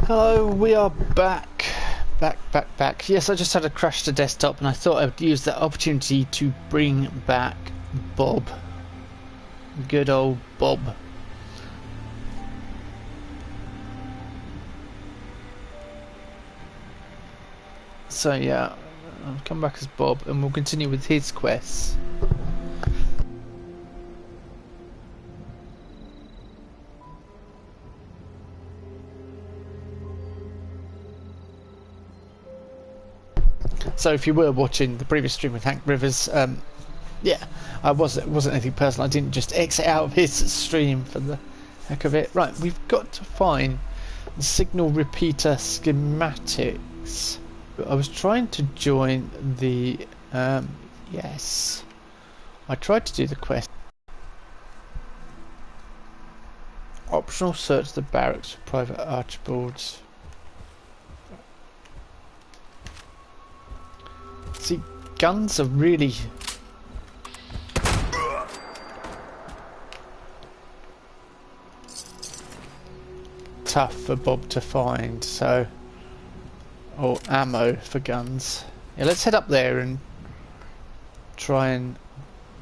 Hello, we are back. Back. Yes, I just had a crash to desktop and I thought I would use that opportunity to bring back Bob. Good old Bob. So yeah, I'll come back as Bob and we'll continue with his quests. So if you were watching the previous stream with Hank Rivers, yeah, it wasn't anything personal. I didn't just exit out of his stream for the heck of it. Right, we've got to find the signal repeater schematics. I was trying to join the yes, I tried to do the quest. Optional search the barracks for Private Archibald's. See, guns are really tough for Bob to find, so, or ammo for guns. Yeah, let's head up there and try and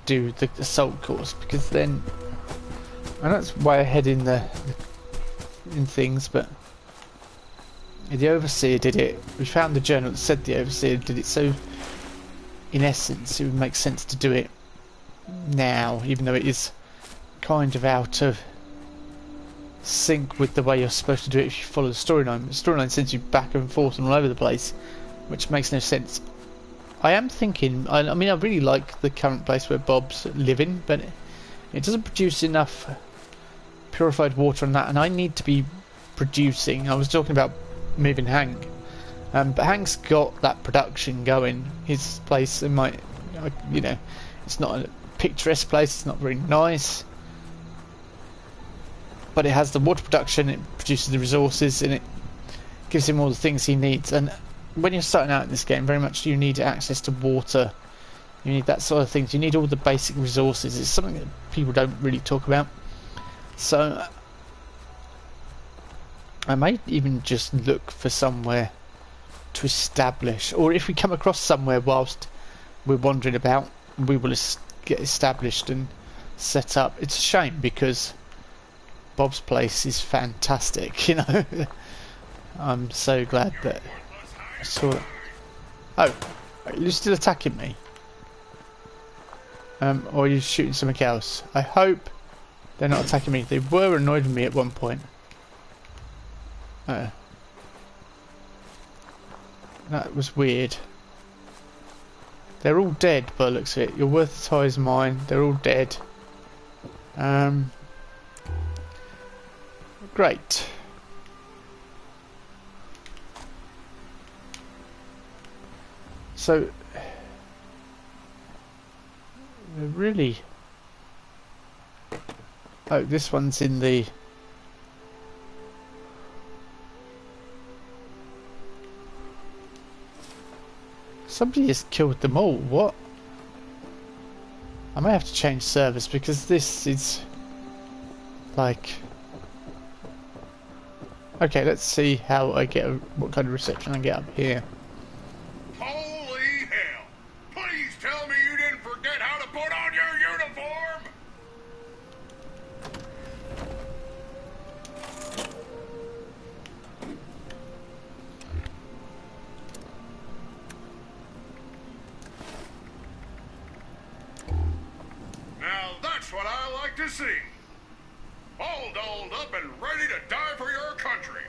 do the assault course, because then I know it's way ahead in in things, but the Overseer did it. We found the journal that said the Overseer did it, so in essence it would make sense to do it now, even though it is kind of out of sync with the way you're supposed to do it if you follow the storyline. The storyline sends you back and forth and all over the place, which makes no sense. I am thinking, I mean I really like the current place where Bob's living, but it doesn't produce enough purified water on that, and I need to be producing. I was talking about moving Hank, but Hank's got that production going. His place, it might, you know, it's not a picturesque place, it's not very nice, but it has the water production, it produces the resources, and it gives him all the things he needs. And when you're starting out in this game, very much you need access to water, you need that sort of things, you need all the basic resources. It's something that people don't really talk about. So I might even just look for somewhere to establish, or if we come across somewhere whilst we're wandering about, we will get established and set up. It's a shame because Bob's place is fantastic, you know. I'm so glad that I saw it. Oh, you're still attacking me? Or are you shooting something else? I hope they're not attacking me. They were annoyed with me at one point. That was weird. They're all dead by the looks of it. Your worth tie is mine. They're all dead. Great. So they're really. Oh, this one's in the. Somebody has killed them all. What? I may have to change servers because this is like. Okay, let's see how I get what kind of reception I get up here. Holy hell! Please tell me you didn't forget how to put on your uniform! Now that's what I like to see. All dolled up and ready to die for your country.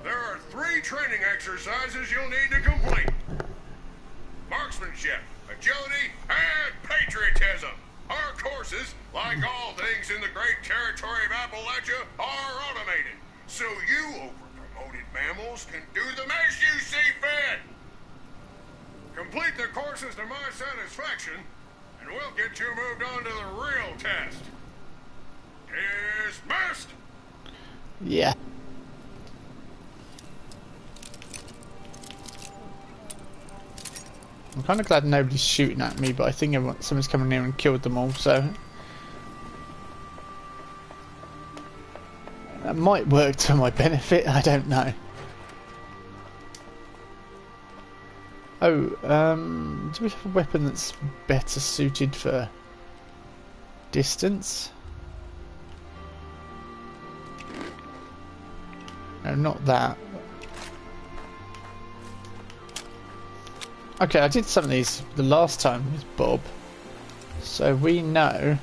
There are 3 training exercises you'll need to complete. Marksmanship, agility, and patriotism. Our courses, like all things in the great territory of Appalachia, are automated. So you overpromoted mammals can do them as you see fit. Complete the courses to my satisfaction, and we'll get you moved on to the real test. Dismissed! Yeah. I'm kind of glad nobody's shooting at me, but I think someone's coming near and killed them all, so That might work to my benefit, I don't know. Oh, do we have a weapon that's better suited for distance? No, not that. Okay, I did some of these the last time with Bob, so we know.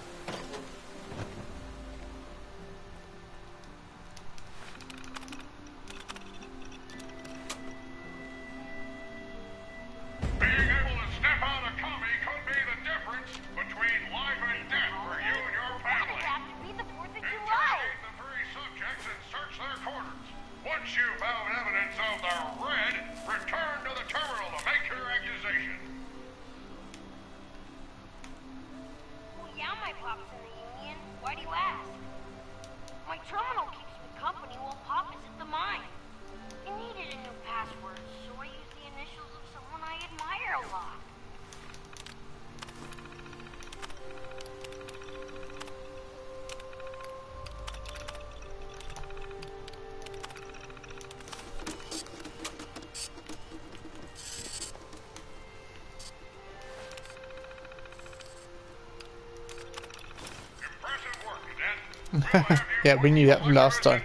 Yeah, we knew that from last time.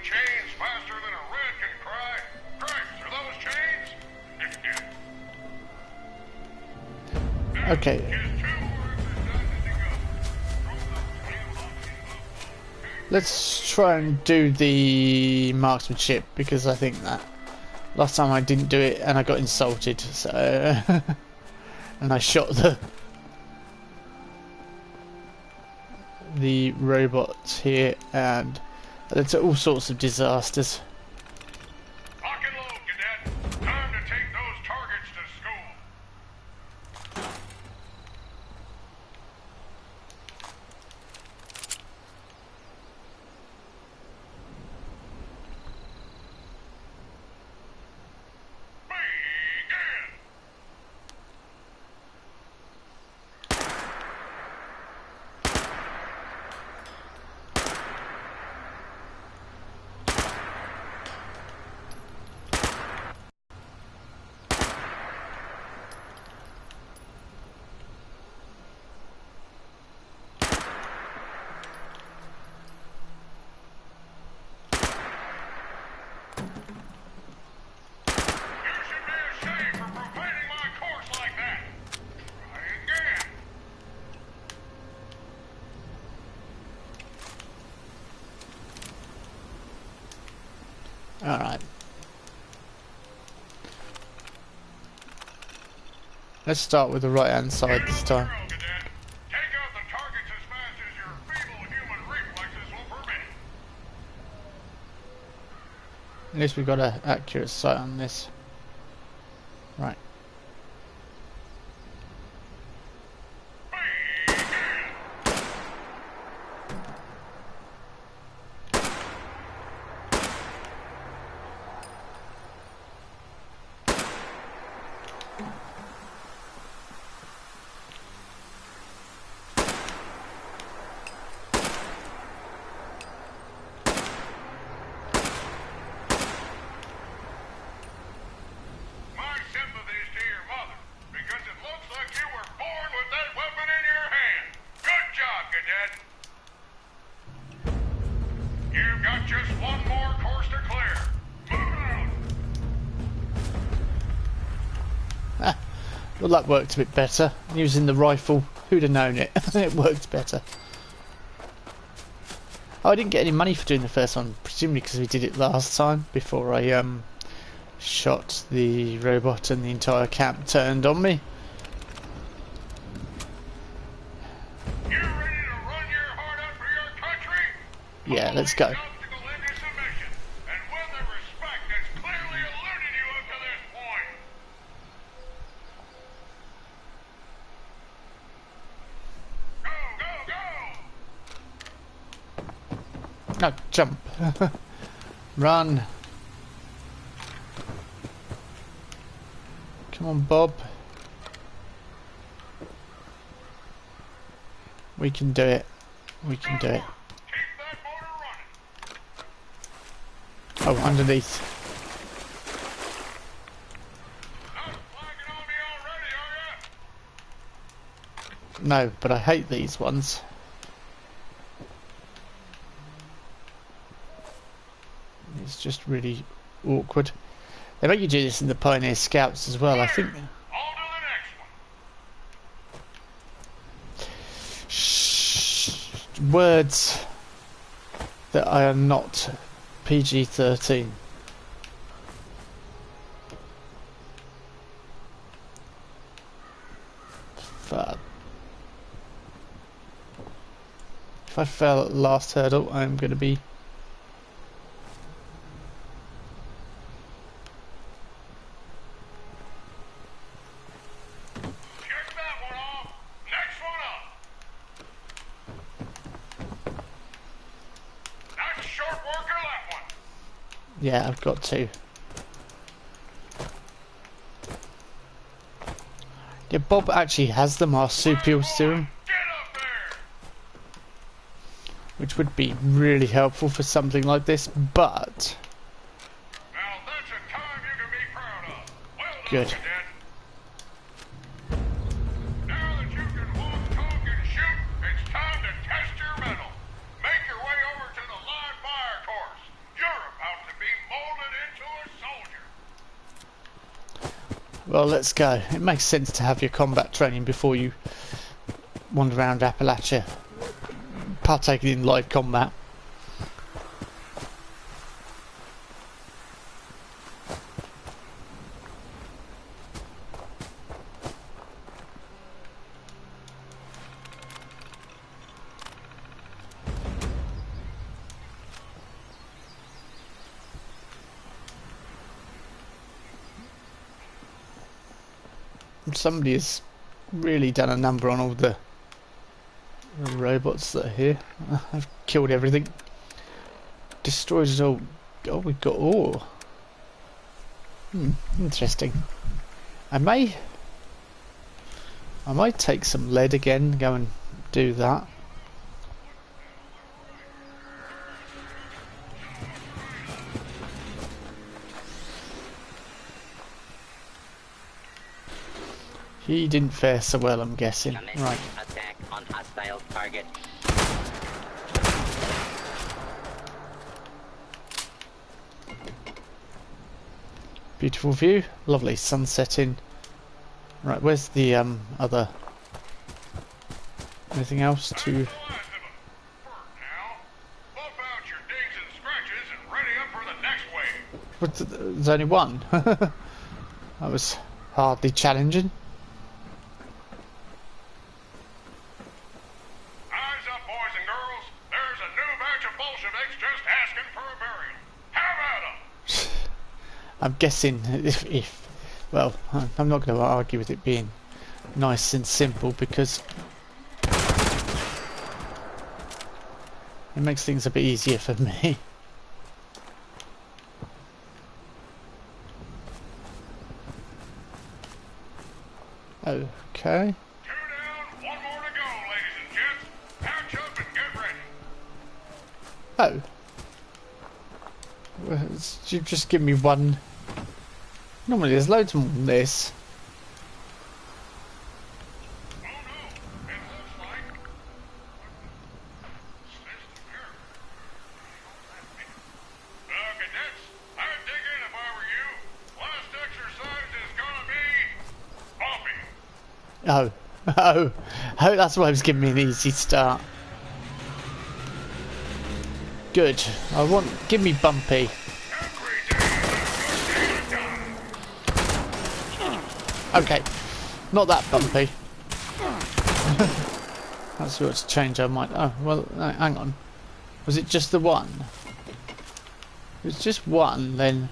Okay. Let's try and do the marksmanship, because I think that last time I didn't do it and I got insulted, so and I shot the robot here and led to all sorts of disasters. Lock and load, cadet. Time to take those targets to school. Alright. Let's start with the right hand side this time. At least we've got an accurate sight on this. Right. Well, that worked a bit better. Using the rifle, who'd have known it? It worked better. Oh, I didn't get any money for doing the first one, presumably because we did it last time before I shot the robot and the entire camp turned on me. You ready to run your heart out for your country? Yeah, let's go. No, jump. Run. Come on, Bob. We can do it. We can do it. Oh, underneath. Not flagging on me already, are ya? No, but I hate these ones. It's just really awkward. They make you do this in the Pioneer Scouts as well, I think. On to the next one. Shh. Words that are not PG-13. Fuck. If I fail at the last hurdle, I'm going to be... Check that one off. Next one up. Nice short worker, that one. Yeah, I've got to. Yeah, Bob actually has the marsupial serum, Get up there. which would be really helpful for something like this, but... Now that's a time you can be proud of. Well done, Good. Cadet. Now that you can walk, talk, and shoot, it's time to test your mettle. Make your way over to the live fire course. You're about to be molded into a soldier. Well, let's go. It makes sense to have your combat training before you wander around Appalachia, partaking in live combat. Somebody has really done a number on all the robots that are here. I've killed everything. Destroyed it all. Oh, we've got ore. Interesting. I might take some lead again, go and do that. He didn't fare so well, I'm guessing. Right. Attack on hostile target. Beautiful view. Lovely sun setting. Right, where's the other... Anything else to... That's the last of them. For now, buff out your dings and scratches and ready up for the next wave. But there's only one. That was hardly challenging. Eyes up, boys and girls. There's a new batch of Bolsheviks just asking for a burial. Have at 'em. I'm guessing if well, I'm not going to argue with it being nice and simple because it makes things a bit easier for me. Okay. 2 down, 1 more to go, ladies and gents. Patch up and get ready. Oh. Well, you just give me one. Normally there's loads more than this. Oh no, it looks like... Cadets, I'd dig in if I were you. Last exercise is gonna be... bumpy. Oh, that's why it was giving me an easy start. Good. Give me bumpy. Every day is a good day to die. Okay, not that bumpy. That's what's changed. I might. Oh well, no, hang on. Was it just the one? If it's just one, then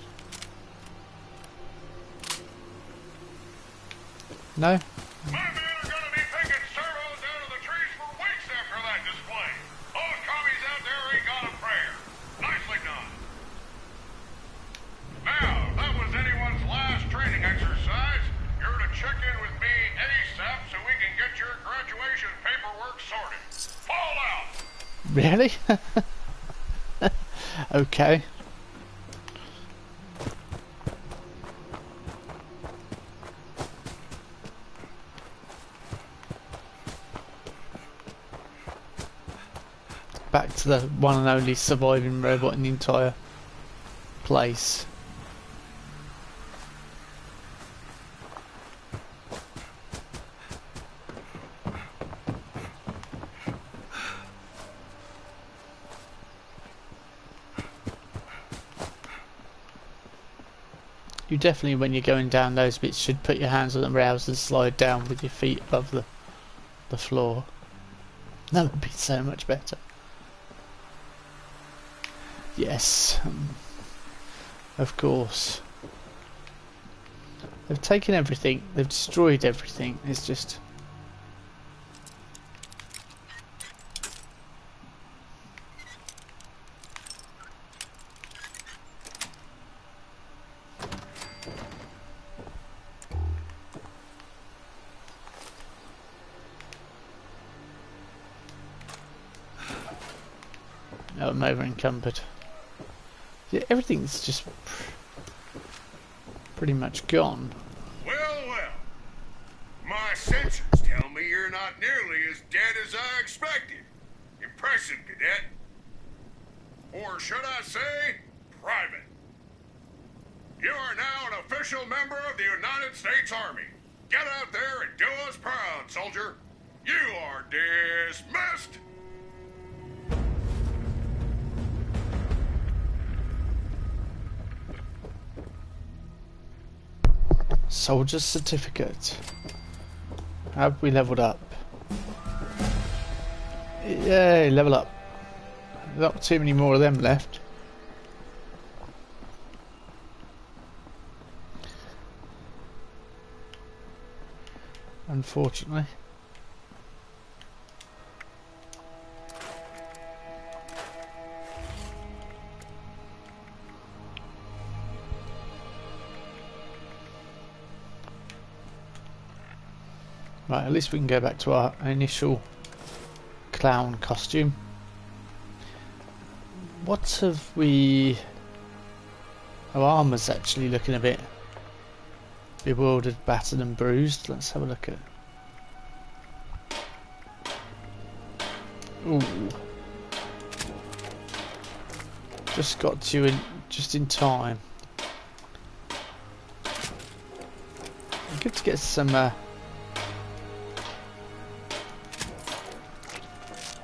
no. My men are gonna be picking servos out of the trees for weeks after that display. Those commies out there ain't got a prayer. Nicely done. Now, if that was anyone's last training exercise, you're to check in with me ASAP so we can get your graduation paperwork sorted. Fall out! Really? Okay. back to the one and only surviving robot in the entire place. You definitely, when you're going down those bits, should put your hands on the rails and slide down with your feet above the floor. That would be so much better. Yes, of course. They've taken everything, they've destroyed everything, it's just... Oh, I'm over encumbered. Yeah, everything's just pretty much gone. Well, well. My senses tell me you're not nearly as dead as I expected. Impressive, cadet. Or should I say, private. You are now an official member of the United States Army. Get out there and do us proud, soldier. You are dismissed. Soldier's certificate. Have we leveled up? Yay, level up. Not too many more of them left. Unfortunately. Right, at least we can go back to our initial clown costume. What have we... Our armour's actually looking a bit bewildered, battered and bruised. Let's have a look at... Ooh. Just got you in just in time. Good to get some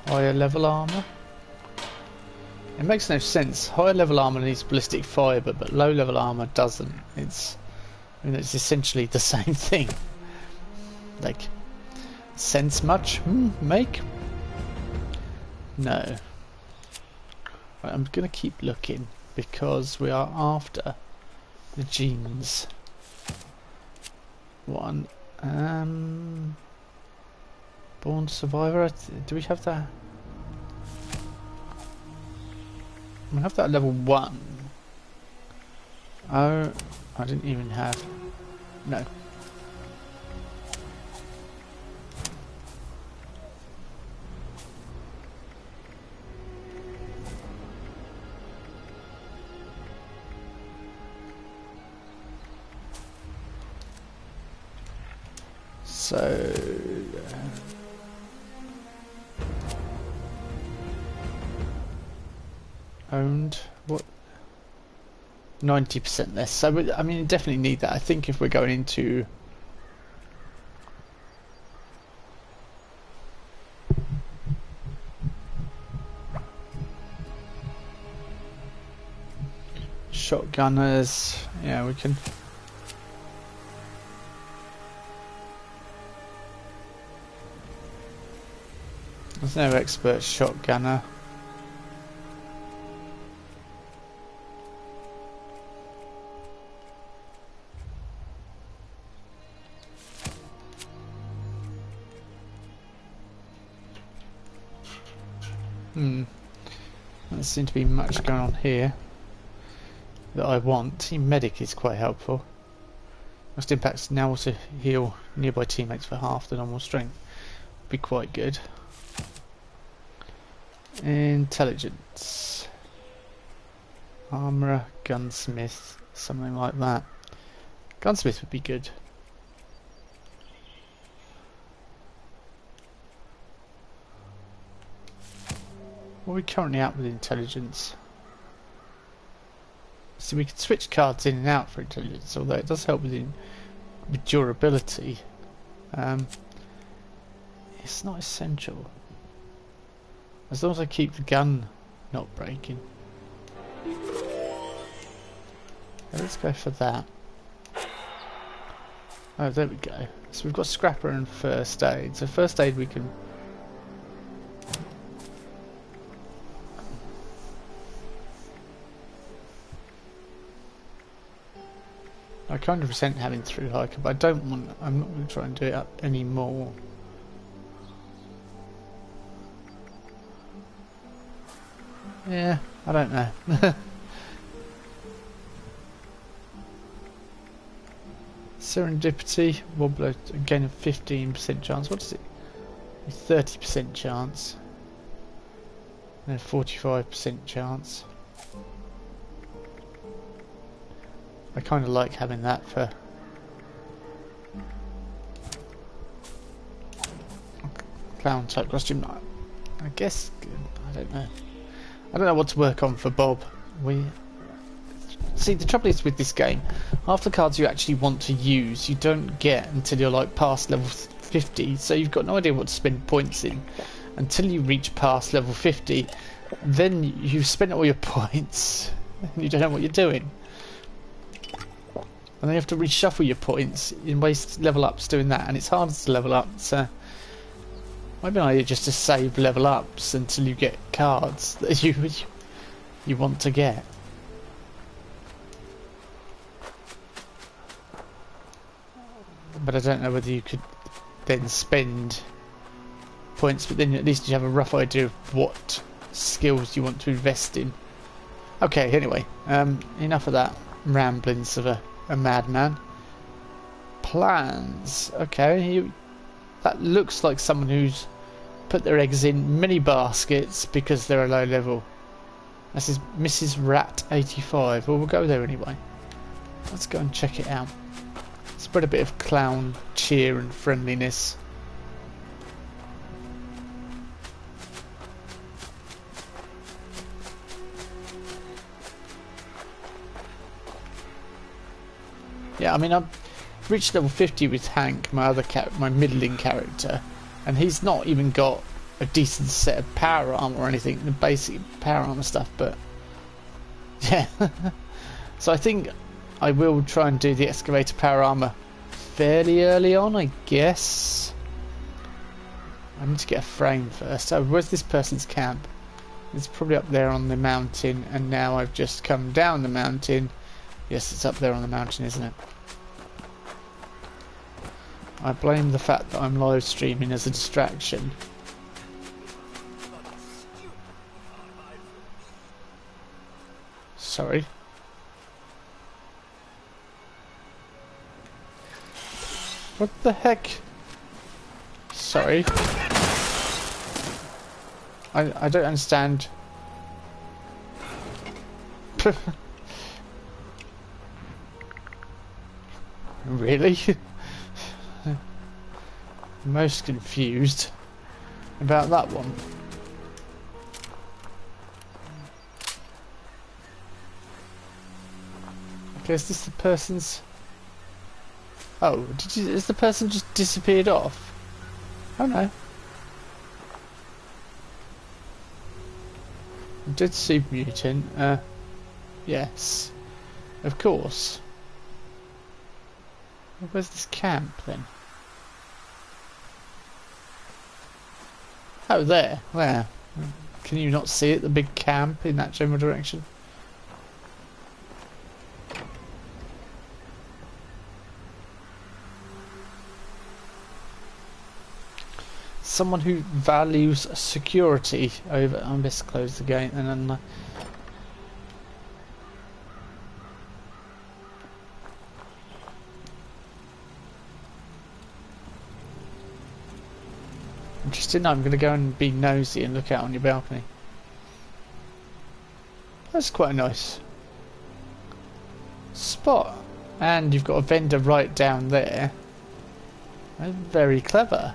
higher level armour. It makes no sense. Higher level armour needs ballistic fibre, but low level armour doesn't. It's essentially the same thing. Like, sense much? Make? No. Right, I'm gonna keep looking because we are after the genes. One. Born survivor. Do we have that? We have that at level 1. Oh, I didn't even have... No. So... owned, what, 90% less, so I mean, definitely need that. I think if we're going into shotgunners, yeah, we can. There's no expert shotgunner. Doesn't seem to be much going on here that I want. Team Medic is quite helpful. Must impacts now also heal nearby teammates for half the normal strength. Be quite good. Intelligence. Armourer, gunsmith, something like that. Gunsmith would be good. What are we currently at with intelligence? So we can switch cards in and out for intelligence, although it does help with durability. It's not essential. As long as I keep the gun not breaking. Let's go for that. Oh, there we go. So we've got scrapper and first aid. So first aid we can... I kind of resent having through hiker, but I don't want... I'm not going to try and do it up anymore. Yeah, I don't know. Serendipity, wobbler, again a 15% chance. What is it? A 30% chance. And a 45% chance. I kind of like having that for clown type costume. I guess, I don't know. I don't know what to work on for Bob. See, the trouble is with this game, half the cards you actually want to use you don't get until you're like past level 50, so you've got no idea what to spend points in until you reach past level 50. Then you've spent all your points and you don't know what you're doing. And then you have to reshuffle your points in waste level ups doing that, and it's harder to level up, so might be an idea just to save level ups until you get cards that you want to get. But I don't know whether you could then spend points, but then at least you have a rough idea of what skills you want to invest in. Okay, anyway, enough of that ramblings of a madman. Plans. Okay, that looks like someone who's put their eggs in many baskets because they're a low level. This is Mrs. Rat 85. Well, we'll go there anyway. Let's go and check it out. Spread a bit of clown cheer and friendliness. Yeah, I mean, I've reached level 50 with Hank, my middling character, and he's not even got a decent set of power armor or anything, the basic power armor stuff, but yeah. So I think I will try and do the excavator power armor fairly early on, I guess. I need to get a frame first. Oh, where's this person's camp? It's probably up there on the mountain, and now I've just come down the mountain. Yes, it's up there on the mountain, isn't it? I blame the fact that I'm live streaming as a distraction. Sorry. What the heck? Sorry. I don't understand. Really? Most confused about that one. Okay, is this the person's... Oh, is the person just disappeared off? Oh no. Dead super mutant, yes. Of course. Where's this camp then? Oh, there. Where? Can you not see it? The big camp in that general direction? Someone who values security over... I best close the gate and then... Interesting. I'm going to go and be nosy and look out on your balcony. That's quite a nice spot. And you've got a vendor right down there. That's very clever.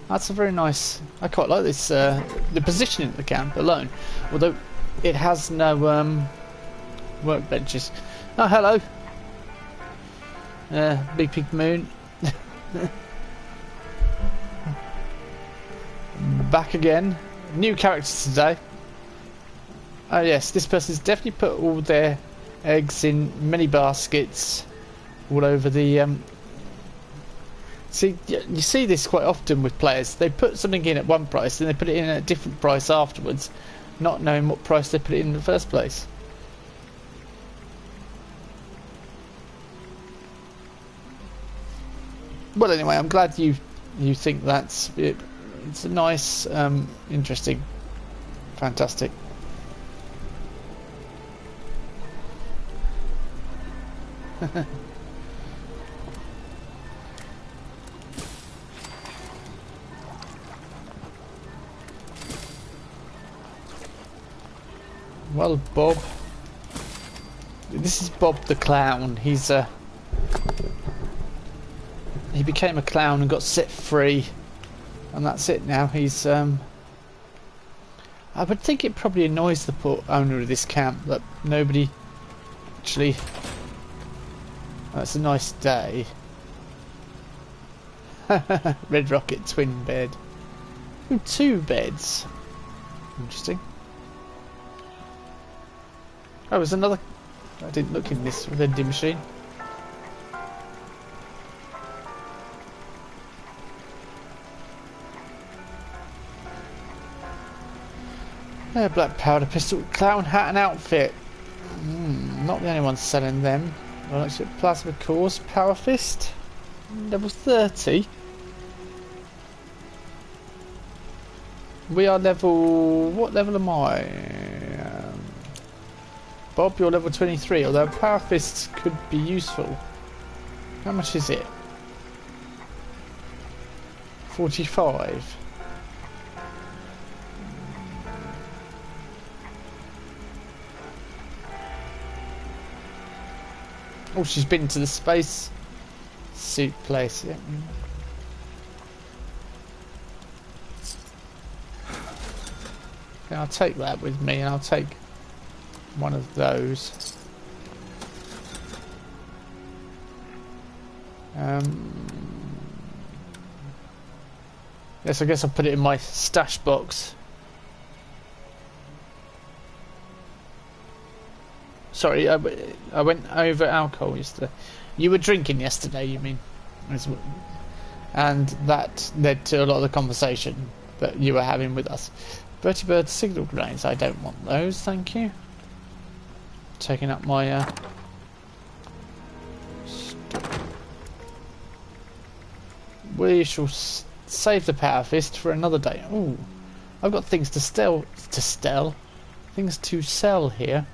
That's a very nice... I quite like this, the positioning of the camp alone. Although it has no workbenches. Oh, hello. Big Pig Moon. Back again. New characters today. Oh yes, this person's definitely put all their eggs in many baskets all over the... See, you see this quite often with players. They put something in at one price and they put it in at a different price afterwards, not knowing what price they put it in the first place. Well, anyway, I'm glad you think that's it. It's a nice, interesting, fantastic. Well, Bob. This is Bob the Clown. He's he became a clown and got set free, and that's it now. He's I would think it probably annoys the poor owner of this camp that nobody actually... Oh, it's a nice day. Red Rocket twin bed. Ooh, 2 beds. Interesting. Oh, there's another... I didn't look in this vending machine. Black powder pistol, clown hat and outfit. Not the only one selling them. Plasma cores, power fist. Level 30. We are level... What level am I? Bob, you're level 23, although power fists could be useful. How much is it? 45. Oh, she's been to the space suit place. Yeah. Okay, I'll take that with me, and I'll take one of those. Yes, I guess I'll put it in my stash box. Sorry, I went over alcohol yesterday. You were drinking yesterday, you mean? And that led to a lot of the conversation that you were having with us. Bertie Bird signal grenades, I don't want those, thank you. Taking up my... We shall save the power fist for another day. Ooh, I've got things to things to sell here.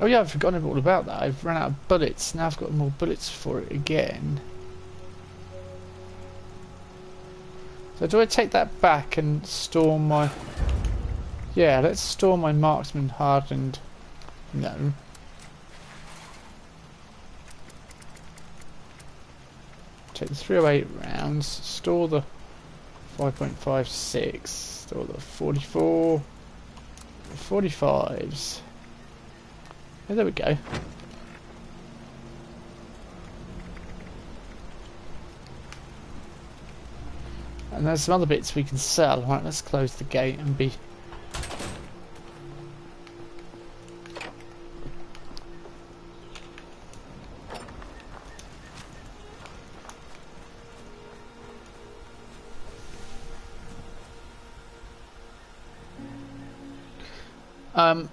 Oh yeah, I've forgotten all about that. I've run out of bullets. Now I've got more bullets for it again. So do I take that back and store my... Yeah, let's store my marksman hardened... No. Take the 308 rounds, store the 5.56, store the 44, the 45s. Yeah, there we go. And there's some other bits we can sell. Right, let's close the gate and be...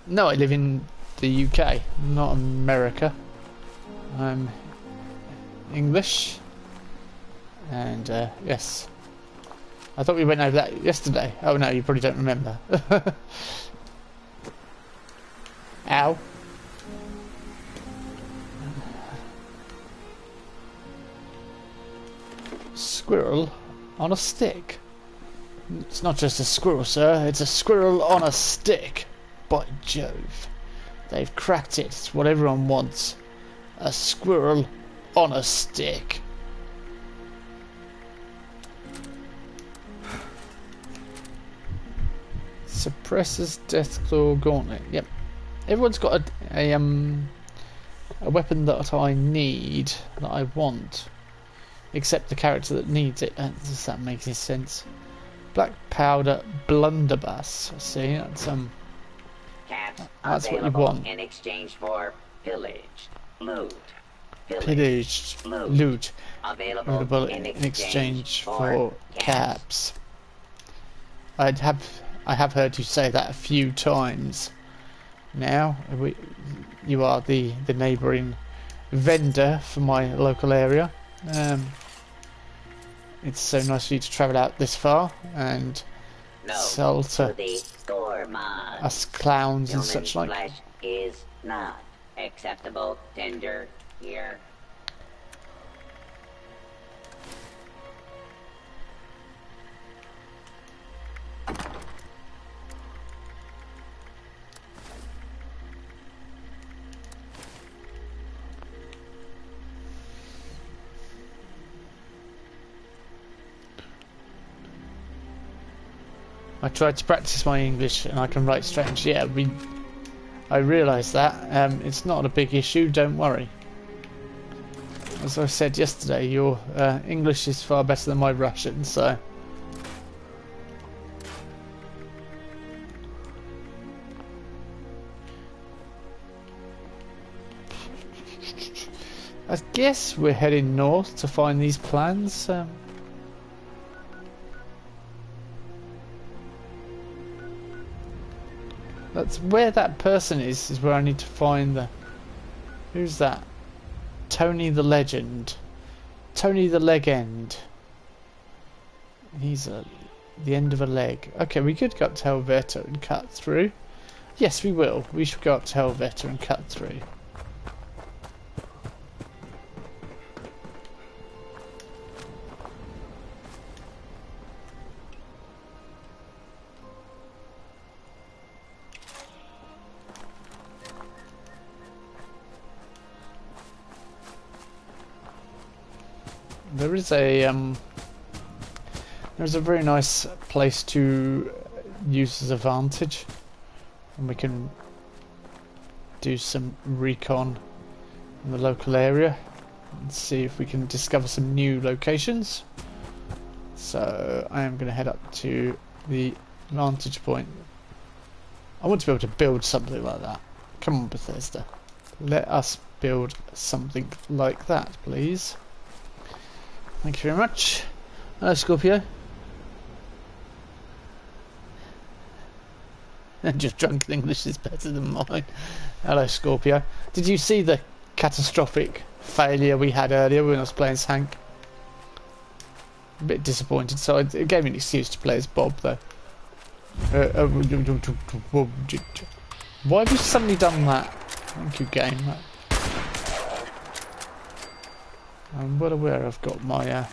No, I live in the UK, not America. I'm English, and yes. I thought we went over that yesterday. Oh no, you probably don't remember. Ow. Squirrel on a stick. It's not just a squirrel, sir. It's a squirrel on a stick. By Jove. They've cracked it. It's what everyone wants. A squirrel on a stick. Suppresses Deathclaw Gauntlet. Yep. Everyone's got a weapon that I need, that I want. Except the character that needs it. Does that make any sense? Black Powder Blunderbuss. See, Caps that's what you available want. in exchange for pillage, loot. Pillaged loot. Available In exchange for caps. I have heard you say that a few times. Now you are the neighbouring vendor for my local area. It's so nice for you to travel out this far and sell to us clowns and such like. Flesh is not acceptable tender here. I tried to practice my English and I can write strange. Yeah, I realise that. It's not a big issue, don't worry. As I said yesterday, your English is far better than my Russian, so... I guess we're heading north to find these plans. That's where that person is where I need to find the... Who's that? Tony the Legend. Tony the Legend. He's the end of a leg. Okay, we could go up to Helveta and cut through. Yes, we will. We should go up to Helveta and cut through. There's a very nice place to use as a vantage, and we can do some recon in the local area and see if we can discover some new locations. So I am going to head up to the vantage point. I want to be able to build something like that. Come on, Bethesda, let us build something like that, please. Thank you very much. Hello, Scorpio. Just drunken English is better than mine. Hello, Scorpio. Did you see the catastrophic failure we had earlier when I was playing as Hank? A bit disappointed, so it gave me an excuse to play as Bob, though. Why have you suddenly done that? Thank you, game. I'm well aware I've got my...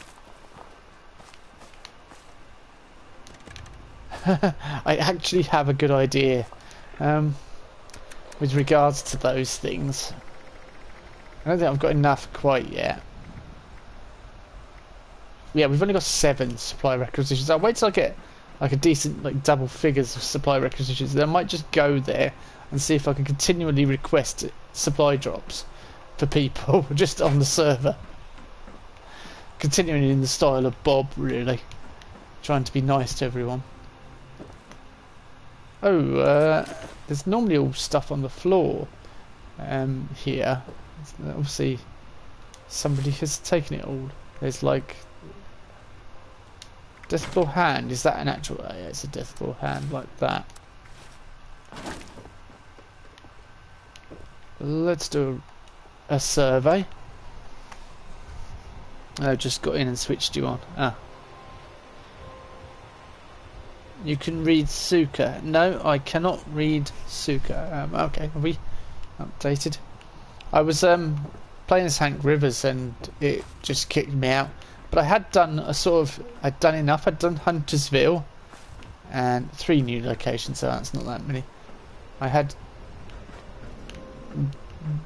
I actually have a good idea with regards to those things. I don't think I've got enough quite yet. Yeah, we've only got 7 supply requisitions. I'll wait till I get like a decent, like double figures of supply requisitions. Then I might just go there and see if I can continually request supply drops for people just on the server. Continuing in the style of Bob, really. Trying to be nice to everyone. Oh, there's normally all stuff on the floor here. Obviously, somebody has taken it all. There's like... Deathclaw hand, is that an actual... Oh, yeah, it's a Deathclaw hand like that. Let's do a survey. I just got in and switched you on. Ah. You can read Suka. No, I cannot read Suka. Okay, are we updated? I was playing as Hank Rivers and it just kicked me out. But I had done a sort of... I'd done enough. I'd done Huntersville and 3 new locations, so that's not that many. I had...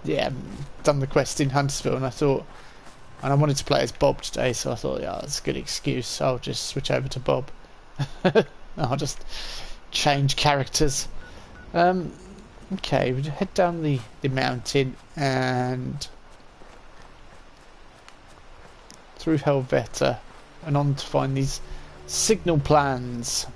Yeah, done the quest in Huntersville and I thought... And I wanted to play as Bob today, so I thought, yeah, that's a good excuse. I'll just switch over to Bob. I'll just change characters. Okay, we head down the mountain and through Helveta and on to find these signal plans.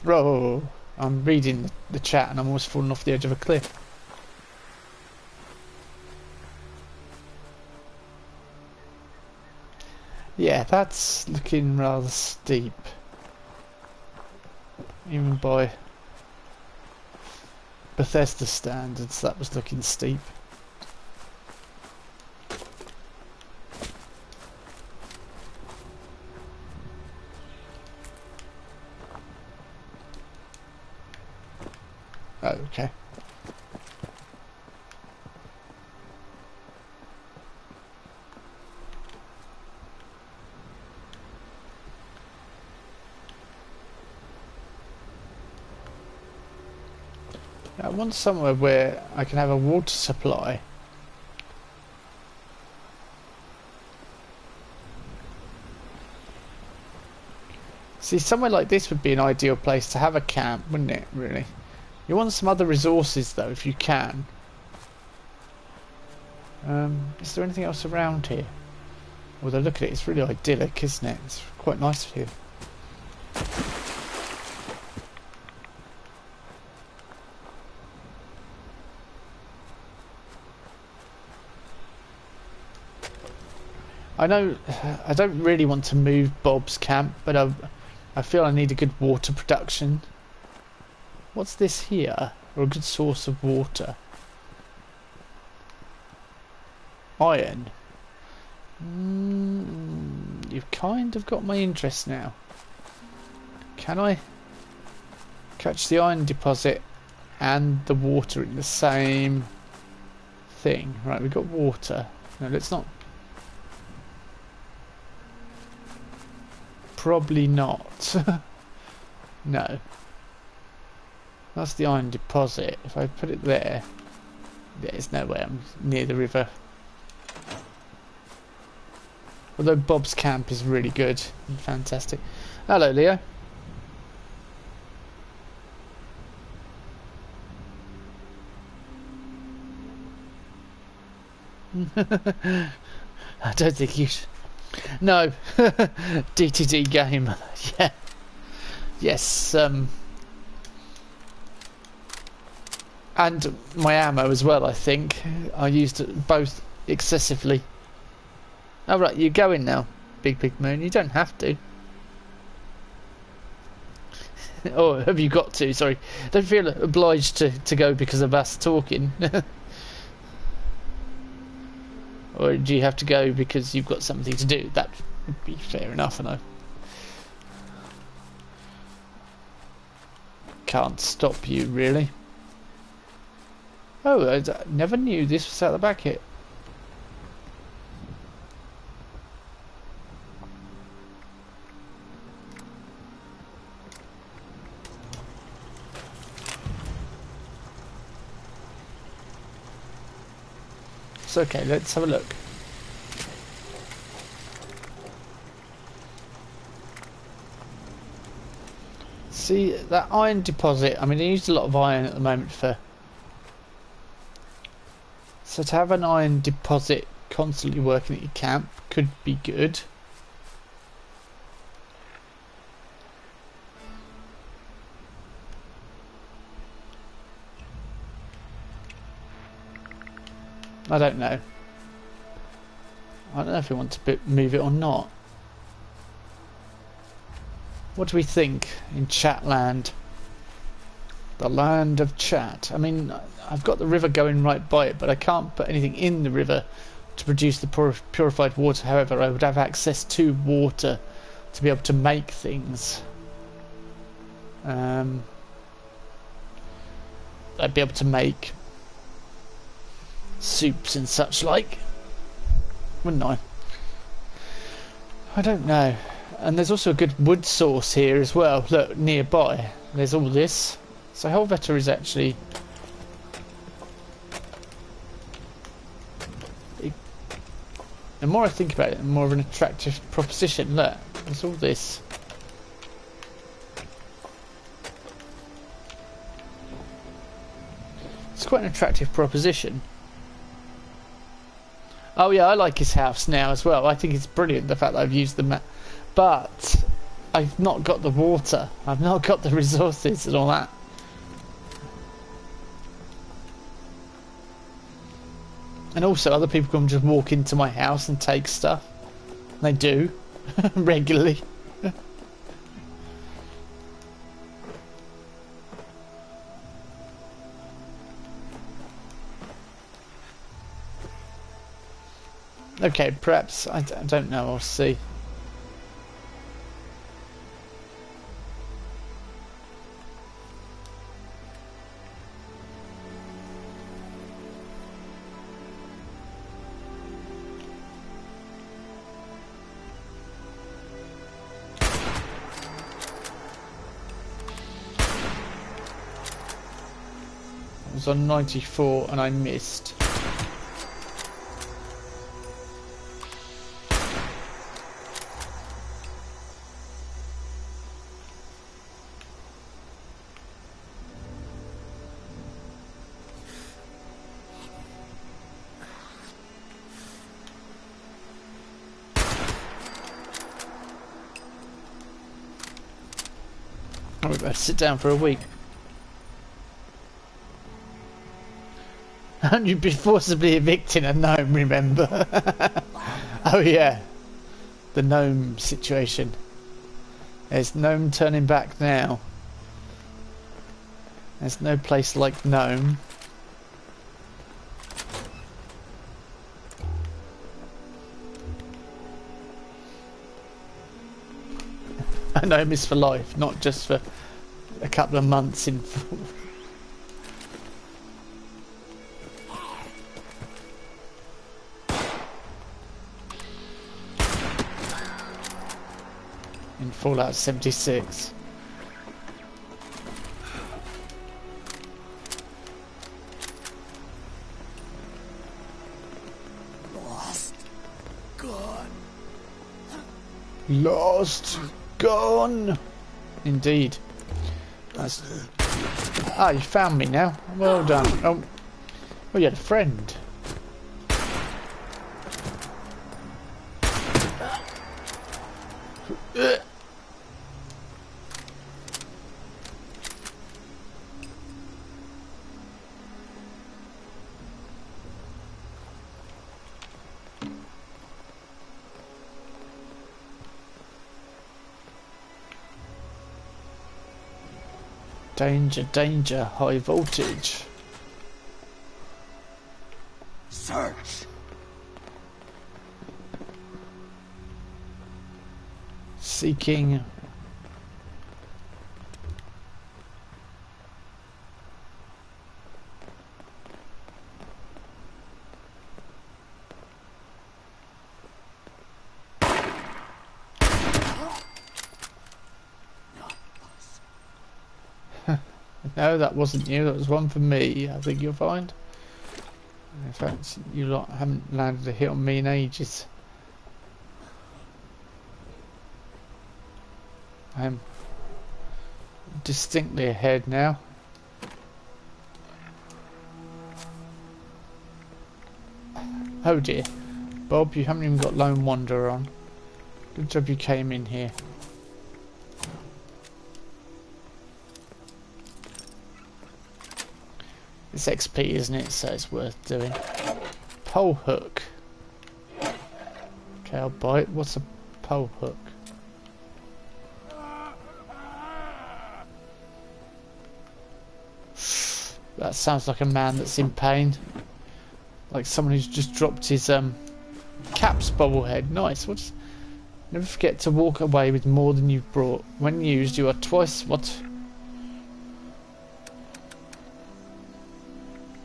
Whoa, I'm reading the chat and I'm almost falling off the edge of a cliff. Yeah, that's looking rather steep. Even by Bethesda standards, that was looking steep. Oh, okay. I want somewhere where I can have a water supply. See, somewhere like this would be an ideal place to have a camp, wouldn't it, really? You want some other resources, though, if you can. Is there anything else around here? Although, look at it, it's really idyllic, isn't it? It's quite nice here. I know I don't really want to move Bob's camp, but I feel I need a good water production. What's this here? Or a good source of water? Iron. You've kind of got my interest now. Can I catch the iron deposit and the water in the same thing? Right, we've got water. No, let's not. Probably not. No. That's the iron deposit. If I put it there, there's no way I'm near the river. Although Bob's camp is really good and fantastic. Hello, Leo. I don't think you should. No. DTD game. Yeah. Yes. And my ammo as well, I think. I used it both excessively. Oh right, you're going now, Big Moon. You don't have to. Or have you got to? Sorry. Don't feel obliged to go because of us talking. Or do you have to go because you've got something to do? That would be fair enough, and I can't stop you, really. Oh, I never knew this was out the back here. It's okay, let's have a look. See, that iron deposit, I mean, I used a lot of iron at the moment for... So to have an iron deposit constantly working at your camp could be good. I don't know. I don't know if we want to move it or not. What do we think in Chatland? The land of chat. I mean, I've got the river going right by it, but I can't put anything in the river to produce the purified water. However, I would have access to water to be able to make things. I'd be able to make soups and such like, wouldn't I? I don't know. And there's also a good wood source here as well. Look, nearby there's all this. So Helveta is actually The more I think about it, the more of an attractive proposition. Look, there's all this. It's quite an attractive proposition. Oh yeah, I like his house now as well. I think it's brilliant, the fact that I've used the map. But I've not got the water. I've not got the resources and all that. And also other people can just walk into my house and take stuff. They do. Regularly. Okay, perhaps, I don't know, I'll see. I was on 94 and I missed. I'm about to sit down for a week. And you'd be forcibly evicting a gnome, remember? Oh yeah, the gnome situation. There's gnome turning back now. There's no place like gnome. A gnome is for life, not just for a couple of months in. In Fallout 76. Lost. Gone. Lost. Gone. Indeed. That's... Ah, you found me now. Well done. Oh, well, you had a friend. Danger, danger, high voltage. Search. Seeking. No, that wasn't you, that was one for me, I think you'll find. In fact, you lot haven't landed a hit on me in ages. I am distinctly ahead now. Oh dear. Bob, you haven't even got Lone Wanderer on. Good job you came in here. It's XP, isn't it? So it's worth doing. Pole hook. Okay, I'll buy it. What's a pole hook? That sounds like a man that's in pain. Like someone who's just dropped his caps bobblehead. Nice. What's... Never forget to walk away with more than you've brought. When used, you are twice what...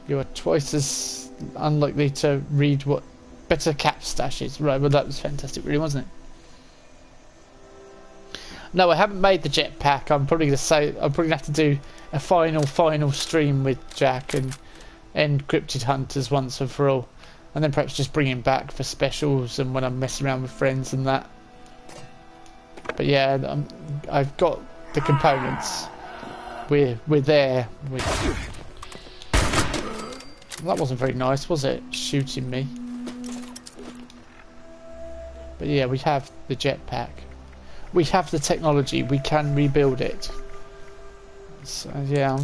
You are twice as unlikely to read what better cap stash is. Right, well that was fantastic really, wasn't it? No, I haven't made the jetpack. I'm probably going to say I'm probably going to have to do a final stream with Jack and end Cryptid Hunters once and for all. and then perhaps just bring him back for specials and when I'm messing around with friends and that. But yeah, I've got the components. We're there. That wasn't very nice, was it? Shooting me. But yeah, we have the jetpack. We have the technology. We can rebuild it. So yeah.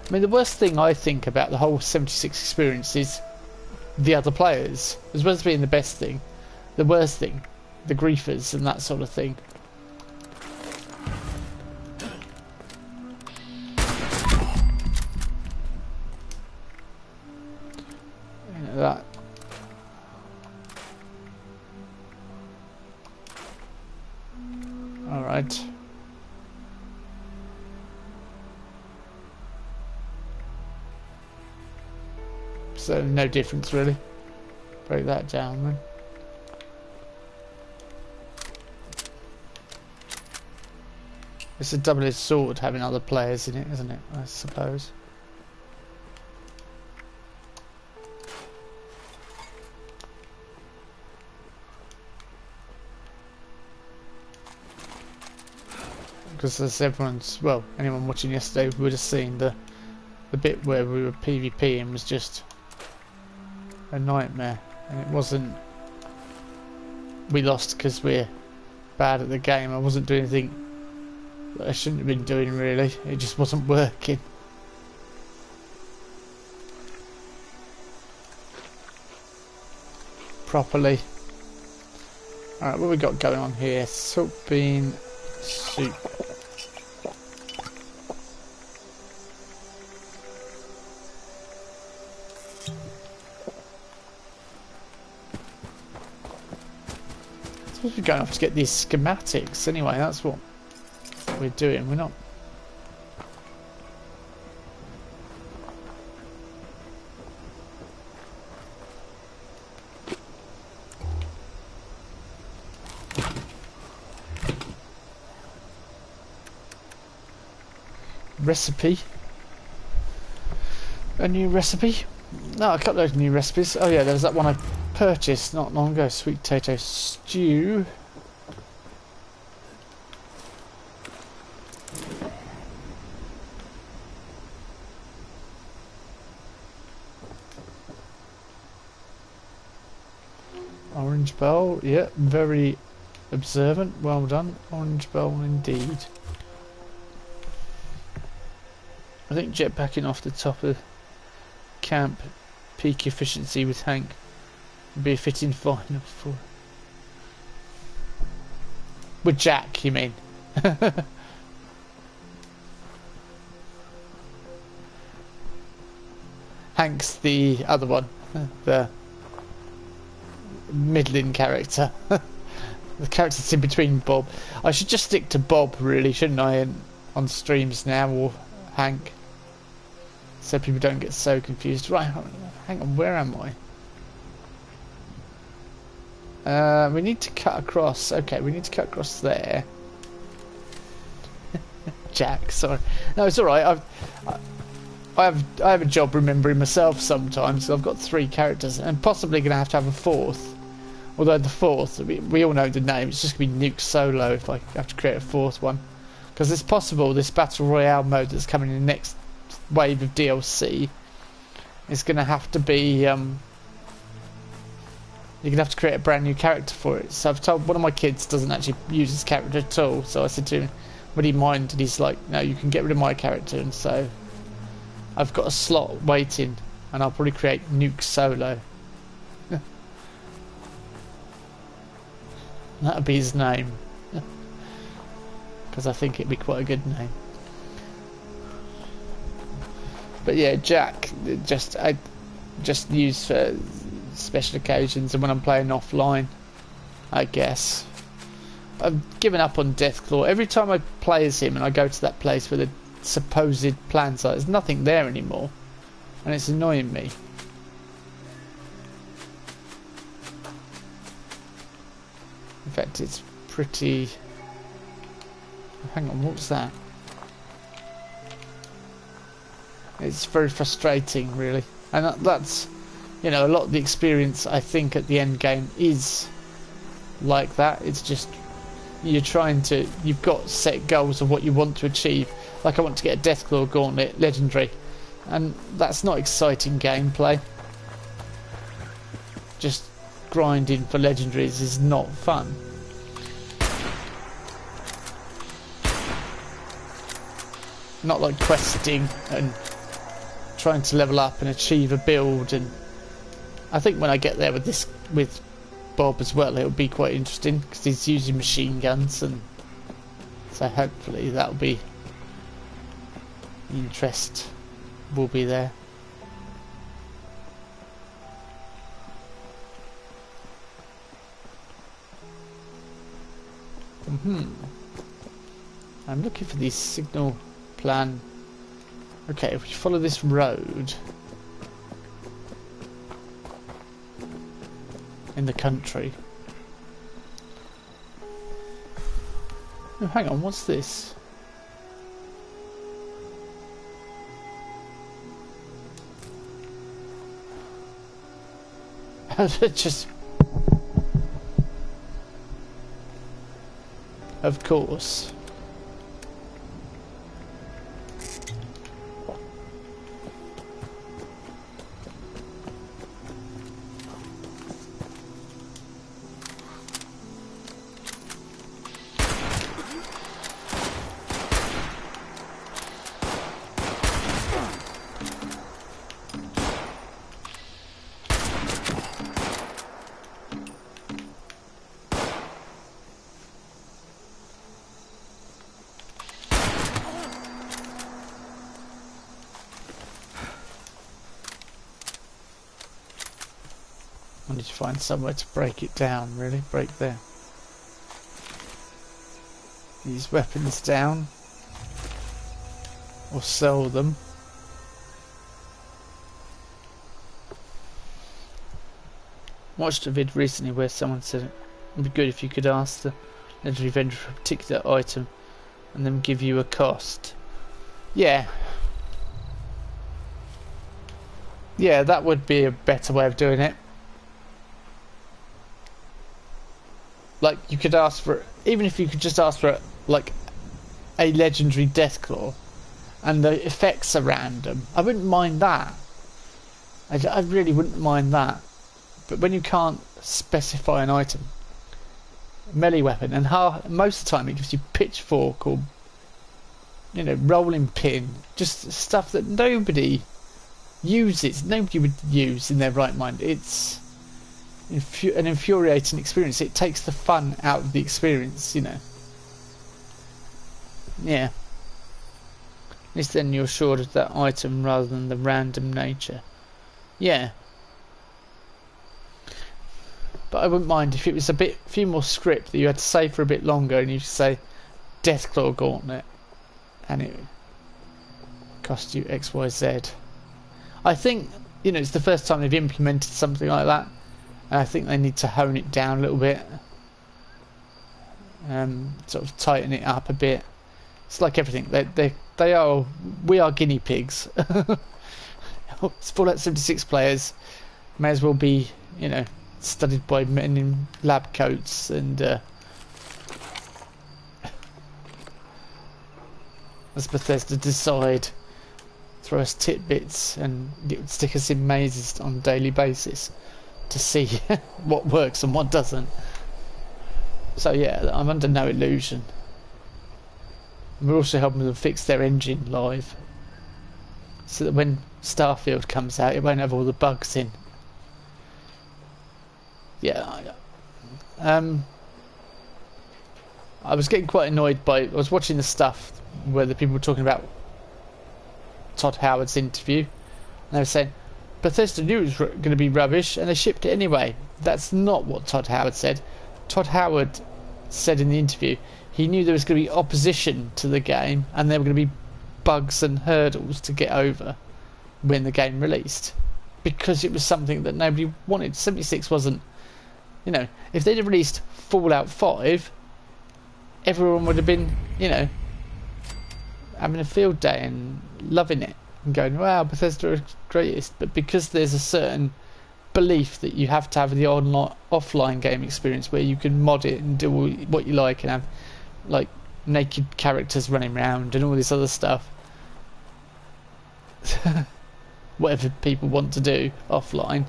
I mean, the worst thing I think about the whole 76 experience is the other players. As well as being the best thing, the worst thing, the griefers and that sort of thing. You know that. All right. So no difference really. Break that down then. It's a double-edged sword having other players in it, isn't it? I suppose. Because as anyone watching yesterday would have seen the bit where we were PvPing was just a nightmare, and it wasn't. We lost because we're bad at the game. I wasn't doing anything that I shouldn't have been doing. Really, it just wasn't working. Properly. All right, what we got going on here? Salt bean soup. We're going off to get these schematics anyway. That's what we're doing. We're not. Recipe. A new recipe. No, a couple of new recipes. Oh yeah, there's that one I purchased not long ago. Sweet potato stew. Orange bell. Yeah, very observant. Well done. Orange bell indeed. I think jetpacking off the top of camp, peak efficiency with Hank, would be a fitting final for. With Jack, you mean? Hank's the other one, the middling character. The character's in between Bob. I should just stick to Bob, really, shouldn't I? On streams now, or Hank. So people don't get so confused. Right, hang on, where am I? We need to cut across. Okay, we need to cut across there. Jack, sorry. No, it's alright. I have a job remembering myself sometimes. I've got 3 characters and possibly going to have a 4th. Although the 4th, we all know the name. It's just going to be Nuke Solo if I have to create a 4th one. Because it's possible this Battle Royale mode that's coming in the next wave of DLC is going to have to be you're going to have to create a brand new character for it. So I've told one of my kids doesn't actually use his character at all, so I said to him, would he mind? And he's like, no, you can get rid of my character. And so I've got a slot waiting and I'll probably create Nuke Solo. That'll be his name, because I think it'd be quite a good name. But yeah, Jack, I just use for special occasions and when I'm playing offline, I guess. I've given up on Deathclaw. Every time I play as him and I go to that place where the supposed plans are, there's nothing there anymore, and it's annoying me. In fact, it's pretty. Hang on, what's that? It's very frustrating, really, and that's, you know, a lot of the experience I think at the end game is like that. It's just you've got set goals of what you want to achieve. Like I want to get a Deathclaw Gauntlet legendary, and that's not exciting gameplay. Just grinding for legendaries is not fun. Not like questing and trying to level up and achieve a build, and I think when I get there with Bob as well, it'll be quite interesting because he's using machine guns, and so hopefully that'll be, the interest will be there. I'm looking for the signal plan. Okay, if we follow this road in the country. Oh, hang on, what's this? Just, of course. I need to find somewhere to break it down, really. Break these weapons down. Or sell them. Watched a vid recently where someone said it would be good if you could ask the legendary vendor for a particular item and then give you a cost. Yeah. Yeah, that would be a better way of doing it. Like, you could ask for, even if you could just ask for, like, a legendary Deathclaw, and the effects are random. I wouldn't mind that. I really wouldn't mind that. But when you can't specify an item, melee weapon, and most of the time it gives you pitchfork or, you know, rolling pin, just stuff that nobody uses, nobody would use in their right mind. It's an infuriating experience. It takes the fun out of the experience, you know. Yeah. At least then you're assured of that item rather than the random nature. Yeah. But I wouldn't mind if it was a few more script that you had to say for a bit longer, and you say Deathclaw Gauntlet and it cost you XYZ. I think, you know, it's the first time they've implemented something like that. And I think they need to hone it down a little bit, sort of tighten it up a bit. It's like everything. We are guinea pigs. It's Fallout 76 players may as well be, you know, studied by men in lab coats and as Bethesda decide, throw us tidbits and it would stick us in mazes on a daily basis to see what works and what doesn't. So yeah, I'm under no illusion. We're also helping them fix their engine live, so that when Starfield comes out, it won't have all the bugs in. Yeah, I was getting quite annoyed by. I was watching the stuff where the people were talking about Todd Howard's interview, and they were saying Bethesda knew it was going to be rubbish and they shipped it anyway. That's not what Todd Howard said. Todd Howard said in the interview he knew there was going to be opposition to the game and there were going to be bugs and hurdles to get over when the game released, because it was something that nobody wanted. 76 wasn't, you know, if they'd have released Fallout 5, everyone would have been, you know, having a field day and loving it. and going, wow, Bethesda are greatest, but because there's a certain belief that you have to have the online offline game experience where you can mod it and do what you like and have like naked characters running around and all this other stuff. Whatever people want to do offline,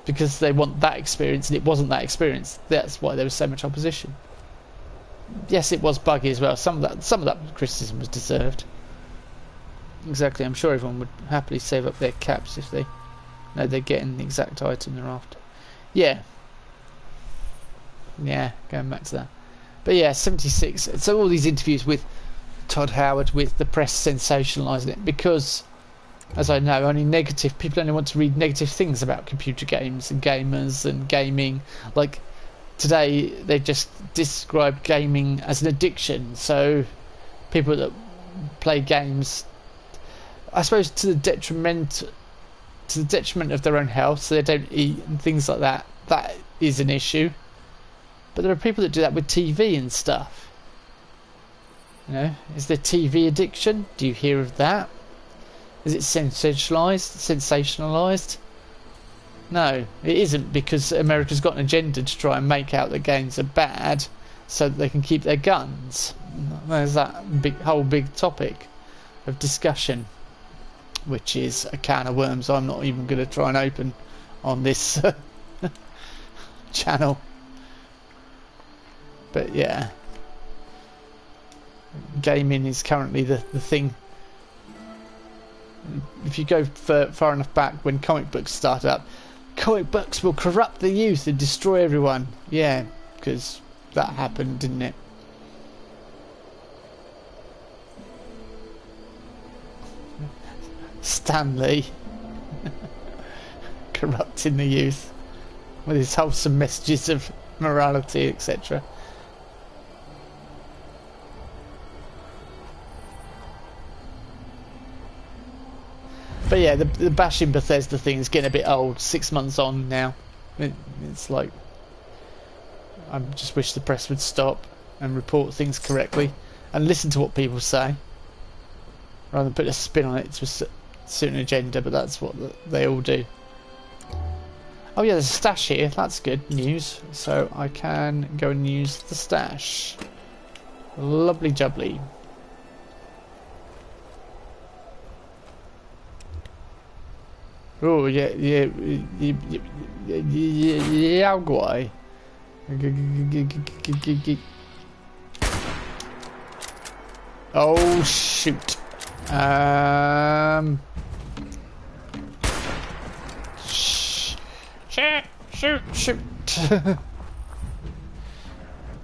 because they want that experience and it wasn't that experience. That's why there was so much opposition. Yes, it was buggy as well. Some of that criticism was deserved. Exactly. I'm sure everyone would happily save up their caps if they know they're getting the exact item they're after. Yeah, going back to that. But yeah, 76. So all these interviews with Todd Howard, with the press sensationalising it, because, as I know, people only want to read negative things about computer games and gamers and gaming. Like today, they just describe gaming as an addiction. So people that play games, I suppose, to the detriment of their own health, so they don't eat and things like that. That is an issue. But there are people that do that with TV and stuff. You know, is there TV addiction? Do you hear of that? Is it sensationalized? No, it isn't, because America's got an agenda to try and make out that games are bad so that they can keep their guns. There's that whole big topic of discussion, which is a can of worms I'm not even going to try and open on this channel. But yeah, gaming is currently the thing. If you go far enough back when comic books started up, comic books will corrupt the youth and destroy everyone. Yeah, because that happened, didn't it? Stanley corrupting the youth with his wholesome messages of morality, etc. But yeah, the bashing Bethesda thing is getting a bit old. 6 months on now, it's like, I just wish the press would stop and report things correctly and listen to what people say, rather than put a spin on it to suit an agenda. But that's what they all do. Oh yeah, there's a stash here. That's good news. So I can go and use the stash. Lovely jubbly. Oh yeah, guy. Oh shoot. Shoot.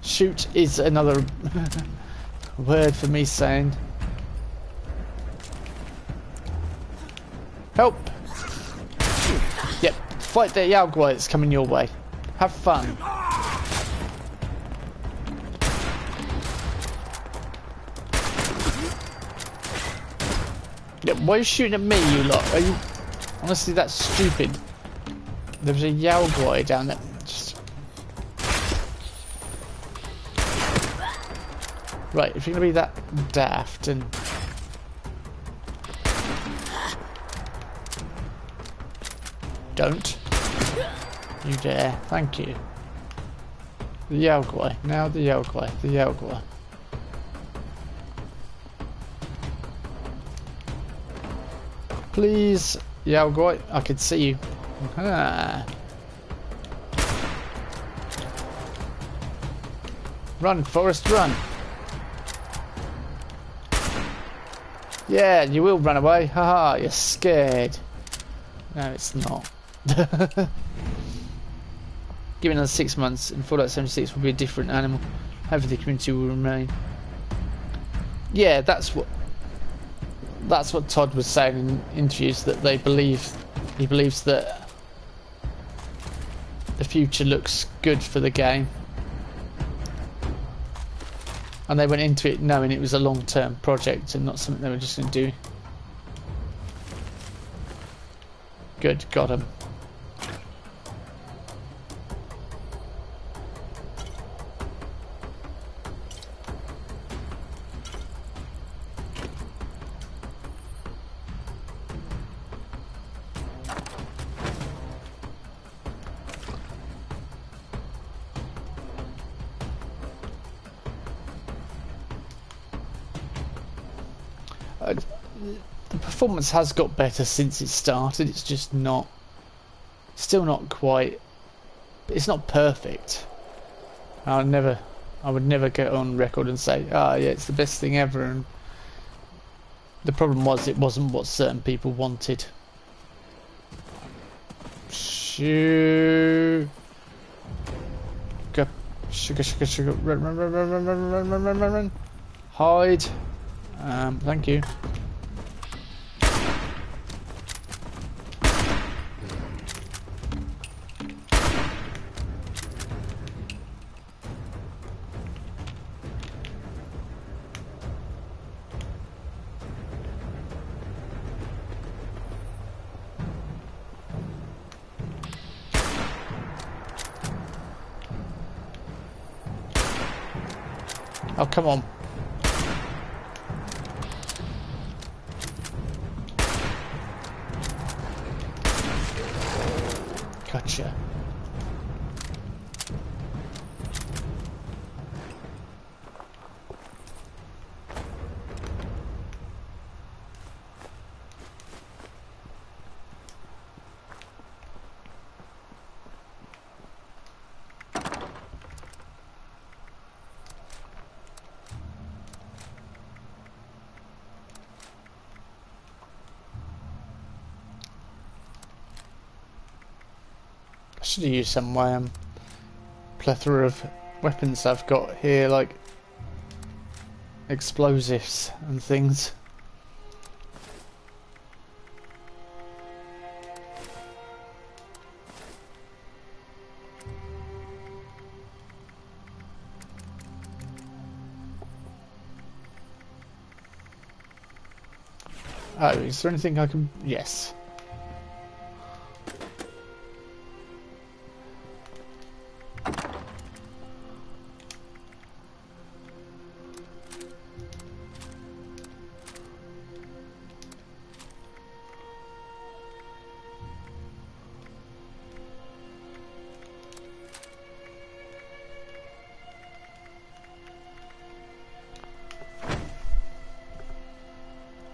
Shoot is another word for me saying help. Yep, fight the Yao Guai that's coming your way. Have fun. Yep, why are you shooting at me, you lot? Are you... Honestly, that's stupid. There's a Yao Guai down there. Just... Right, if you're going to be that daft and... Don't you dare. Thank you. The Yao Guai. Now the Yao Guai. The Yao Guai. Please, Yao Guai. I can see you. Ah. Run, Forrest, run. Yeah, you will run away. Haha, you're scared. No, it's not. Given another 6 months, and Fallout 76 will be a different animal. Hopefully the community will remain. Yeah, that's what Todd was saying in interviews, that he believes that the future looks good for the game. And they went into it knowing it was a long-term project and not something they were just going to do. Good, got him. the performance has got better since it started. It's just not, still not quite. It's not perfect. I would never get on record and say, "Ah, yeah, it's the best thing ever." And the problem was, it wasn't what certain people wanted. Shoo. Go. Sugar, sugar, sugar. Run, run, run, run, run, run, run, run, run, run, run. Hide. Thank you. Oh, come on. Gotcha. I should have used some plethora of weapons I've got here, like explosives and things. Oh, is there anything I can... Yes.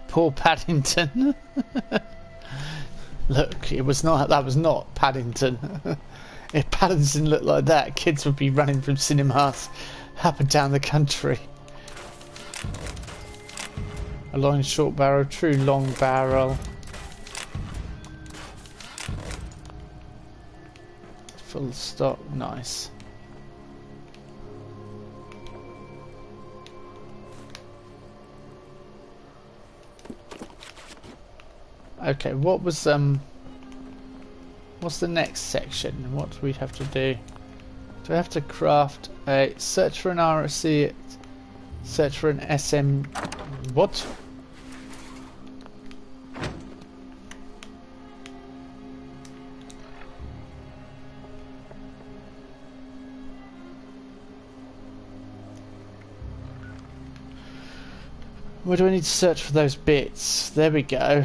Poor Paddington. Look, it was not. That was not Paddington. If Paddington looked like that, kids would be running from cinemas up and down the country. A long short barrel, true long barrel. Full stock, nice. Okay, what was what's the next section? What do we have to do? Do I have to craft a search for an RSC, search for an SM? What? Where do I need to search for those bits? There we go.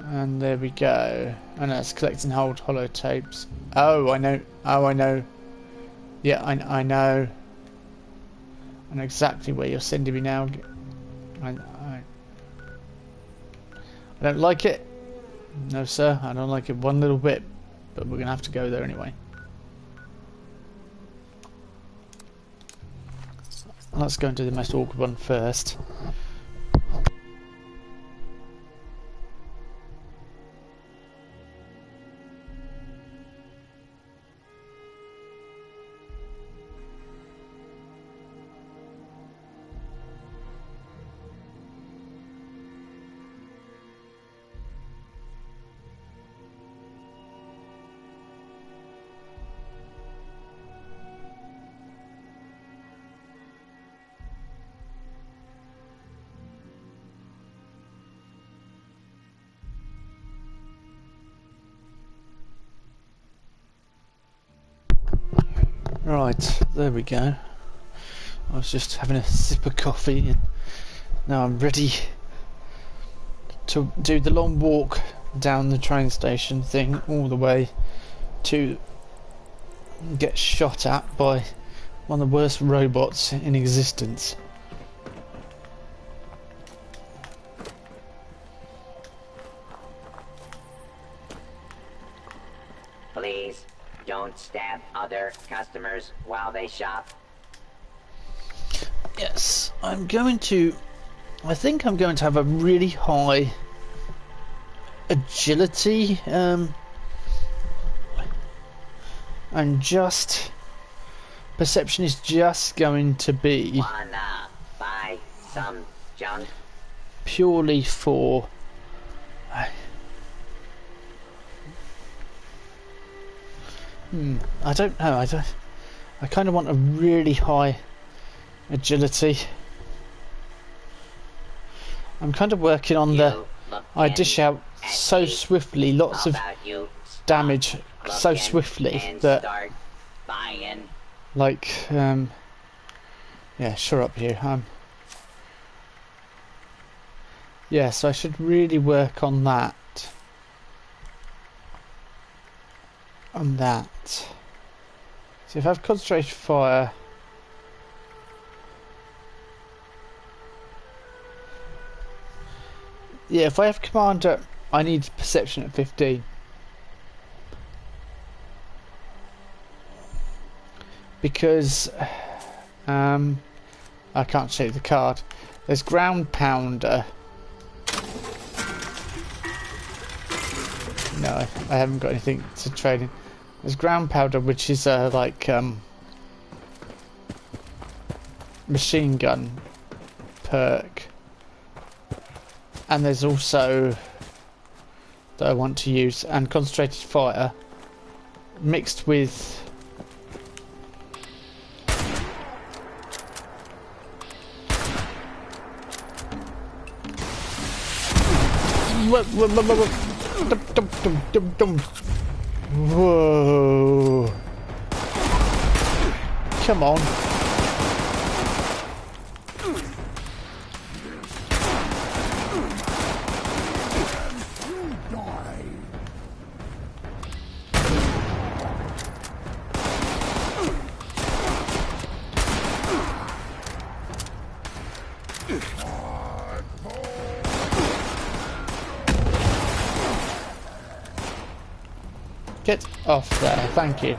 And there we go. And that's collecting old hollow tapes. Oh, I know. Oh, I know. Yeah, I know. I know exactly where you're sending me now. I don't like it. No, sir. I don't like it one little bit. But we're going to have to go there anyway. Let's go and do the most awkward one first. Right, there we go. I was just having a sip of coffee and now I'm ready to do the long walk down the train station thing all the way to get shot at by one of the worst robots in existence. don't stab other customers while they shop. Yes, I'm going to... I think I'm going to have a really high agility, and just... Perception is just going to be... Wanna buy some junk? Purely for... I don't know, I kind of want a really high agility. I'm kind of working on the... I dish out so swiftly, lots of damage so swiftly that... Like, yeah, sure up you. Yeah, so I should really work on that. On that. So if I have concentrated fire... Yeah, if I have commander, I need perception at 15. Because I can't show you the card. There's ground pounder. No, I haven't got anything to trade in. There's ground powder, which is like machine gun perk, and there's also that I want to use, and concentrated fire mixed with Whoa! Come on! Get off there, thank you.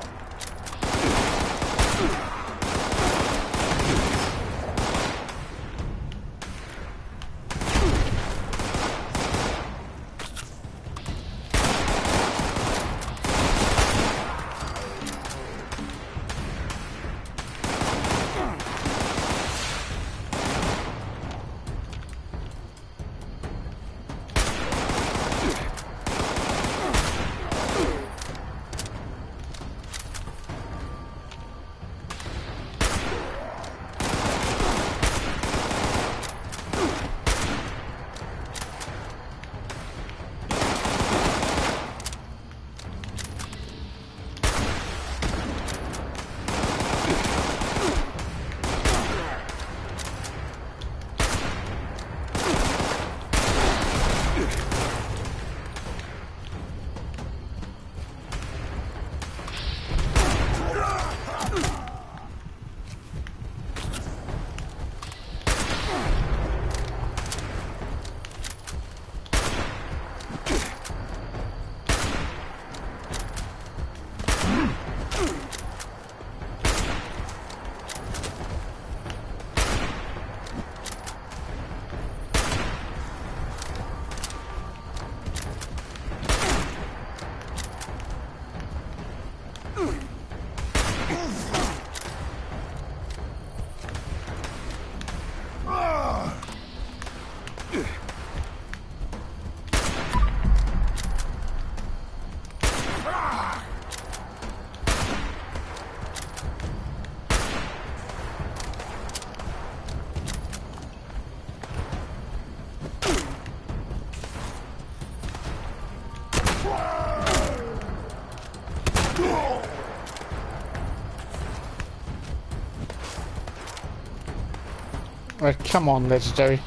Right, come on, legendary.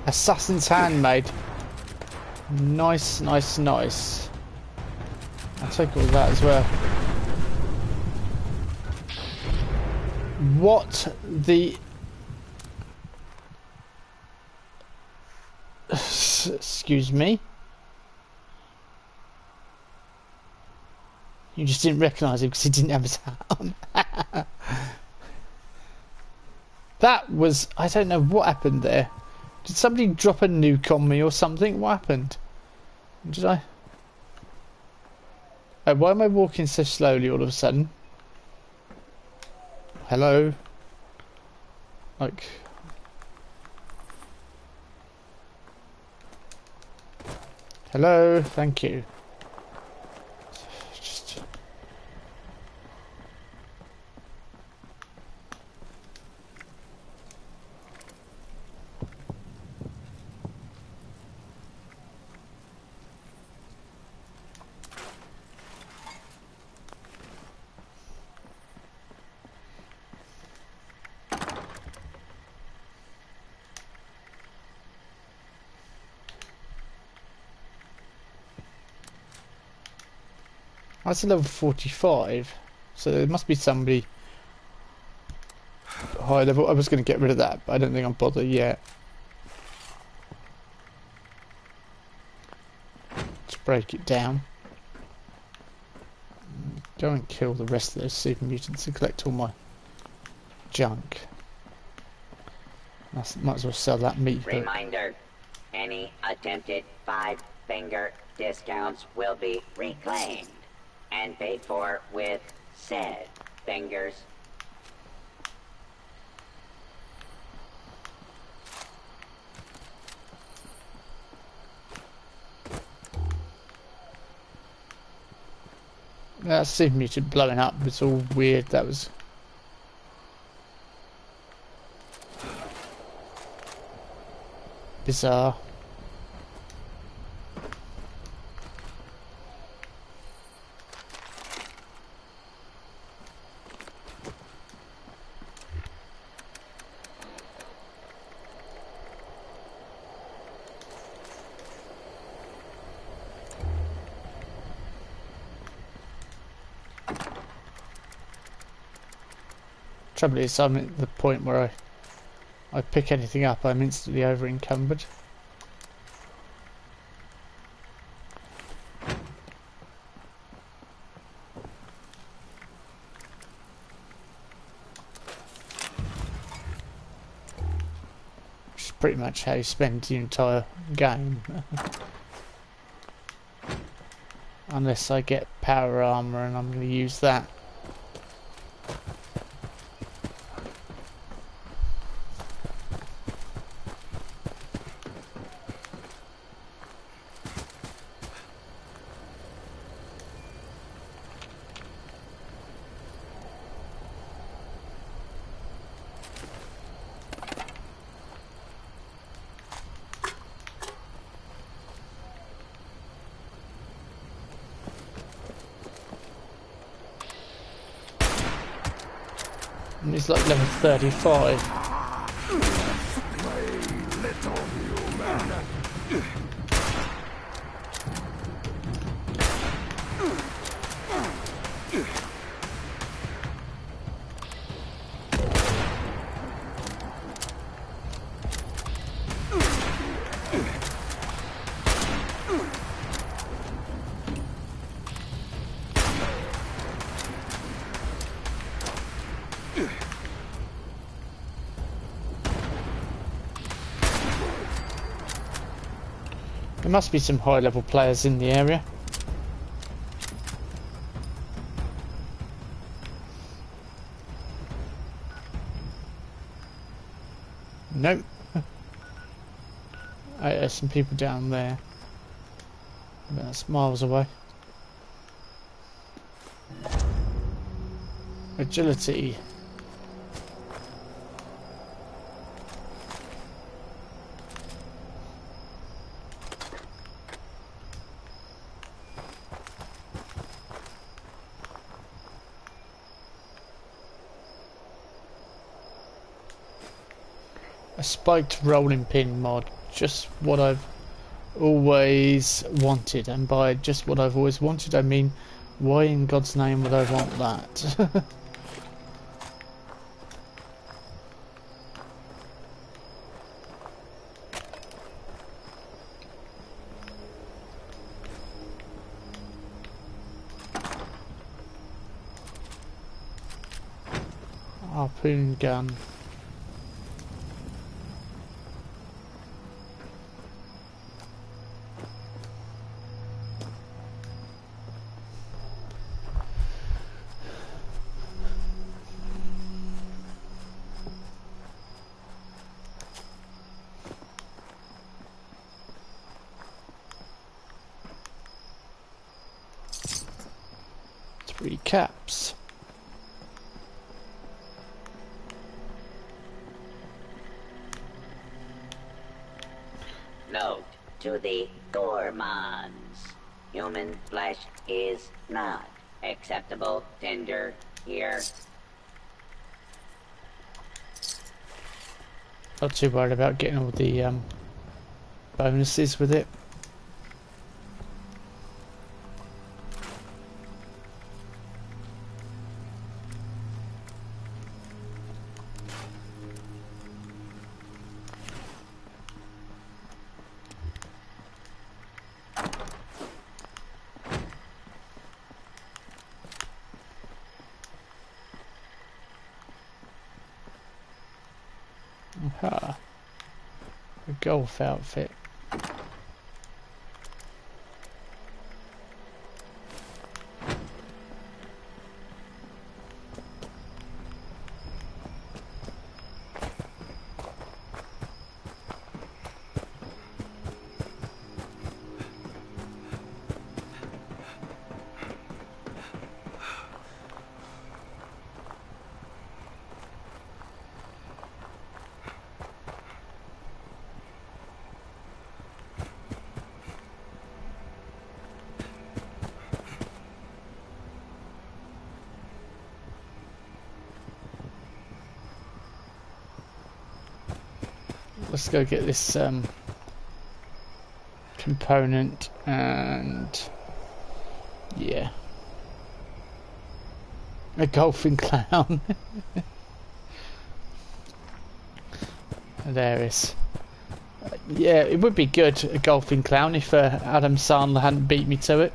Assassin's Handmaid. Nice, nice, nice. I'll take all that as well. What the... Excuse me? You just didn't recognise him because he didn't have his hat on. That was... I don't know what happened there. Did somebody drop a nuke on me or something? What happened? Did I... Oh, why am I walking so slowly all of a sudden? Hello? Like... Hello? Thank you. Just... That's a level 45, so there must be somebody high level. I was going to get rid of that, but I don't think I'm bothered yet. Let's break it down. Go and kill the rest of those super mutants and collect all my junk. Might as well sell that meat. Reminder, any attempted 5-finger discounts will be reclaimed and paid for with said fingers. That super mutant blowing up was all weird. That was... bizarre. Trouble is, I'm at the point where I pick anything up, I'm instantly over encumbered. Which is pretty much how you spend the entire game. Unless I get power armor and I'm going to use that. And it's like level 35. There must be some high level players in the area. Nope. There's some people down there. But that's miles away. Agility. A spiked rolling pin mod, just what I've always wanted, and by just what I've always wanted I mean, why in God's name would I want that? harpoon gun. Three caps. Note to the gourmands. Human flesh is not acceptable tender here. Not too worried about getting all the bonuses with it. Aha. A golf outfit. Let's go get this component and yeah, a golfing clown. There is. Yeah, it would be good, a golfing clown, if Adam Sandler hadn't beat me to it.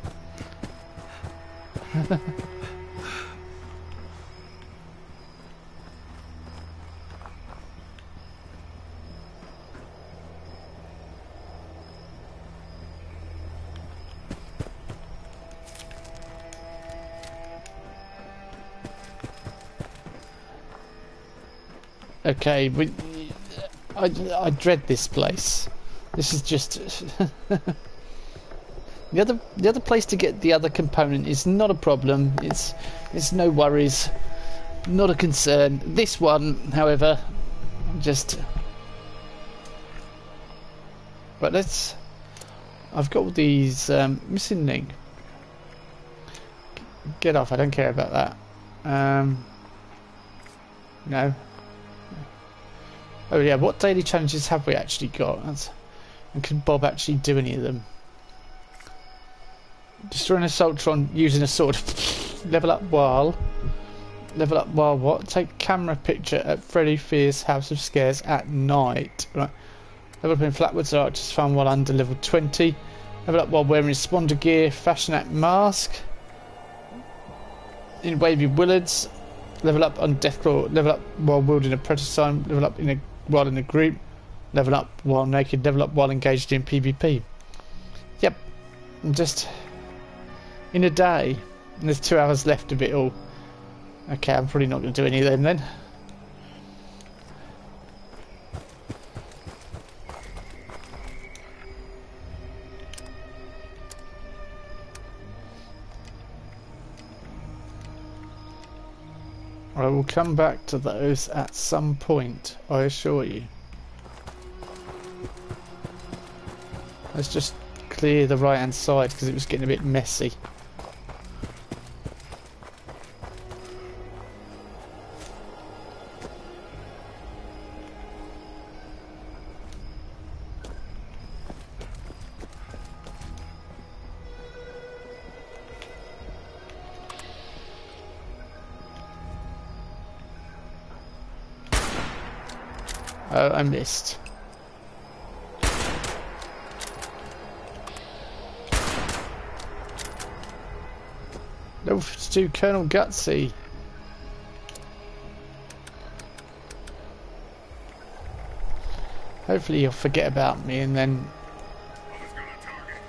Okay, I dread this place. This is just the other place to get the other component is not a problem. It's no worries, not a concern. This one, however, just. But let's. I've got all these missing link. Get off! I don't care about that. No. Oh yeah, what daily challenges have we actually got? And can Bob actually do any of them? Destroy an assaultron using a sword. Level up while what? Take camera picture at Freddy Fear's House of Scares at night. Right. Level up in Flatwoods Archer's Farm while under level 20. Level up while wearing responder gear, fashion act mask. In Wavy Willards. Level up on Deathclaw. Level up while wielding a protosign. Level up while in a group. Level up while naked. Level up while engaged in PvP. Yep. Just in a day. And there's 2 hours left of it all. Okay, I'm probably not going to do any of them then. I will come back to those at some point, I assure you. Let's just clear the right hand side because it was getting a bit messy. Oh, I missed. Level 52, Colonel Gutsy. Hopefully he'll forget about me and then... Who's gonna target?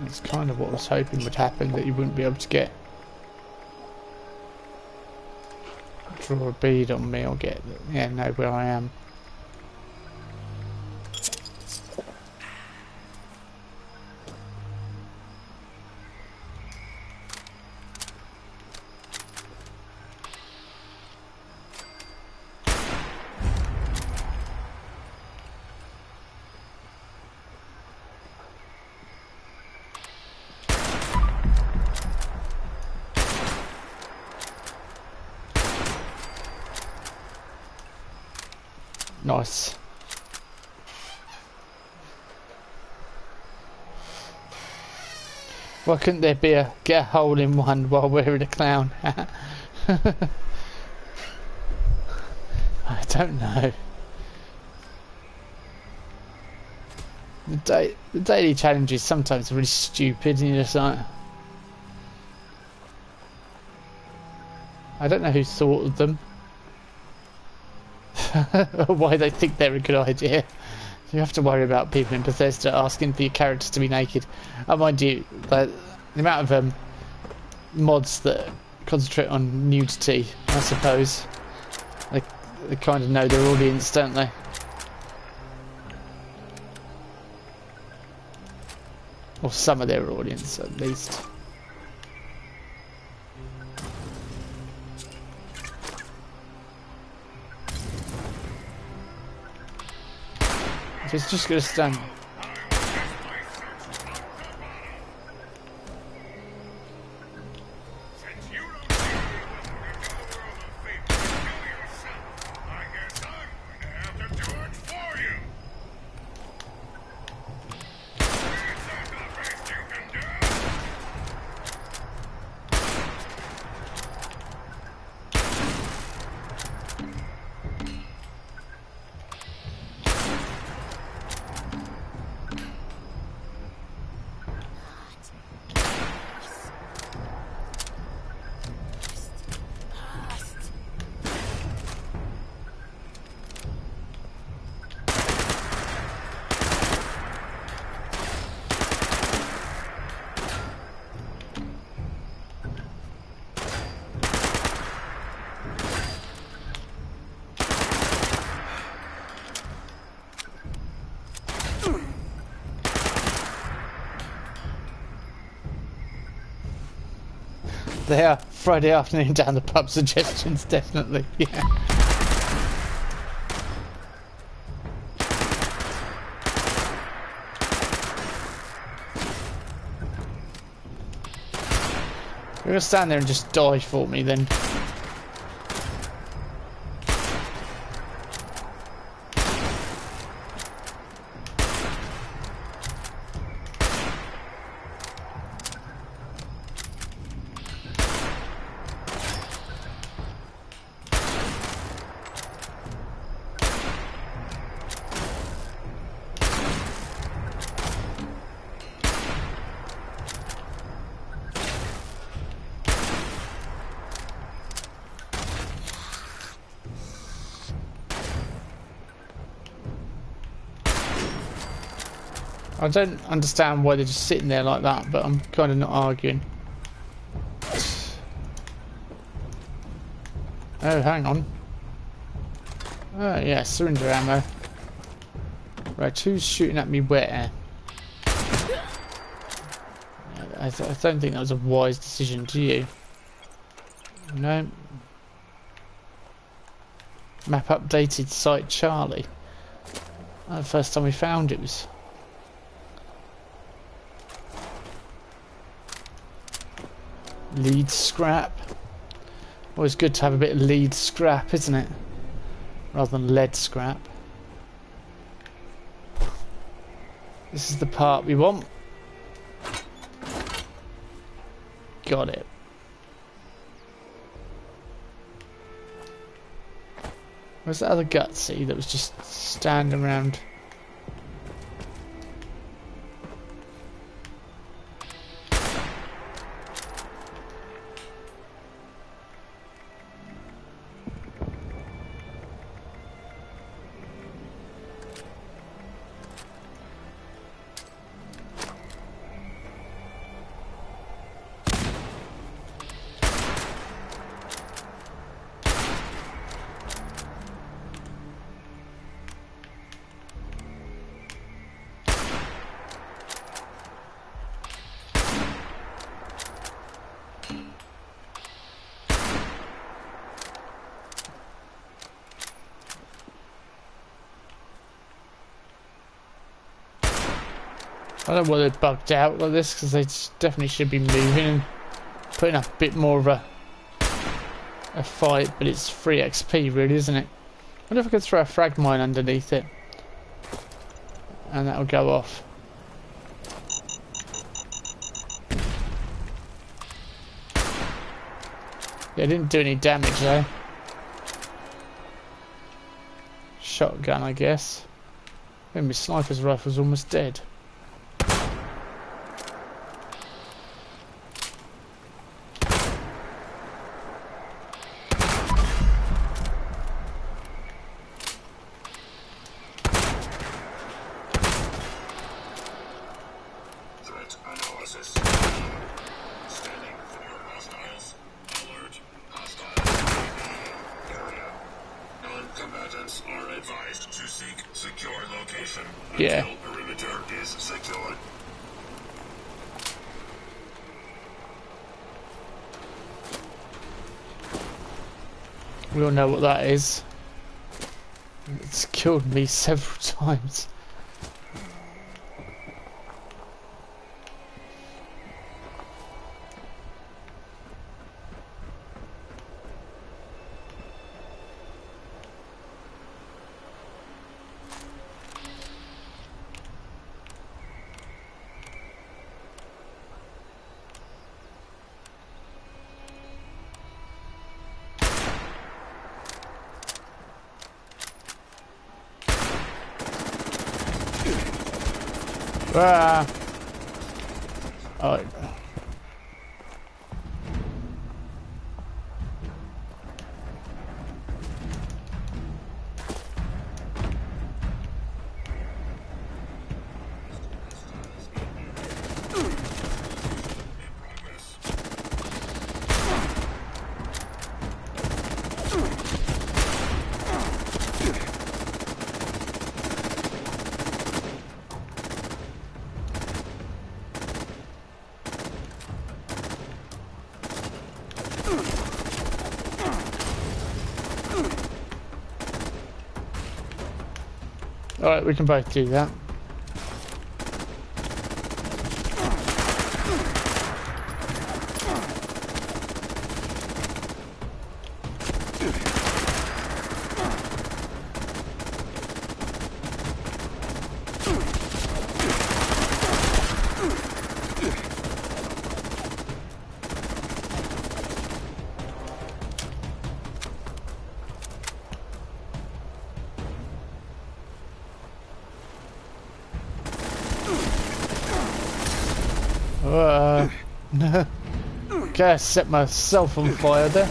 That's kind of what I was hoping would happen, that you wouldn't be able to get... draw a bead on me or get... yeah, know where I am. Nice. Why couldn't there be a get a hole in one while wearing a clown hat? I don't know. The daily challenges sometimes are really stupid and you're just like... I don't know who thought of them. Why they think they're a good idea. You have to worry about people in Bethesda asking for your characters to be naked. Mind you, the amount of mods that concentrate on nudity, I suppose, they kind of know their audience, don't they? Or some of their audience, at least. If it's just going to stand... They are Friday afternoon down the pub suggestions, definitely. Yeah. You're gonna stand there and just die for me then. I don't understand why they're just sitting there like that, but I'm kind of not arguing. Oh, hang on. Oh, yeah, syringe ammo. Right, who's shooting at me where? I don't think that was a wise decision, do you? No. Map updated, site Charlie. The first time we found it was... lead scrap. Always good to have a bit of lead scrap, isn't it? Rather than lead scrap. This is the part we want. Got it. Where's that other gutsy that was just standing around? I don't know why they're bugged out like this, because they definitely should be moving and putting up a bit more of a fight, but it's free XP really, isn't it? I wonder if I could throw a frag mine underneath it and that'll go off. Yeah, it didn't do any damage though. Shotgun, I guess. And my sniper's rifle's almost dead. Threat analysis. Scanning for hostiles. Alert. Hostiles. Area. Non-combatants are advised to seek secure location Yeah. until perimeter is secured. We all know what that is. It's killed me several times. Ah. Oh. Alright, we can both do that. No. Okay, I set myself on fire there.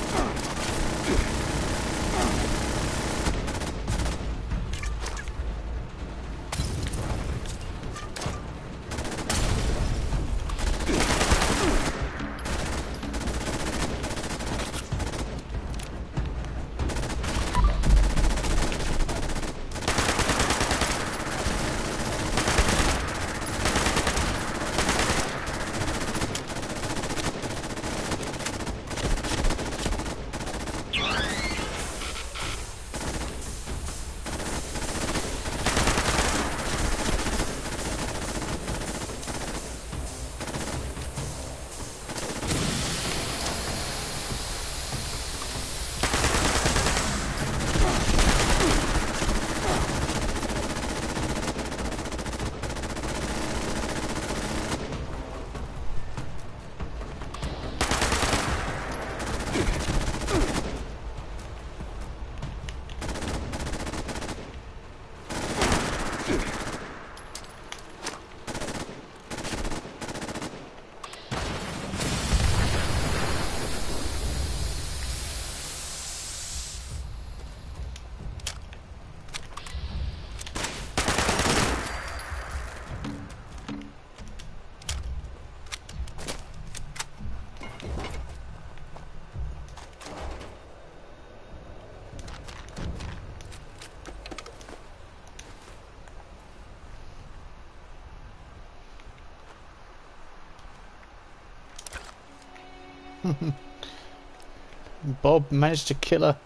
Bob managed to kill a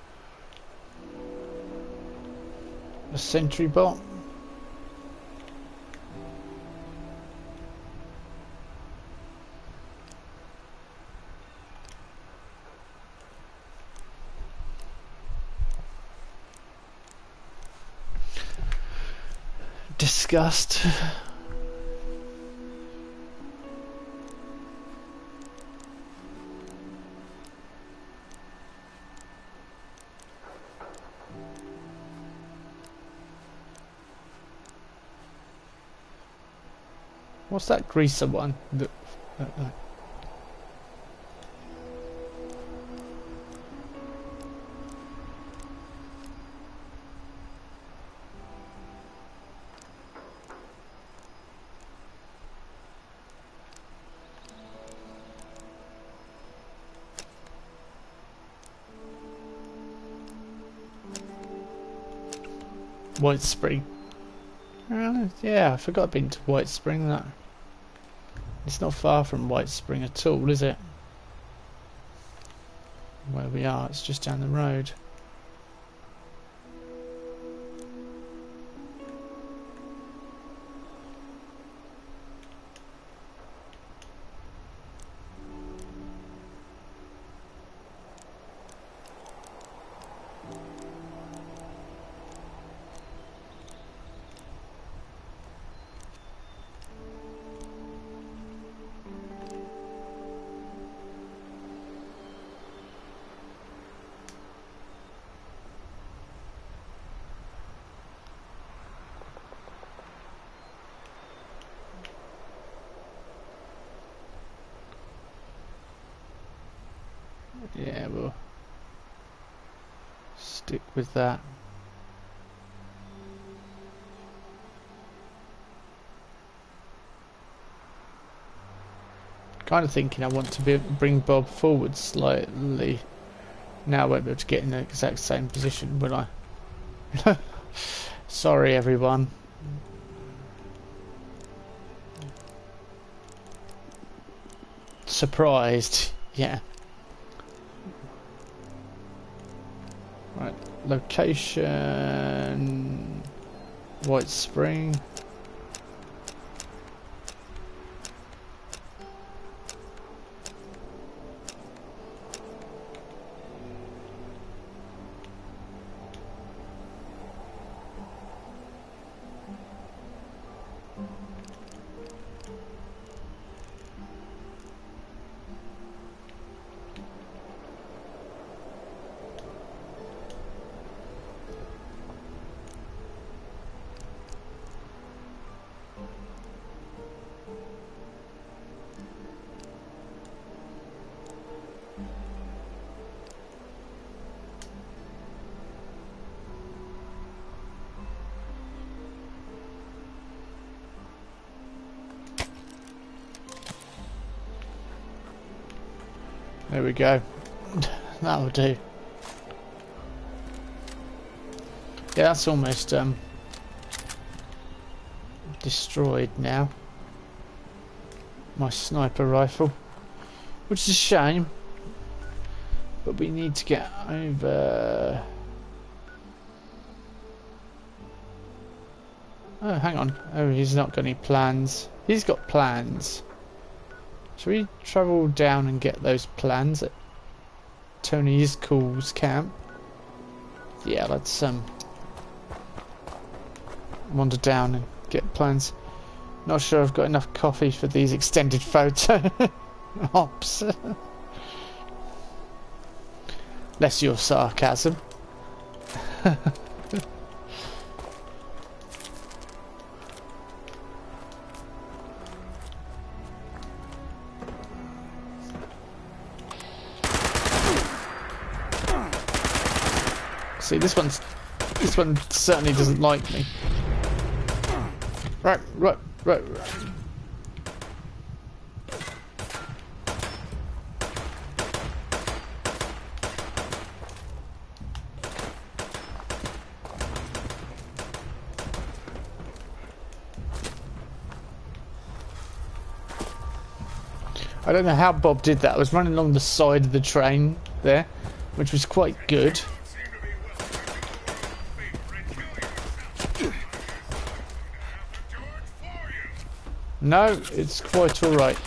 sentry bot. discussed. What's that greaser one? White Spring. Yeah, I forgot I'd been to White Spring. That it's not far from White Spring at all, is it? Where we are, it's just down the road. Yeah, we'll stick with that. Kind of thinking I want to bring Bob forward slightly. Now I won't be able to get in the exact same position, will I? Sorry, everyone. Surprised, yeah. Right, location White Spring. There we go. That'll do. Yeah, that's almost destroyed now. My sniper rifle, which is a shame. But we need to get over. Oh, hang on. Oh, he's not got any plans. He's got plans. Shall we travel down and get those plans at Tony Iscool's camp? Yeah, let's wander down and get plans. Not sure I've got enough coffee for these extended photo ops. Less your sarcasm. See, this one certainly doesn't like me. Right. I don't know how Bob did that. I was running along the side of the train there, which was quite good. No, it's quite alright.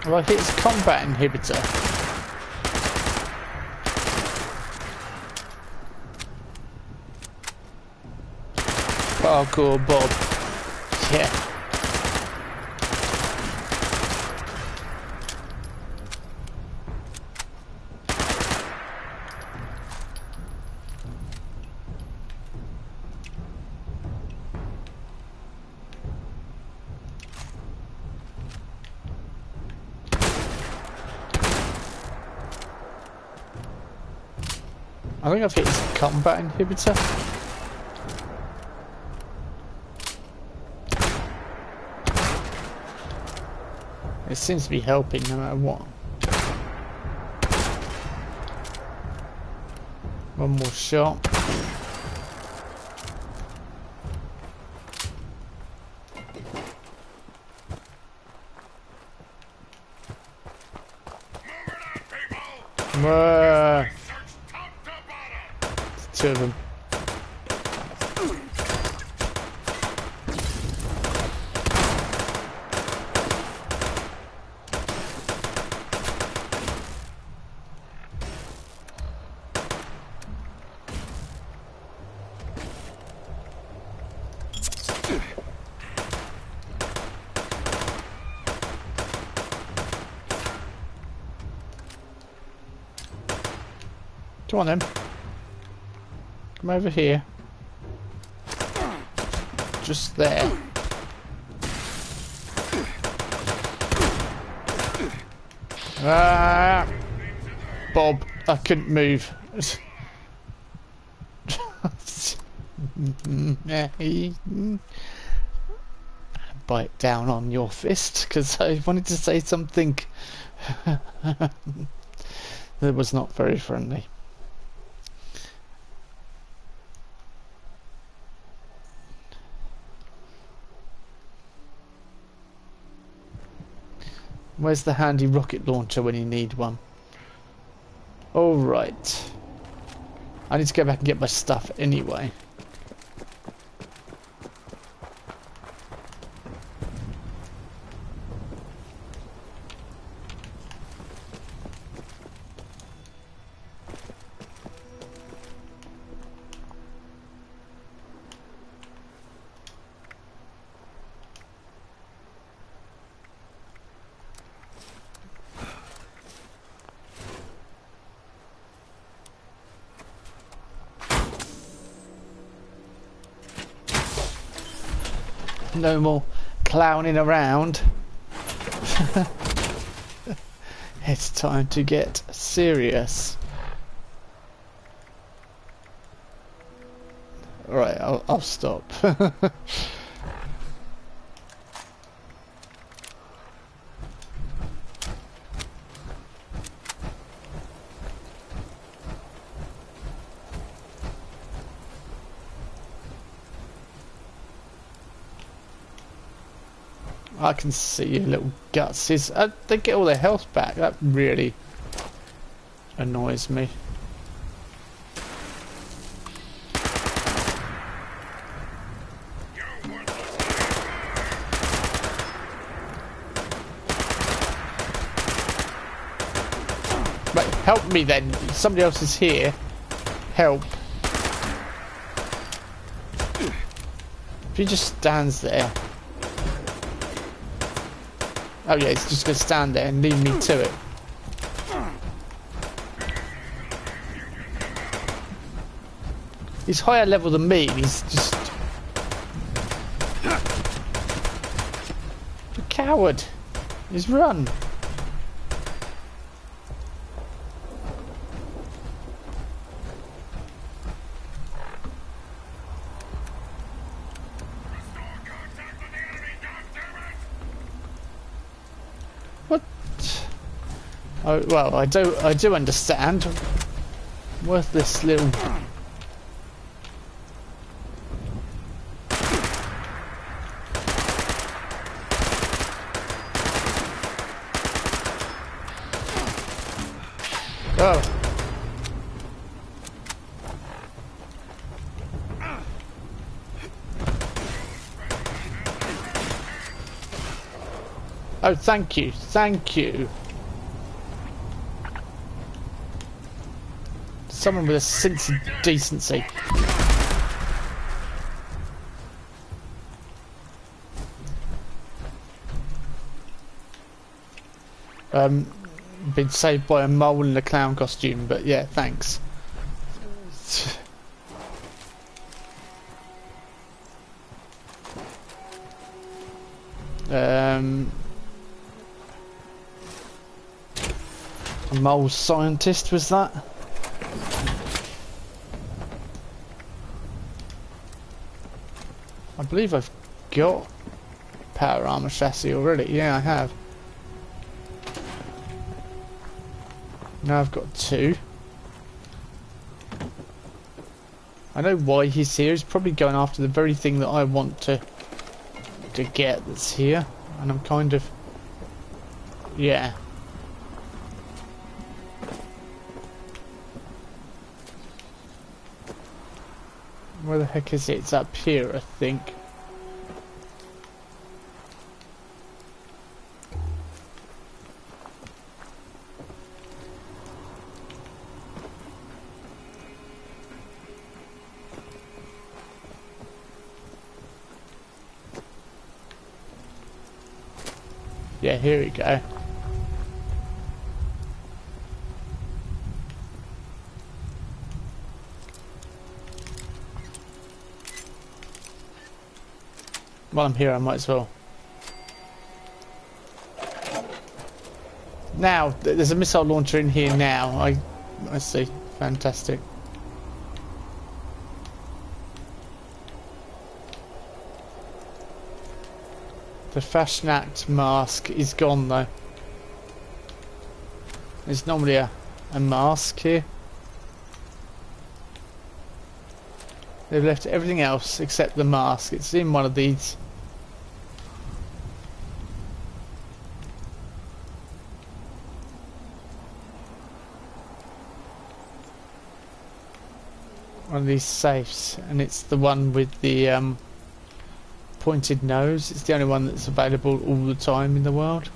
Well, I hit his combat inhibitor. Parkour Bob. Yeah. I think I've hit his combat inhibitor. It seems to be helping no matter what. One more shot. Two of them. Come on then. Come over here. Just there. Ah, Bob, I couldn't move. Bite down on your fist because I wanted to say something that was not very friendly. Where's the handy rocket launcher when you need one? All right. I need to go back and get my stuff anyway. No more clowning around. It's time to get serious. Alright, I'll stop. I can see your little guts. They get all their health back. That really annoys me. Right, help me then. Somebody else is here. Help. If he just stands there. Oh yeah, he's just going to stand there and leave me to it. He's higher level than me, and he's just... a coward. He's run. Oh, well, I do understand. Worthless little... Oh. Oh, thank you. Thank you. Someone with a sense of decency. Been saved by a mole in a clown costume, but yeah, thanks. A mole scientist, was that? I believe I've got power armor chassis already. Yeah, I have. Now I've got 2. I know why he's here. He's probably going after the very thing that I want to get that's here. And I'm kind of... yeah. Where the heck is it? It's up here, I think. Yeah, here we go. While I'm here, I might as well. Now, there's a missile launcher in here now. I see. Fantastic. The Fashnacht mask is gone though. There's normally a mask here. They've left everything else except the mask. It's in one of these. One of these safes, and it's the one with the pointed nose. It's the only one that's available all the time in the world.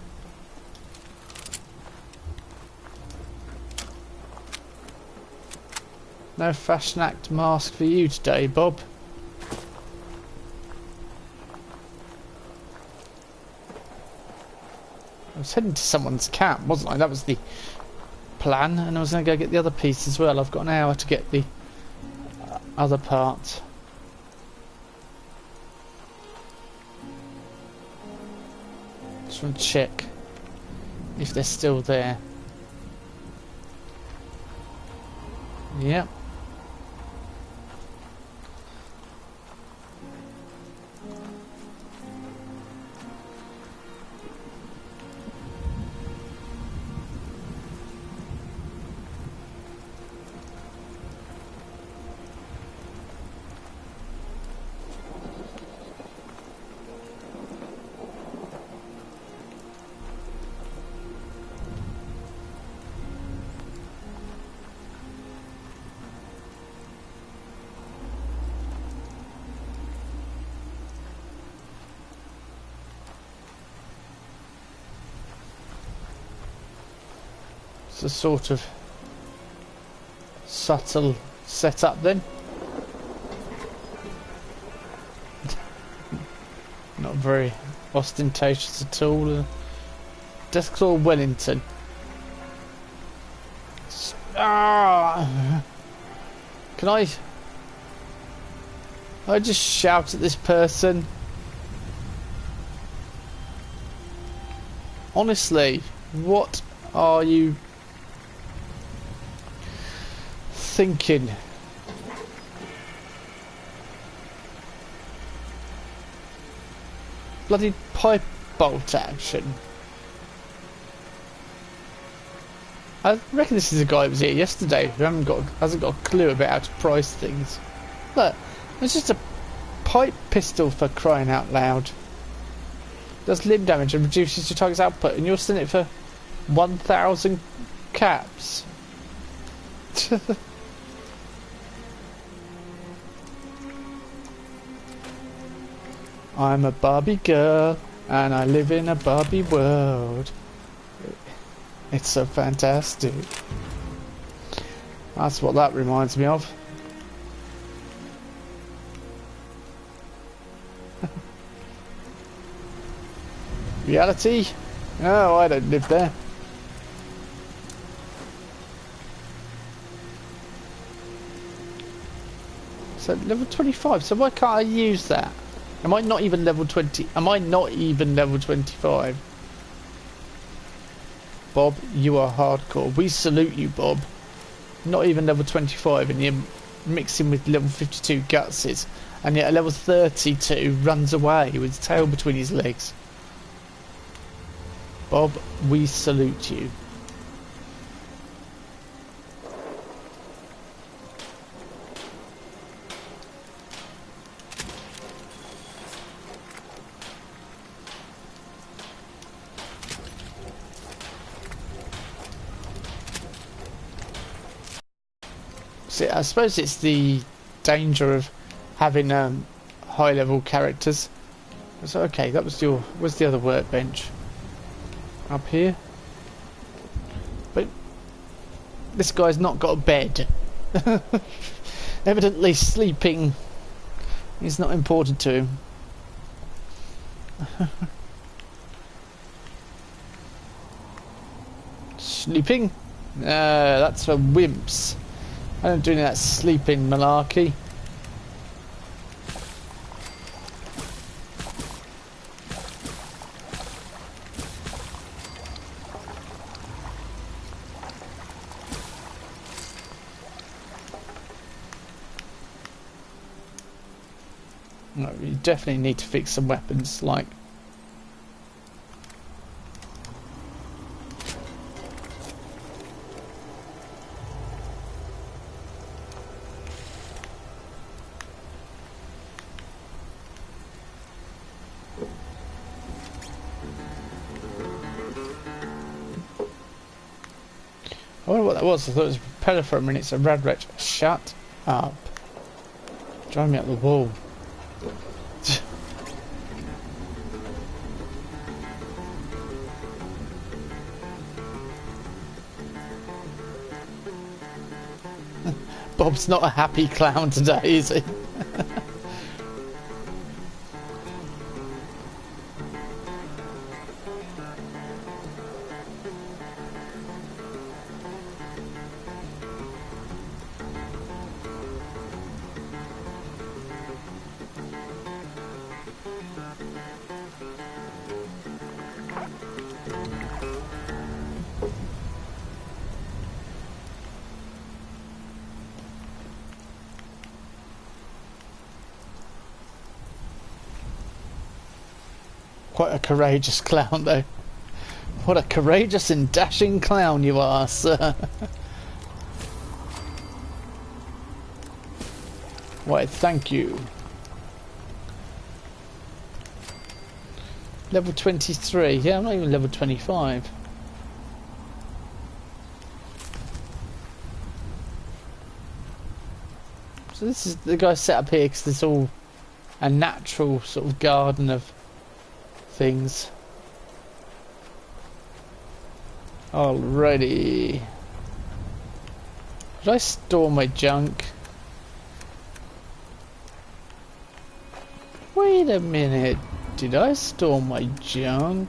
No Fashnacht mask for you today, Bob. I was heading to someone's camp, wasn't I? That was the plan, and I was going to go get the other piece as well. I've got an hour to get the other part. Just want to check if they're still there. Yep. It's a sort of subtle setup then. Not very ostentatious at all. Deathclaw Wellington. Ah! Can I just shout at this person? Honestly, what are you thinking? Bloody pipe bolt action. I reckon this is a guy who was here yesterday who hasn't got a clue about how to price things. Look, it's just a pipe pistol, for crying out loud. Does limb damage and reduces your target's output, and you're selling it for 1,000 caps. I'm a Barbie girl. And I live in a Barbie world. It's so fantastic. That's what that reminds me of. Reality? Oh, I don't live there. So level 25, so why can't I use that? Am I not even level 20? Am I not even level 25? Bob, you are hardcore. We salute you, Bob. Not even level 25 and you're mixing with level 52 gutses. And yet a level 32 runs away with his tail between his legs. Bob, we salute you. See, I suppose it's the danger of having high level characters. So okay, that was your. Where's the other workbench? Up here. But this guy's not got a bed. Evidently sleeping is not important to him. Sleeping? That's for wimps. I don't do any of that sleeping malarkey. No, you definitely need to fix some weapons, like... I wonder what that was. I thought it was a propeller for a minute. It's a rad wretch. Shut up. Drive me up the wall. Bob's not a happy clown today, is he? Quite a courageous clown, though. What a courageous and dashing clown you are, sir. Why, thank you. Level 23. Yeah, I'm not even level 25. So this is the guy set up here because there's all a natural sort of garden of things. Alrighty. Did I store my junk? Wait a minute. Did I store my junk?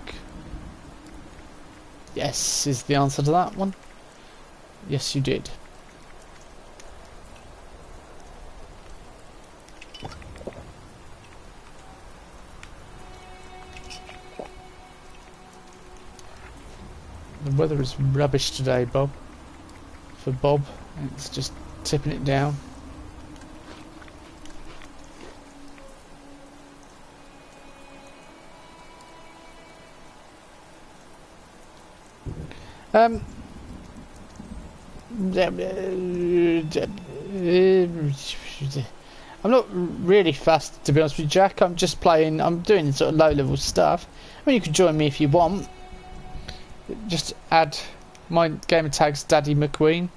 Yes, is the answer to that one. Yes, you did. The weather is rubbish today, Bob. For Bob, it's just tipping it down. I'm not really fussed, to be honest with you, Jack. I'm just playing. I'm doing sort of low-level stuff. I mean, you can join me if you want. Just add my gamer tag's Daddy McQueen.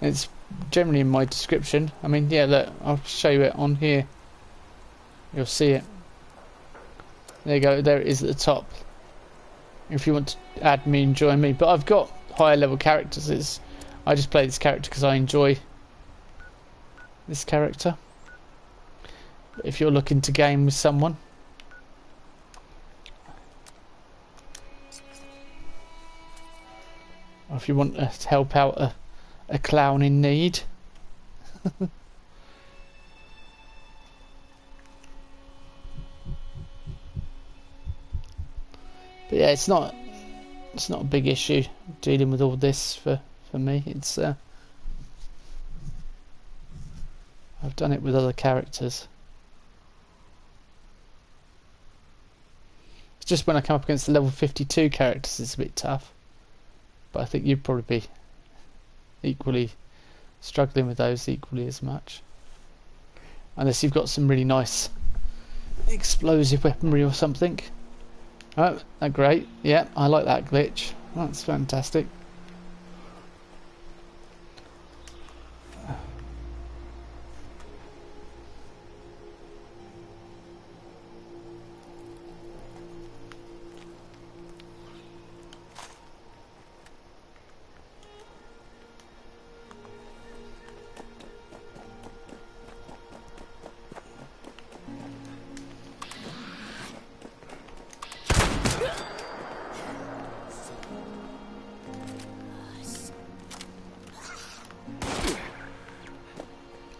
It's generally in my description. I mean, yeah, look, I'll show you it on here. You'll see it. There you go, there it is at the top. If you want to add me and join me. But I've got higher level characters. I just play this character because I enjoy this character. But if you're looking to game with someone, or if you want to help out a clown in need. But yeah, it's not a big issue dealing with all this for me. It's I've done it with other characters. It's just when I come up against the level 52 characters it's a bit tough. But I think you'd probably be equally struggling with those equally as much. Unless you've got some really nice explosive weaponry or something. Oh, great. Yeah, I like that glitch. That's fantastic.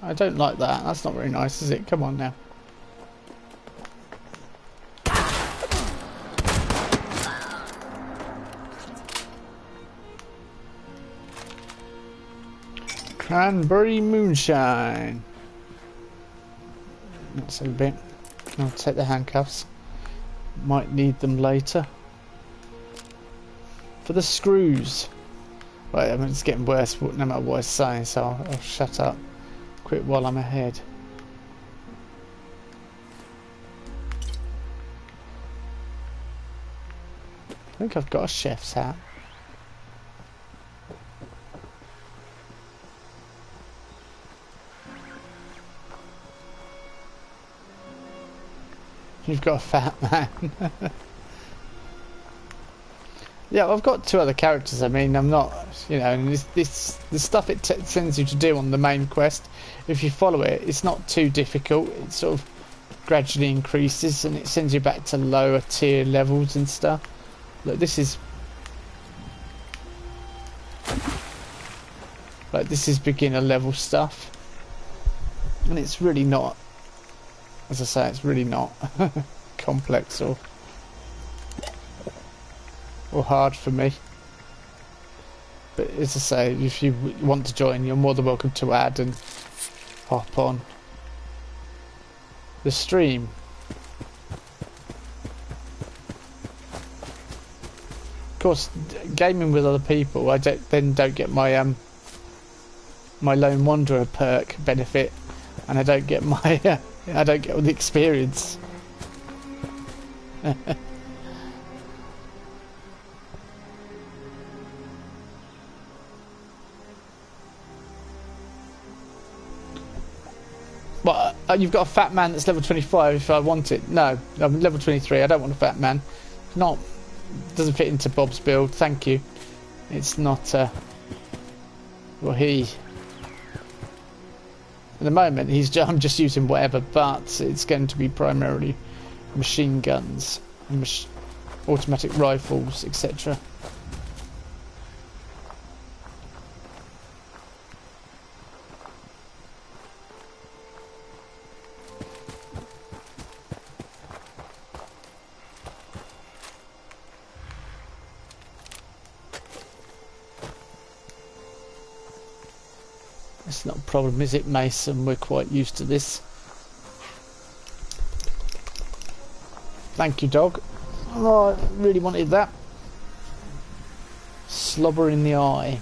I don't like that. That's not very nice, is it? Come on now. Cranberry moonshine. That's a bit. I'll take the handcuffs. Might need them later. For the screws. Right, I mean, it's getting worse no matter what I say, so I'll shut up. Quit while I'm ahead. I think I've got a chef's hat. You've got a fat man. Yeah, I've got two other characters. I mean, I'm not, you know, the stuff it sends you to do on the main quest. If you follow it, it's not too difficult. It sort of gradually increases, and it sends you back to lower tier levels and stuff. Look, this is like beginner level stuff, and it's really not. As I say, it's really not complex or hard for me. But as I say, if you want to join, you're more than welcome to add and hop on the stream. Of course, gaming with other people, I don't get my my Lone Wanderer perk benefit, and I don't get my I don't get all the experience. But you've got a fat man that's level 25 if I want it. No, I'm level 23. I don't want a fat man. Not doesn't fit into Bob's build. Thank you. It's not. Well, at the moment I'm just using whatever, but it's going to be primarily machine guns, and automatic rifles, etc. It's not a problem, is it, Mason? We're quite used to this. Thank you, dog. Oh, I really wanted that. Slobber in the eye.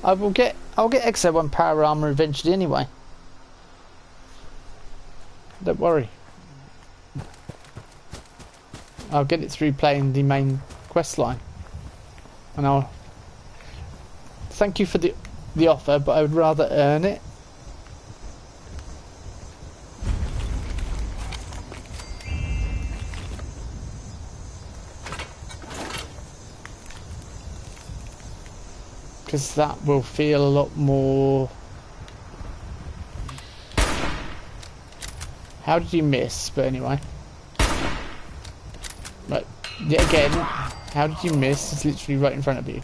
I'll get Exo 1 power armor eventually anyway. Don't worry. I'll get it through playing the main quest line. And I'll thank you for the offer, but I would rather earn it. Because that will feel a lot more... How did you miss? But anyway. Right, yet again, how did you miss? It's literally right in front of you.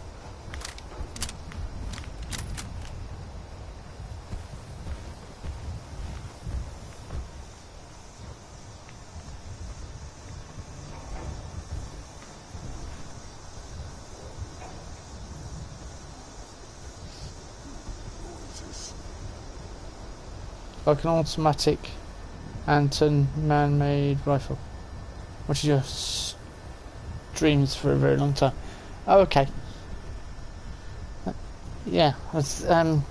Like an automatic Anton man-made rifle. Which is your dreams for a very long time. Oh, okay. Yeah, that's oh,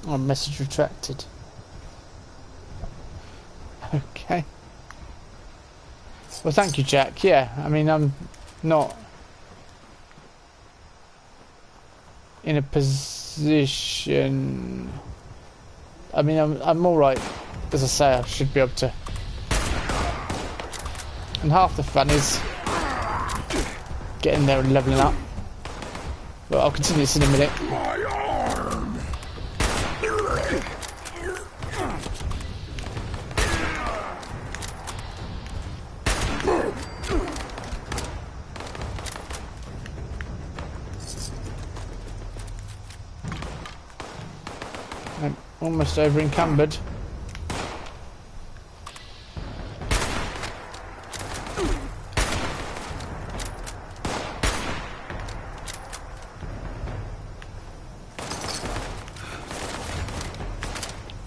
message retracted. Okay. Well, thank you, Jack. Yeah, I mean, I'm not in a position. I mean, I'm all right. As I say, I should be able to. And half the fun is getting there and leveling up. But I'll continue this in a minute. My arm. I'm almost over encumbered.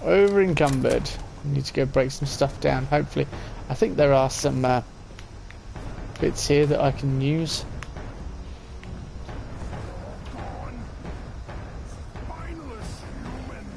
Over encumbered. Need to go break some stuff down. Hopefully, I think there are some bits here that I can use. Mindless human.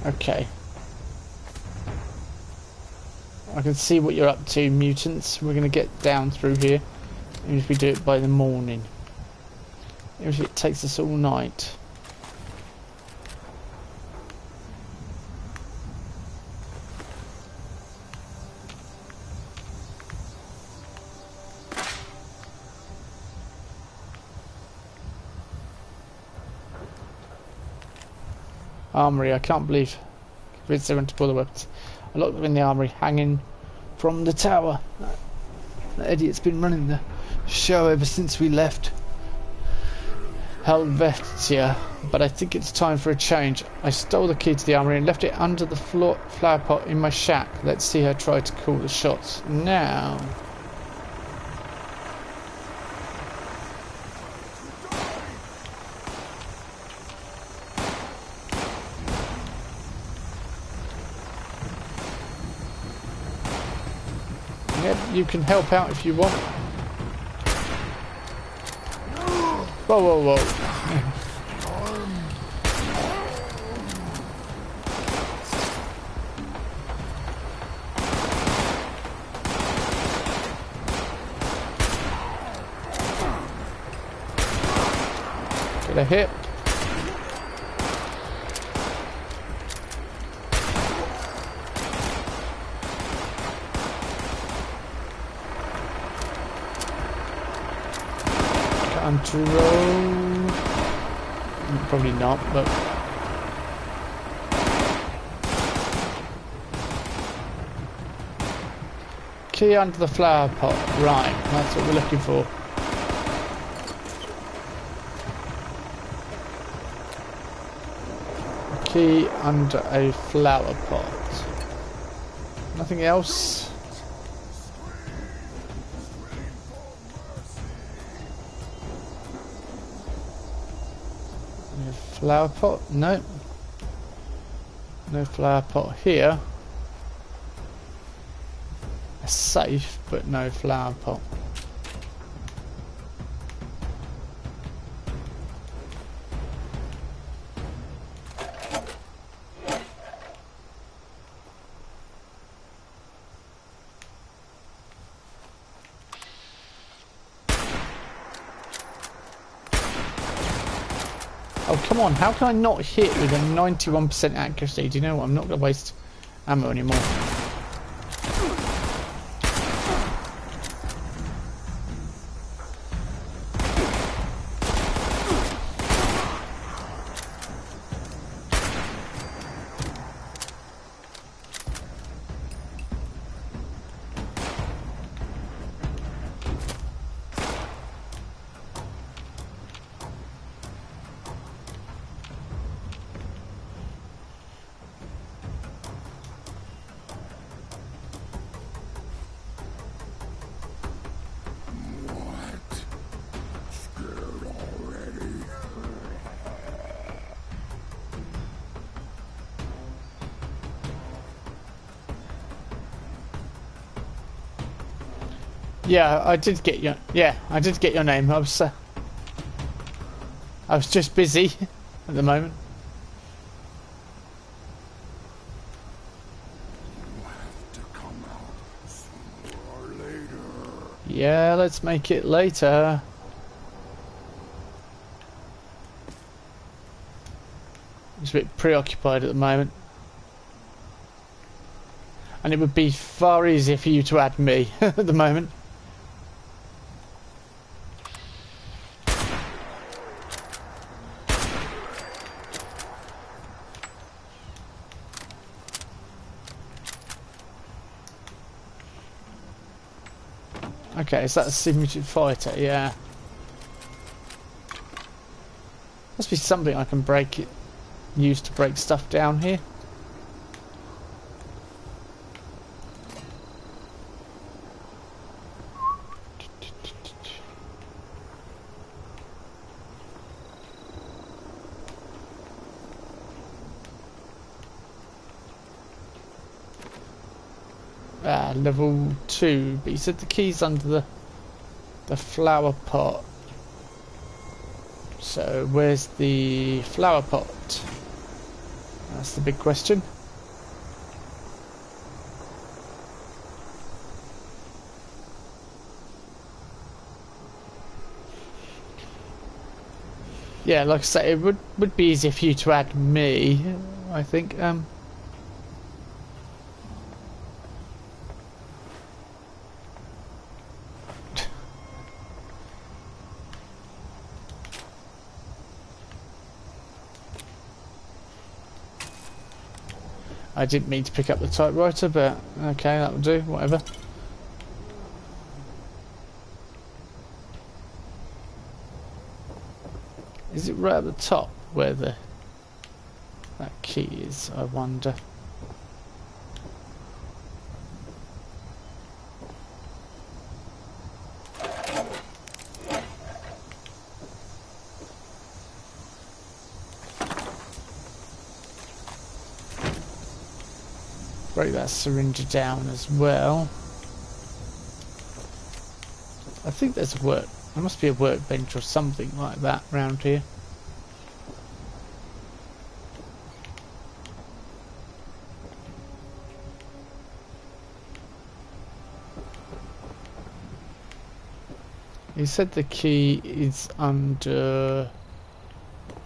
Okay. I can see what you're up to, mutants. We're going to get down through here. Even if we do it by the morning. Even if it takes us all night. Armory, I can't believe it's there to pull the weapons. I locked them in the armory, hanging from the tower. That idiot's been running the show ever since we left Helvetia, but I think it's time for a change. I stole the key to the armory and left it under the flower pot in my shack. Let's see her try to call the shots. Now... Yep, you can help out if you want. Whoa, whoa, whoa. Get a hit. Control. Probably not, but key under the flower pot. Right, that's what we're looking for. Key under a flower pot. Nothing else. Flower pot? No. No flower pot here. A safe, but no flower pot. Oh, come on. How can I not hit with a 91% accuracy? Do you know what? I'm not going to waste ammo anymore. Yeah, I did get your. Yeah, I did get your name. I was just busy at the moment. Have to come out sooner or later. Yeah, let's make it later. I'm just a bit preoccupied at the moment. And it would be far easier for you to add me at the moment. Okay, is that a signature fighter? Yeah. Must be something I can break it, use to break stuff down here. Level 2, but you said the key's under the flower pot. So where's the flower pot? That's the big question. Yeah, like I say, it would be easier for you to add me, I think. I didn't mean to pick up the typewriter, but okay, that will do, whatever. Is it right at the top where that key is, I wonder? Break that syringe down as well. I think there's there must be a workbench or something like that around here. You said the key is under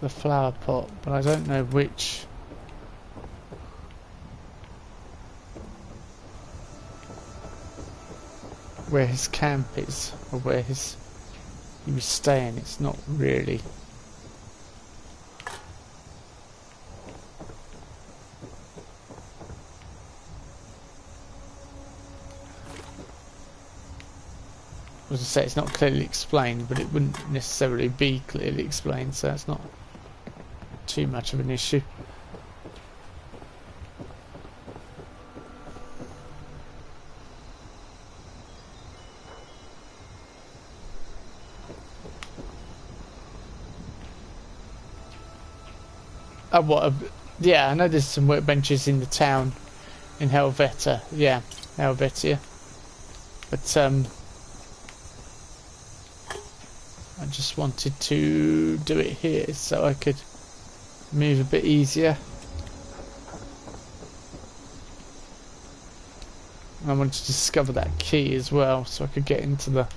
the flower pot, but I don't know which. Where his camp is, or where he was staying. It's not really. As I say, it's not clearly explained, but it wouldn't necessarily be clearly explained, so it's not too much of an issue. What? Yeah, I know there's some workbenches in the town in Helvetia. Yeah, Helvetia. But I just wanted to do it here so I could move a bit easier. I wanted to discover that key as well so I could get into the...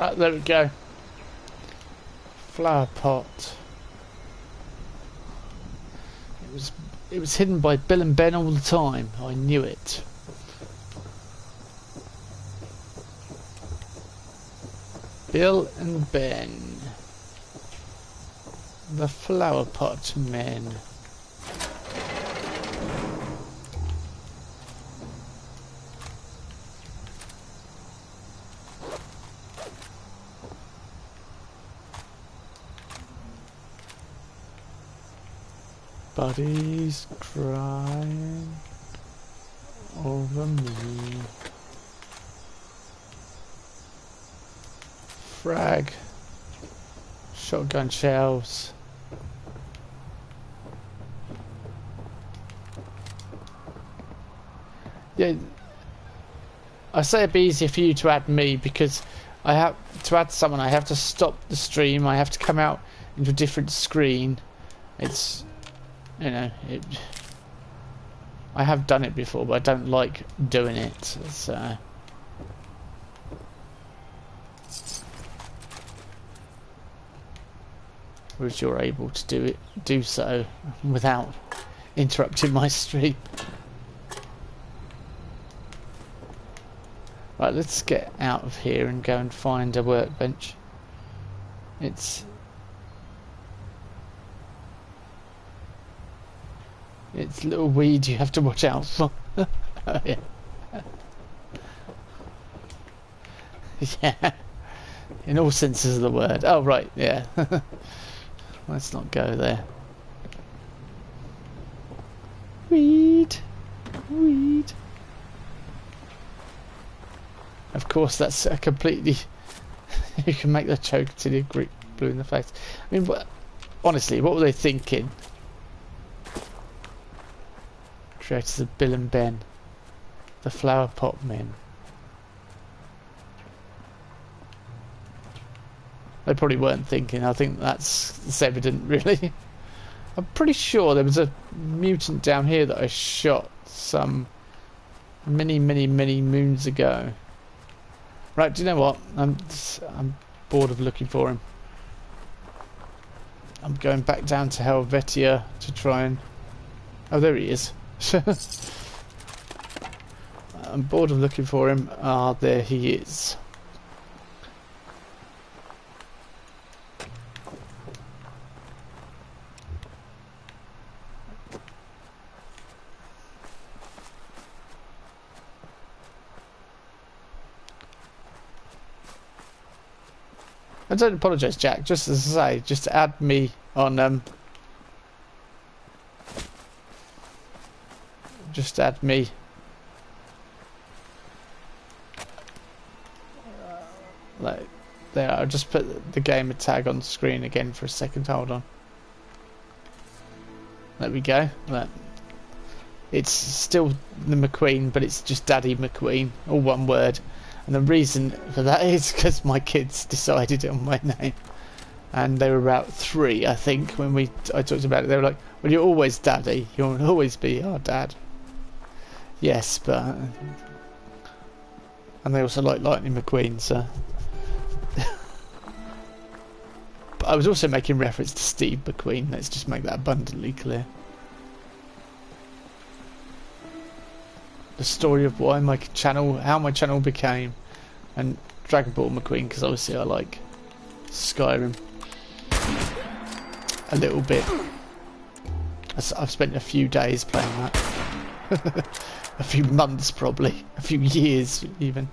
Ah, there we go. Flower pot. It was hidden by Bill and Ben all the time. I knew it. Bill and Ben. The flower pot men. Buddies crying over me. Frag. Shotgun shells. Yeah, I say it'd be easier for you to add me because I have to add someone. I have to stop the stream. I have to come out into a different screen. It's, you know, I have done it before, but I don't like doing it. So. Whereas you're able to do so without interrupting my stream. Right, let's get out of here and go and find a workbench. It's a little weed you have to watch out for. Oh, yeah. Yeah. In all senses of the word. Oh right, yeah. Let's not go there. Weed. Weed. Of course, that's a completely... you can make the joke till you grip blue in the face. I mean, honestly, what were they thinking? Creators of Bill and Ben. The flower pot men. They probably weren't thinking. I think that's evident, really. I'm pretty sure there was a mutant down here that I shot some many moons ago. Right, do you know what? I'm bored of looking for him. I'm going back down to Helvetia to try and... Oh, there he is. I'm bored of looking for him. Ah, there he is. I don't apologise, Jack. Just as I say, just add me on. Just add me. Like there, I'll just put the gamer tag on the screen again for a second. Hold on. There we go. Look. It's still the McQueen, but it's just Daddy McQueen, all one word. And the reason for that is because my kids decided on my name, and they were about 3, I think, when I talked about it. They were like, "Well, you're always Daddy. You'll always be our dad." Yes, but and they also like Lightning McQueen, so. But I was also making reference to Steve McQueen. Let's just make that abundantly clear. The story of why my channel, how my channel became, and Dragonborn McQueen, because obviously I like Skyrim a little bit. I've spent a few days playing that. A few months probably, a few years even.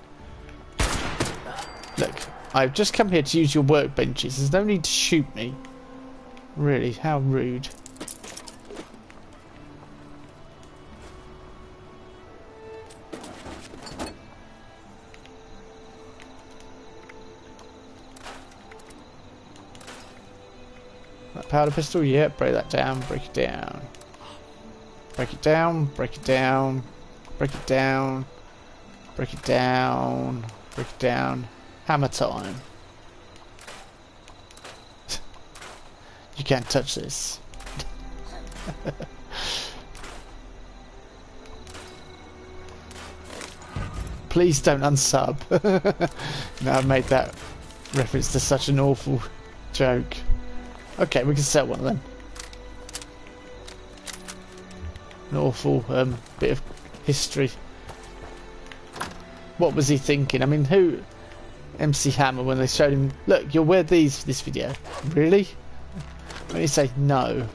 Look, I've just come here to use your workbenches. There's no need to shoot me. Really, how rude. That powder pistol, yep, break that down, break it down. Break it down, break it down, break it down, break it down, break it down. Hammer time. You can't touch this. Please don't unsub. No, I've made that reference to such an awful joke. Okay, we can sell one of them. An awful bit of history. What was he thinking? I mean, who... MC Hammer, when they showed him, look, you'll wear these for this video. Really? When you say no.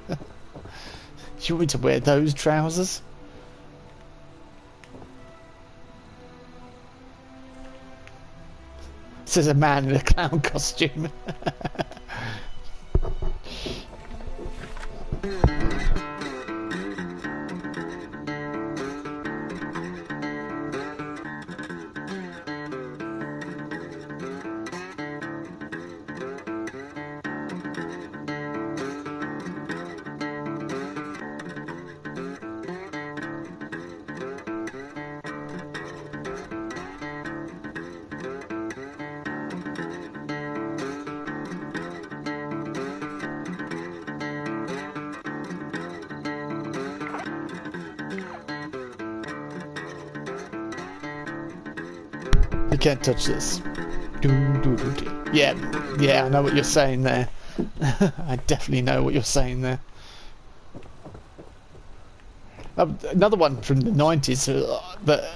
You want me to wear those trousers? Says a man in a clown costume. You can't touch this. Yeah, I know what you're saying there. I definitely know what you're saying there. Another one from the 90s that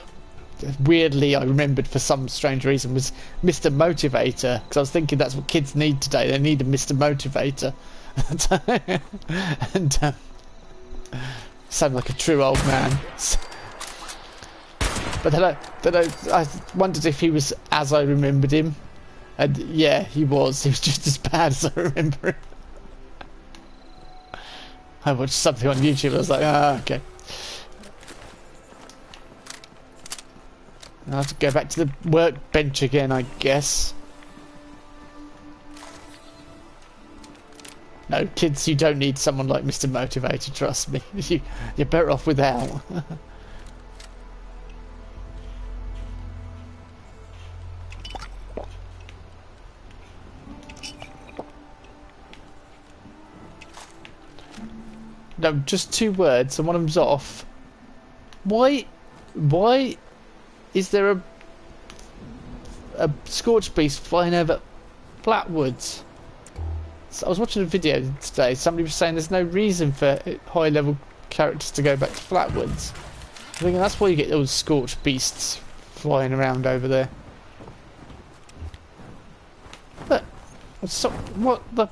weirdly I remembered for some strange reason was Mr. Motivator, because I was thinking that's what kids need today. They need a Mr. Motivator. And sound like a true old man. But then I wondered if he was as I remembered him. And yeah, he was. He was just as bad as I remember him. I watched something on YouTube and I was like, ah, okay. I'll have to go back to the workbench again, I guess. No, kids, you don't need someone like Mr. Motivator, trust me. You're better off without. No, just 2 words and one of them's off. Why is there a scorched beast flying over Flatwoods? So I was watching a video today, somebody was saying there's no reason for high level characters to go back to Flatwoods. I think that's why you get those scorched beasts flying around over there. But so, what the...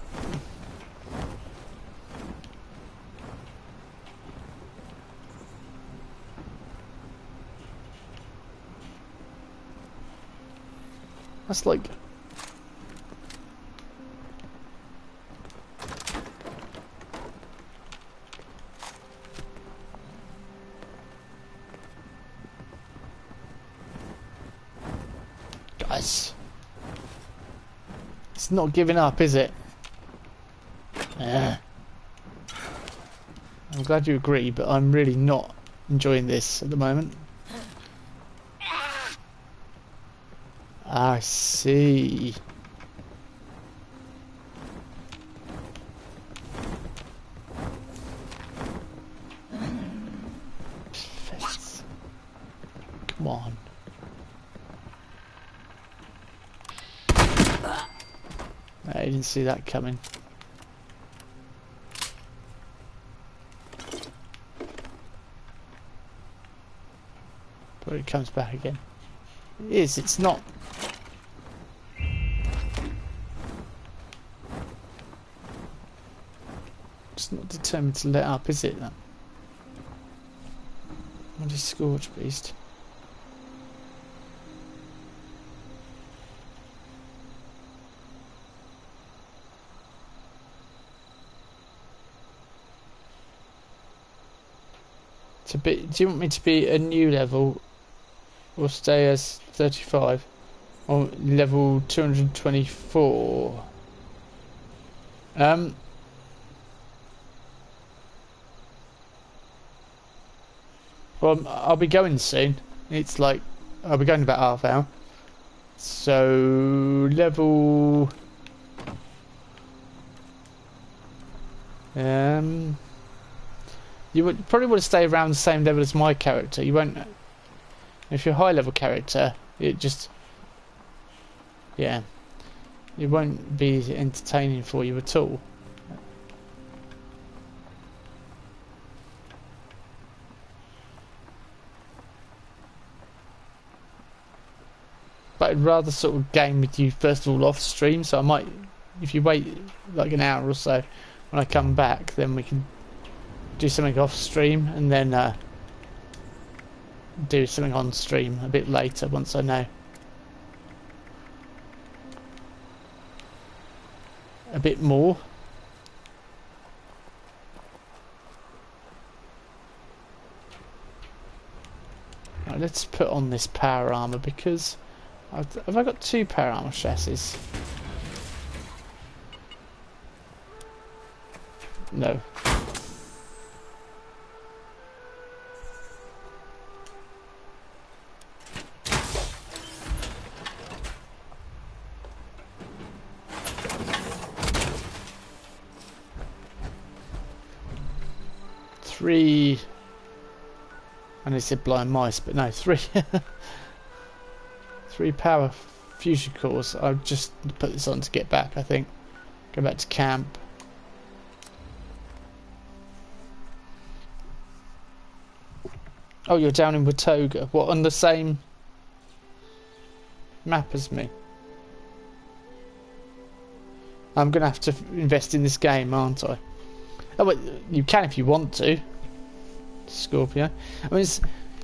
That's like... Guys. It's not giving up, is it? Yeah. I'm glad you agree, but I'm really not enjoying this at the moment. I see. Come on. I didn't see that coming. But it comes back again. It is, it's not. It's not determined to let up, is it? That bloody scorch beast. To be, do you want me to be a new level or stay as 35 or level 224? Well, I'll be going soon. It's like I'll be going in about half hour. So level you would probably want to stay around the same level as my character. You won't. If you're a high level character, it just, yeah, it won't be entertaining for you at all. But I'd rather sort of game with you first of all off stream, so I might, if you wait like an hour or so, when I come back, then we can do something off stream and then do something on stream a bit later once I know a bit more. Right, let's put on this power armor because have I got 2 power armor chassis? No. Three. And they said blind mice, but no, 3. 3 power fusion cores. I'll just put this on to get back, I think. Go back to camp. Oh, you're down in Watoga. What, on the same map as me? I'm going to have to invest in this game, aren't I? Oh, well, you can if you want to, Scorpio. I mean,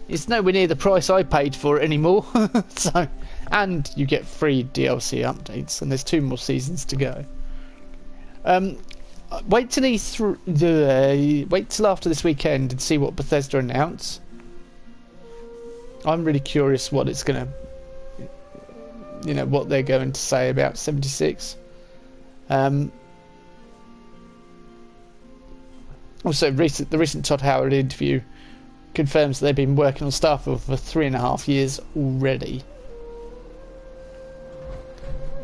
it's nowhere near the price I paid for it anymore. So, and you get free DLC updates, and there's 2 more seasons to go. Wait till wait till after this weekend and see what Bethesda announce. I'm really curious what it's gonna, what they're going to say about 76. Also, the recent Todd Howard interview confirms that they've been working on Starfield for 3.5 years already.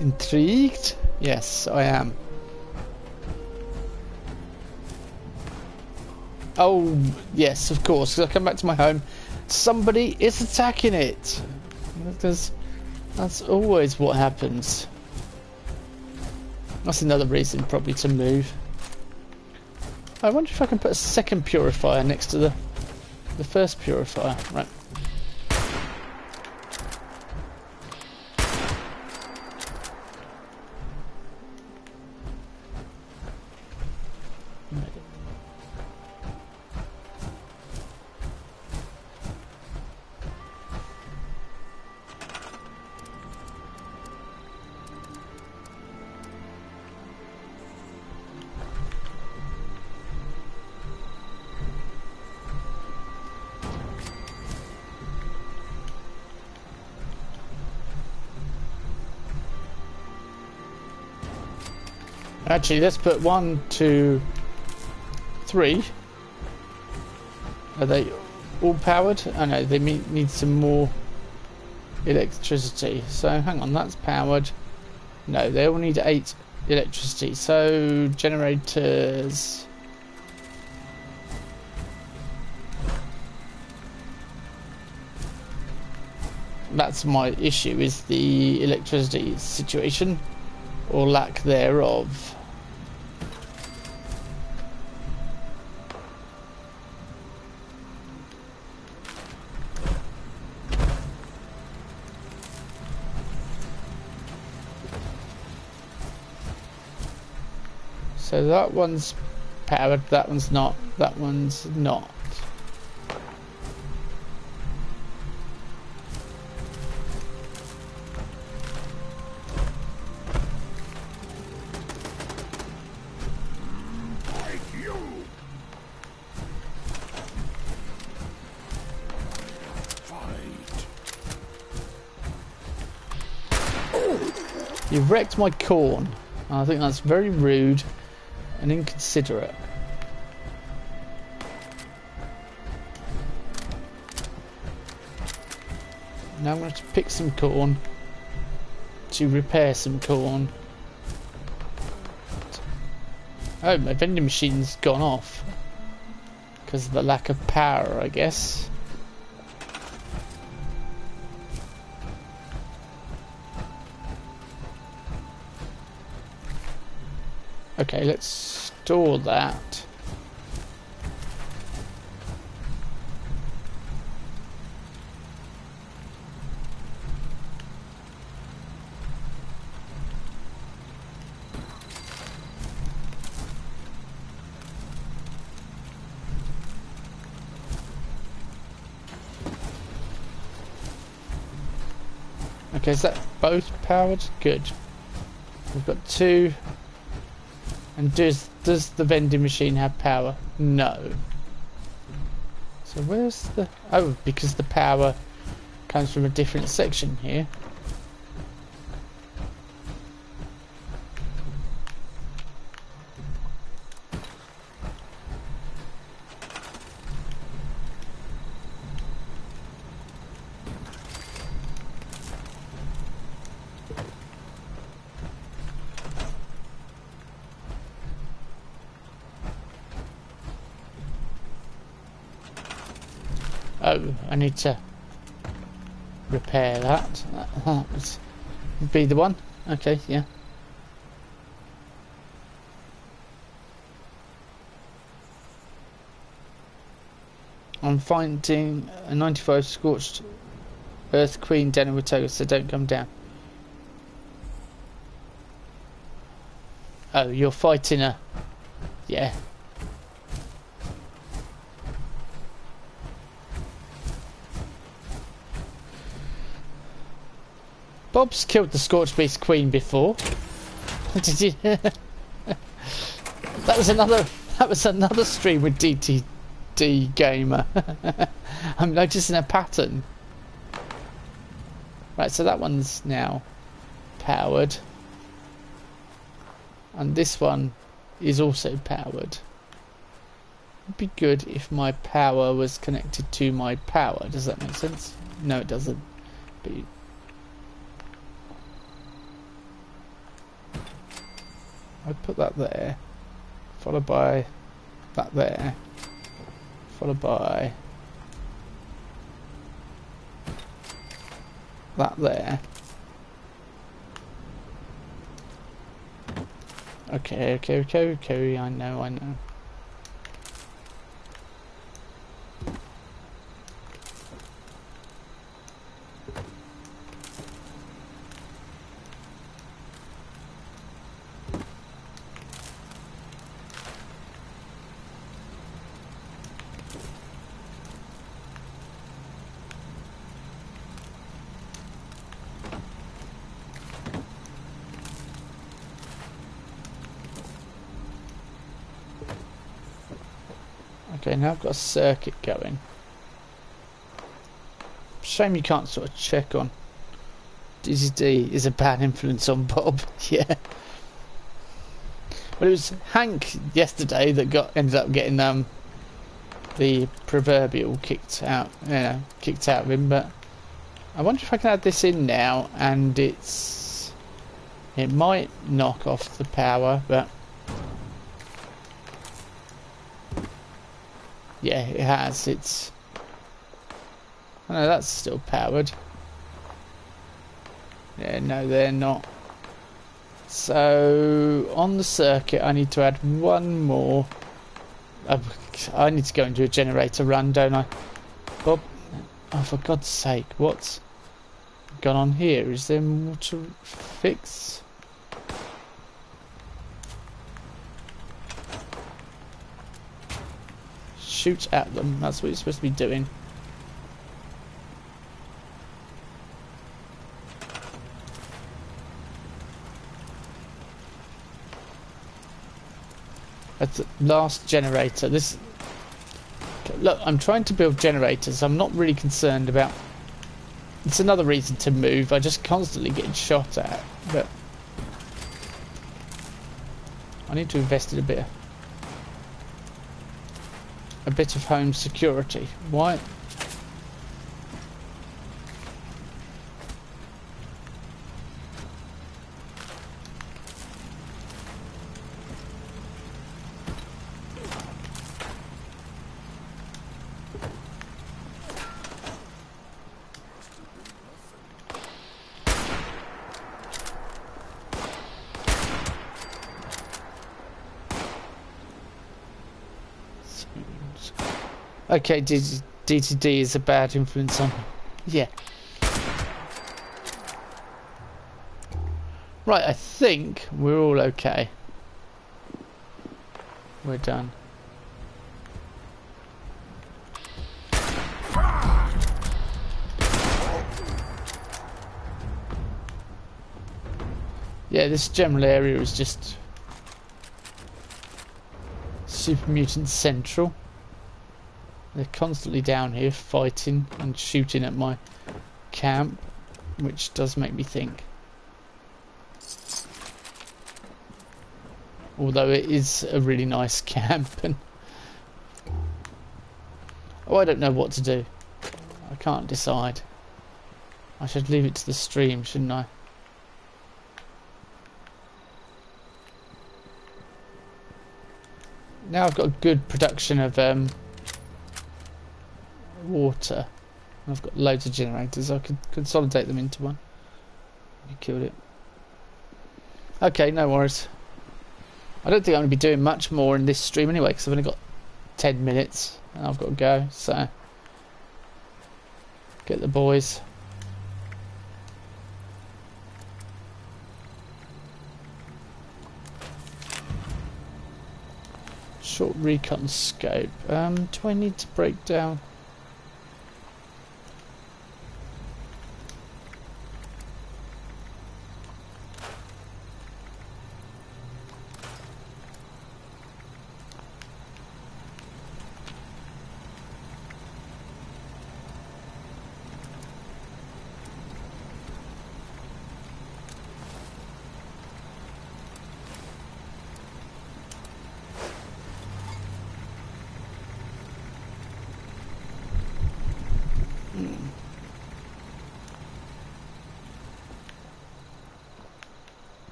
Intrigued? Yes, I am. Oh, yes, of course. Because I come back to my home, somebody is attacking it. Because that's always what happens. That's another reason probably to move. I wonder if I can put a second purifier next to the first purifier. Right. Actually, let's put 1, 2, 3. Are they all powered? Oh no, they need some more electricity. So hang on, that's powered. No, they all need 8 electricity. So generators. That's my issue, is the electricity situation, or lack thereof. So that one's powered, that one's not, that one's not. You've wrecked my corn. I think that's very rude and inconsiderate. Now I'm going to pick some corn to repair some corn. Oh, my vending machine's gone off because of the lack of power, I guess. Okay, let's store that. Okay, is that both powered? Good. We've got two. And does the vending machine have power? No. So where's the... Oh, because the power comes from a different section here. Oh, I need to repair that. That would be the one. Okay, yeah. I'm finding a 95 scorched earth queen down in Watoga, so don't come down. Oh, you're fighting a... Yeah. Bob's killed the Scorched Beast Queen before. Did you? That was another stream with DTD Gamer. I'm noticing a pattern. Right, so that one's now powered, and this one is also powered. It'd be good if my power was connected to my power. Does that make sense? No, it doesn't. But I'd put that there, followed by that there, followed by that there. Okay, I know. Okay, now I've got a circuit going. Shame you can't sort of check on. DZD is a bad influence on Bob. Yeah. Well, it was Hank yesterday that ended up getting the proverbial kicked out of him. But I wonder if I can add this in now, and it might knock off the power, but. Yeah, it has. Oh no, that's still powered. Yeah, no, they're not. So, on the circuit, I need to add one more. I need to go and do a generator run, don't I? Bob, oh, for God's sake, what's gone on here? Is there more to fix? Shoot at them, that's what you're supposed to be doing. That's the last generator. Look, I'm trying to build generators. I'm not really concerned about... It's another reason to move. I just constantly get shot at. But I need to invest in a bit of home security. Why? Okay, DTD is a bad influence on me. Yeah. Right, I think we're all okay. We're done. Yeah, this general area is just Super Mutant Central. They're constantly down here fighting and shooting at my camp, which does make me think. Although it is a really nice camp, and oh, I don't know what to do. I can't decide. I should leave it to the stream, shouldn't I? Now I've got a good production of water. I've got loads of generators. I could consolidate them into one. You killed it. Okay, no worries. I don't think I'm going to be doing much more in this stream anyway, because I've only got 10 minutes and I've got to go. So, get the boys. Short recon scope. Do I need to break down?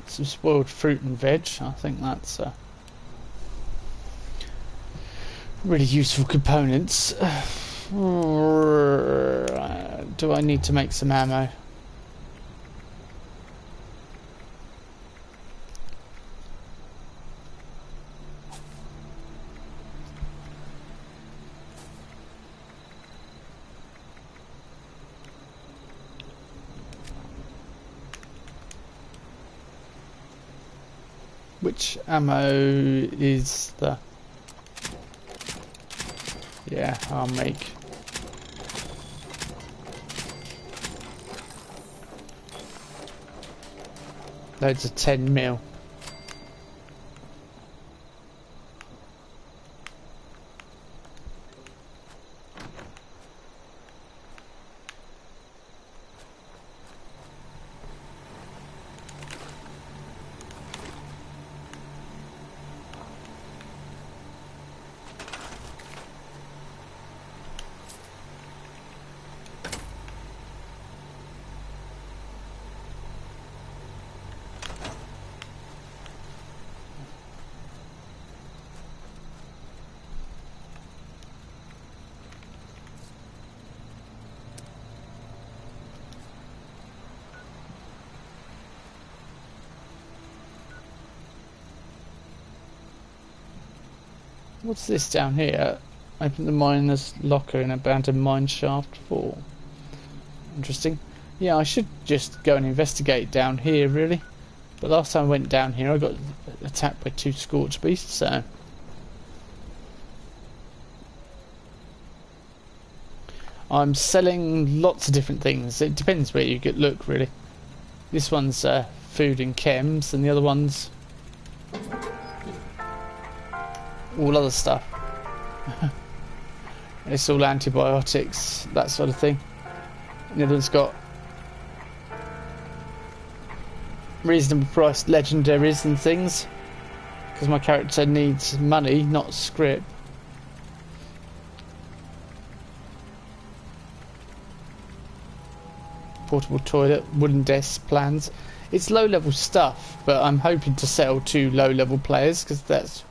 Some spoiled fruit and veg. I think that's really useful components. Do I need to make some ammo? Which ammo is the... Yeah, I'll make... Loads of 10 mil. What's this down here? Open the miner's locker in abandoned mine shaft 4. Interesting. Yeah, I should just go and investigate down here, really. But last time I went down here, I got attacked by 2 scorch beasts, so... I'm selling lots of different things. It depends where you look, really. This one's food and chems, and the other one's... all other stuff. It's all antibiotics, that sort of thing. And the other one's got reasonable priced legendaries and things, because my character needs money, not script. Portable toilet, wooden desk plans. It's low level stuff, but I'm hoping to sell to low level players, because that's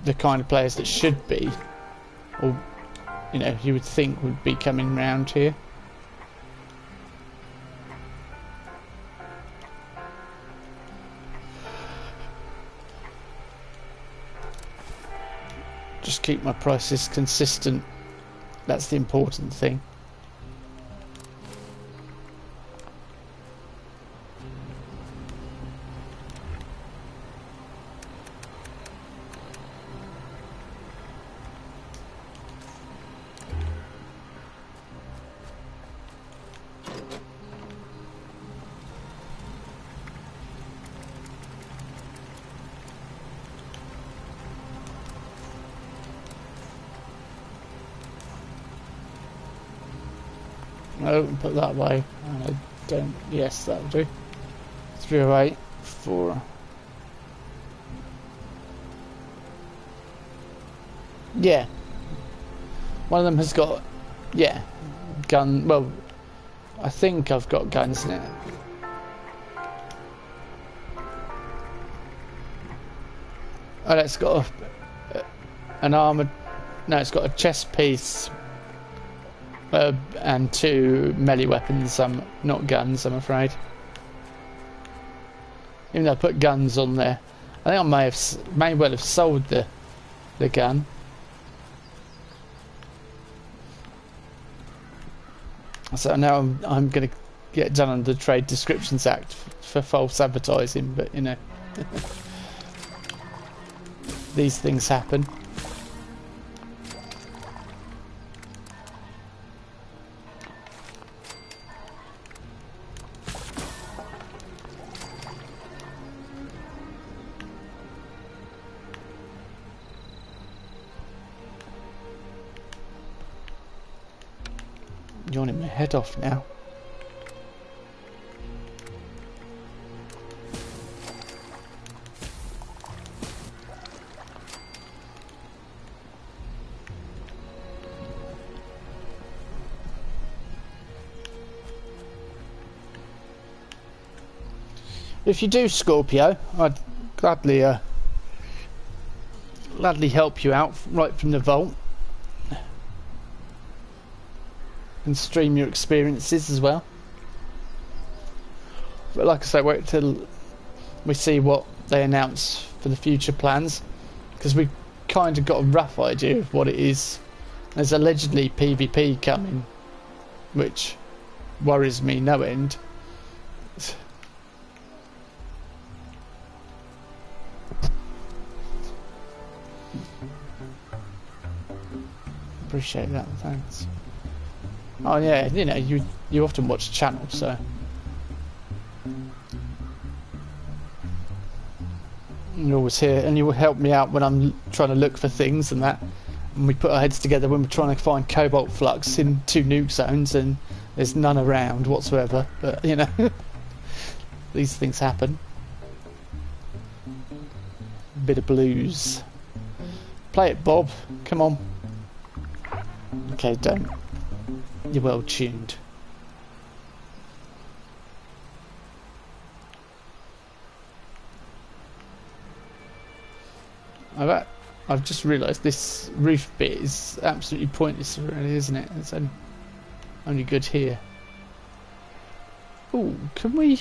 the kind of players that should be, or you know, you would think would be coming round here. Just keep my prices consistent. That's the important thing. No, put that way. I don't. Yes, that'll do. 308, 4. Yeah. One of them has got, yeah, gun. Well, I think I've got guns in it. Oh, it's got an armored. No, it's got a chest piece. And 2 melee weapons, not guns, I'm afraid. Even though I put guns on there, I think I may well have sold the gun. So now I'm going to get done under the Trade Descriptions Act for false advertising, but you know, these things happen. Yawning my head off now. If you do, Scorpio, I'd gladly help you out right from the vault. And stream your experiences as well. But like I say, wait till we see what they announce for the future plans, because we kind of got a rough idea of what it is. There's allegedly PvP coming, which worries me no end. Appreciate that, thanks. Oh yeah, you know, you often watch the channel, so you're always here, and you will help me out when I'm trying to look for things and that. And we put our heads together when we're trying to find cobalt flux in 2 nuke zones, and there's none around whatsoever. But you know, these things happen. Bit of blues. Play it, Bob. Come on. Okay, don't. You're well tuned. I've just realised this roof bit is absolutely pointless really, isn't it? It's only good here. Oh, can we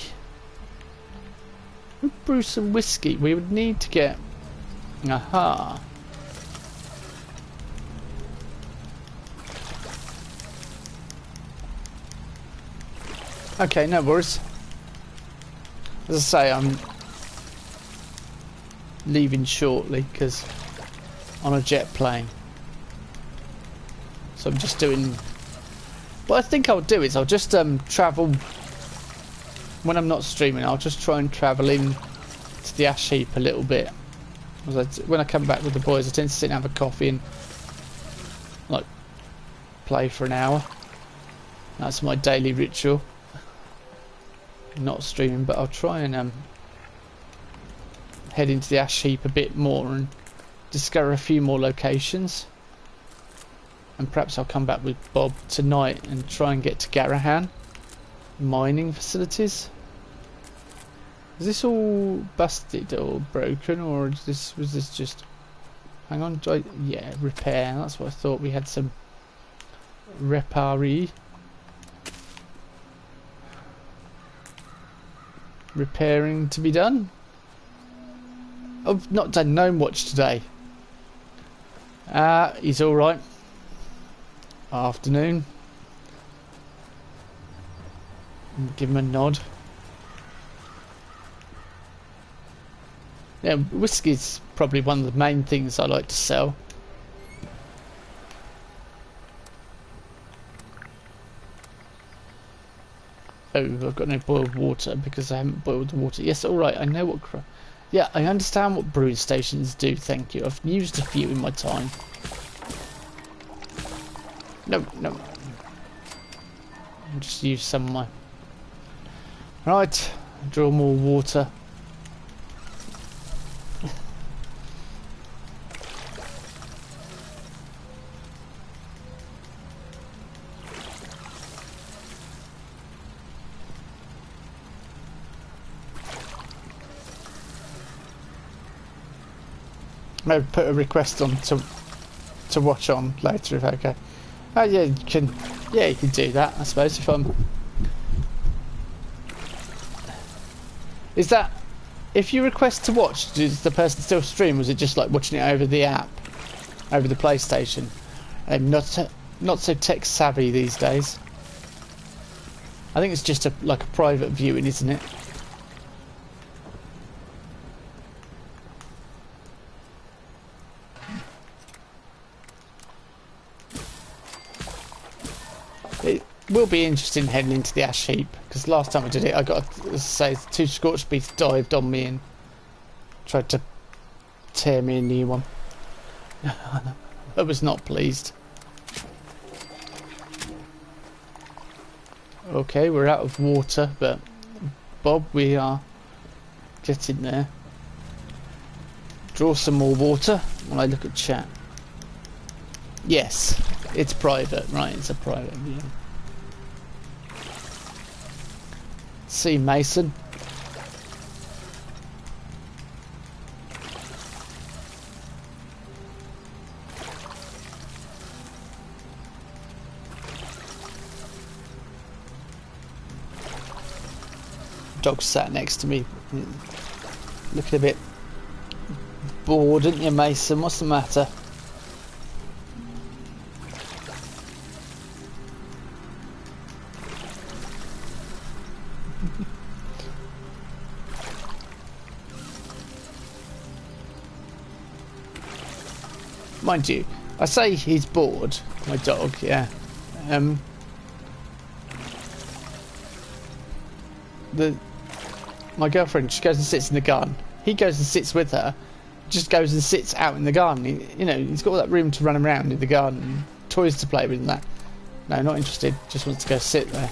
brew some whiskey? We would need to get... Aha. Okay, no worries. As I say, I'm leaving shortly because on a jet plane. So I'm just doing... What I think I'll do is I'll just travel... When I'm not streaming, I'll just try and travel in to the ash heap a little bit. When I come back with the boys, I tend to sit and have a coffee and like play for an hour. That's my daily ritual. not streaming, but I'll try and head into the ash heap a bit more and discover a few more locations. And perhaps I'll come back with Bob tonight and try and get to Garahan mining facilities. Is this all busted or broken, or was this just... Hang on, yeah, repair. That's what I thought. We had some repairing to be done. I've not done Gnome Watch today. He's alright. Afternoon. Give him a nod. Yeah, whiskey's probably one of the main things I like to sell. Oh, I've got no boiled water because I haven't boiled the water. Yes, alright, I know what... Yeah, I understand what brewing stations do, thank you. I've used a few in my time. No. I'll just use some of my... Right, draw more water. Maybe put a request on to watch on later if okay. Oh yeah, you can do that, I suppose. If I'm... Is that... If you request to watch, does the person still stream? Was it just like watching it over the app? Over the PlayStation? I'm not so tech savvy these days. I think it's just like a private viewing, isn't it? It will be interesting heading into the ash heap, because last time I did it I got, let's say, 2 scorched beasts dived on me and tried to tear me a new one. I was not pleased. Okay, we're out of water, but Bob, we are getting there. Draw some more water while I look at chat. Yes, it's private, right? It's a private view. See, Mason. Dog sat next to me, looking a bit bored, aren't you, Mason? What's the matter? Mind you, I say he's bored, my dog, yeah. My girlfriend, she goes and sits in the garden. He goes and sits with her, just goes and sits out in the garden. You know, he's got all that room to run around in the garden, toys to play with and that. No, not interested, just wants to go sit there.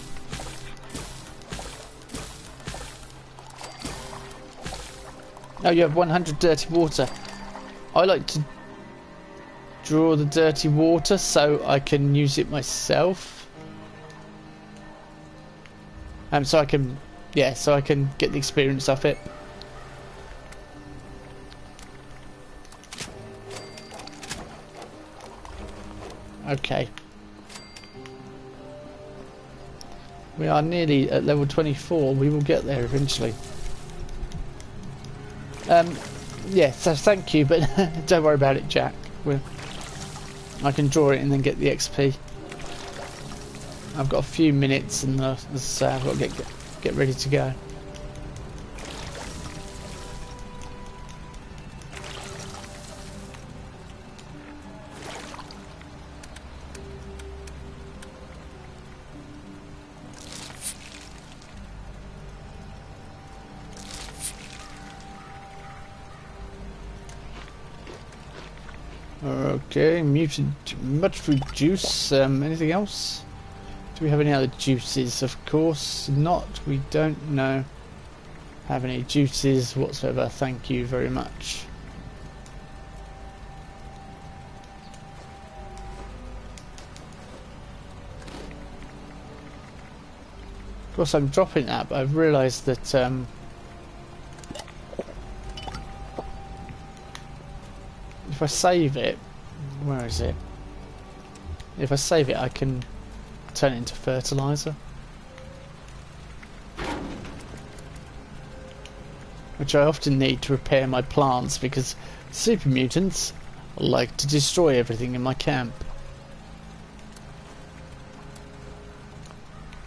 Oh, you have 100 dirty water. I like to draw the dirty water so I can use it myself. So I can, yeah, so I can get the experience of it. Okay. We are nearly at level 24. We will get there eventually. Yeah, so thank you, but don't worry about it, Jack. I can draw it and then get the XP. I've got a few minutes, and as I say, I've got to get ready to go. Okay, mutant fruit juice. Anything else? Do we have any other juices? Of course not. We don't know. Have any juices whatsoever. Thank you very much. Of course, I'm dropping that, but I've realised that if I save it, where is it? If I save it, I can turn it into fertilizer, which I often need to repair my plants because super mutants like to destroy everything in my camp.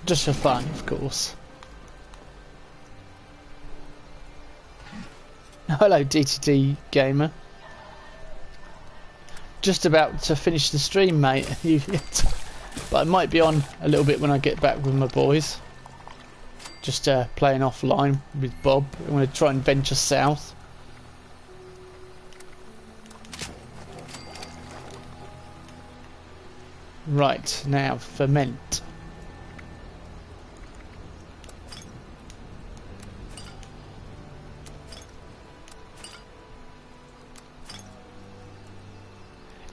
Just for fun, of course. Hello, DTD Gamer. Just about to finish the stream, mate. But I might be on a little bit when I get back with my boys. Just playing offline with Bob. I'm going to try and venture south. Right, now ferment.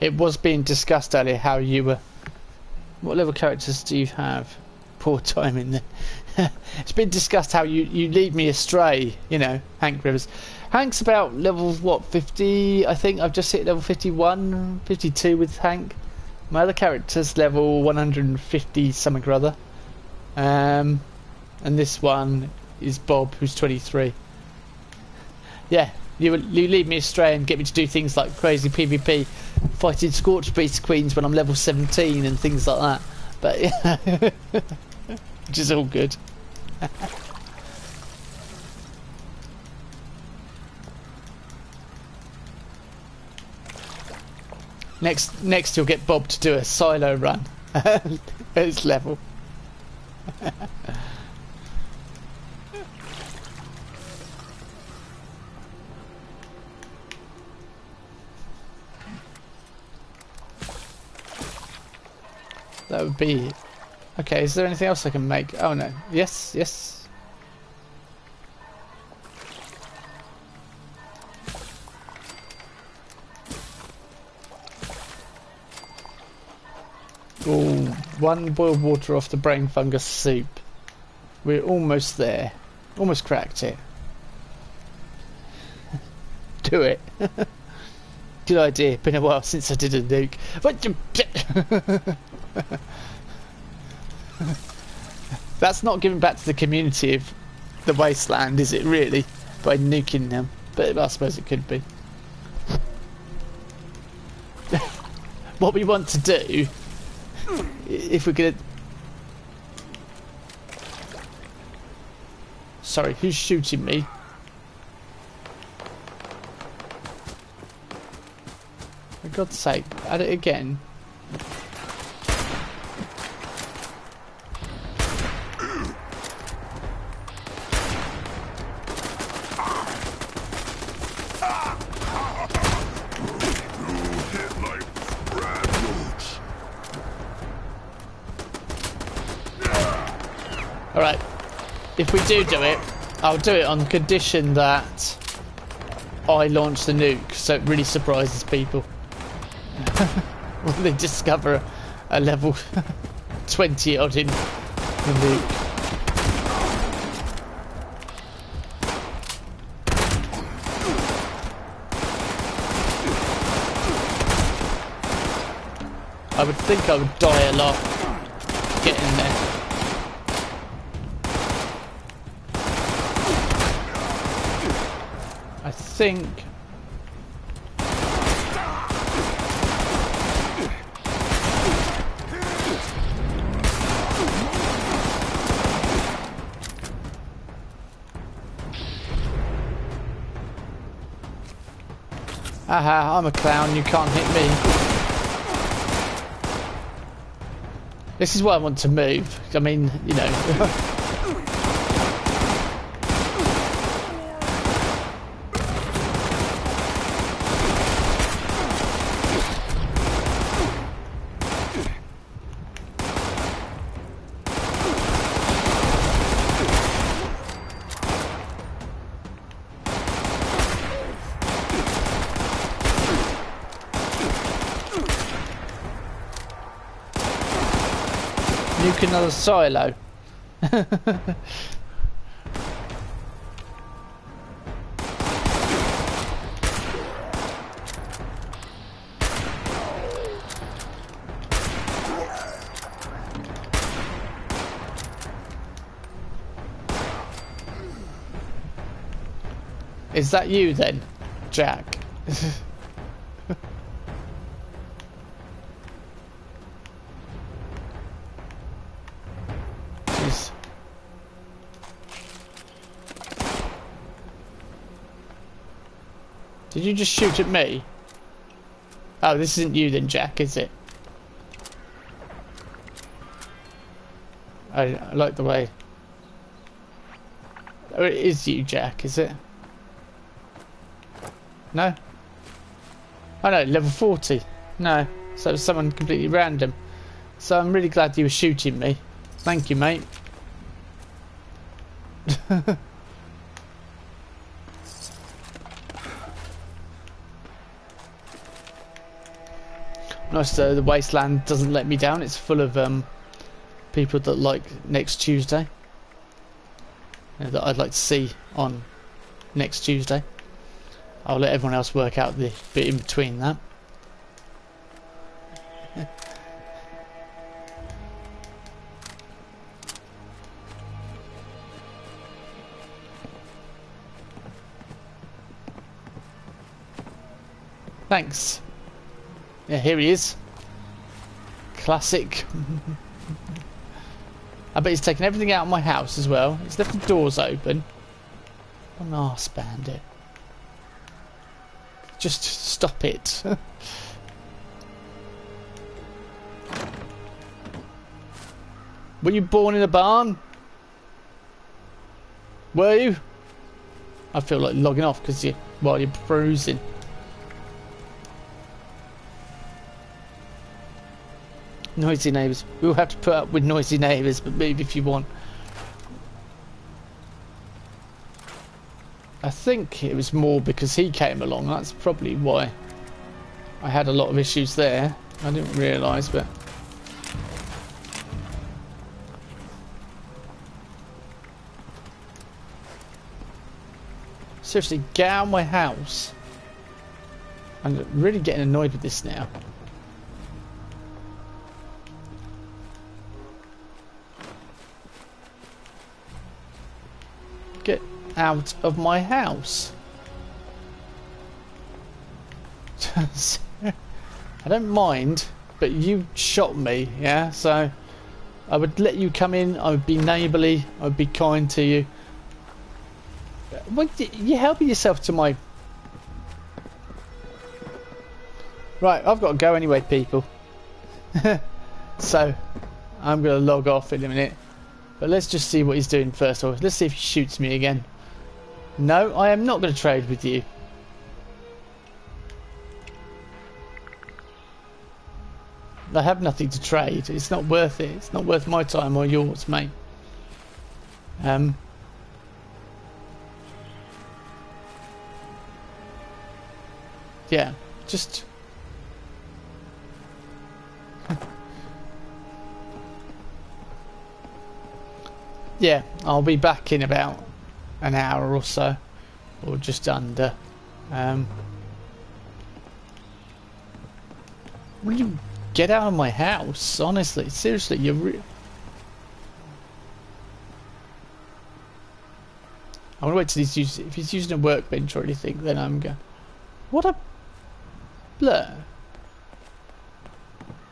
It was being discussed earlier how you were... What level characters do you have? Poor timing then. It's been discussed how you lead me astray, you know, Hank Rivers. Hank's about level, what, 50? I think I've just hit level 51, 52 with Hank. My other character's level 150 something or other. And this one is Bob, who's 23. Yeah, you lead me astray and get me to do things like crazy PvP, fighting Scorch Beast Queens when I'm level 17 and things like that. But yeah, which is all good. Next you'll get Bob to do a silo run at his level. That would be... Okay, is there anything else I can make? Oh no. Yes, yes. Ooh, one boiled water off the brain fungus soup. We're almost there. Almost cracked it. Do it. Good idea. Been a while since I did a nuke. That's not giving back to the community of the Wasteland, is it really? By nuking them. But I suppose it could be. What we want to do, if we're gonna... Sorry, who's shooting me? For God's sake, at it again. Alright, if we do it, I'll do it on condition that I launch the nuke, so it really surprises people. When they discover a level 20 odd in the nuke. I would think I would die a lot getting there. I think... Aha, I'm a clown, you can't hit me. This is why I want to move. I mean, you know... nuke another silo. Is that you then, Jack? Jeez. Did you just shoot at me? Oh, this isn't you then, Jack, is it? I like the way... Oh, it is you, Jack, is it? No? Oh no, level 40. No, so it was someone completely random. So I'm really glad you were shooting me. Thank you, mate. Nice though, the Wasteland doesn't let me down. It's full of people that like next Tuesday. That I'd like to see on next Tuesday. I'll let everyone else work out the bit in between that. Thanks. Yeah, here he is. Classic. I bet he's taken everything out of my house as well. He's left the doors open. What an arse bandit. Just stop it. Were you born in a barn? Were you? I feel like logging off because while you're perusing. Noisy neighbours. We'll have to put up with noisy neighbours, but move if you want. I think it was more because he came along. That's probably why I had a lot of issues there. I didn't realise, but... Seriously, get out of my house. I'm really getting annoyed with this now. Get out of my house. I don't mind, but you shot me, yeah? So I would let you come in, I would be neighbourly, I would be kind to you. Well, you're helping yourself to my... Right, I've got to go anyway, people. So I'm going to log off in a minute. But let's just see what he's doing first of all. Let's see if he shoots me again. No, I am not going to trade with you. I have nothing to trade. It's not worth it. It's not worth my time or yours, mate. Yeah, just... Yeah, I'll be back in about an hour or so, or just under. Will you get out of my house? Honestly, seriously, you're I want to wait till he's using, if he's using a workbench or anything, then I'm going. What a blur!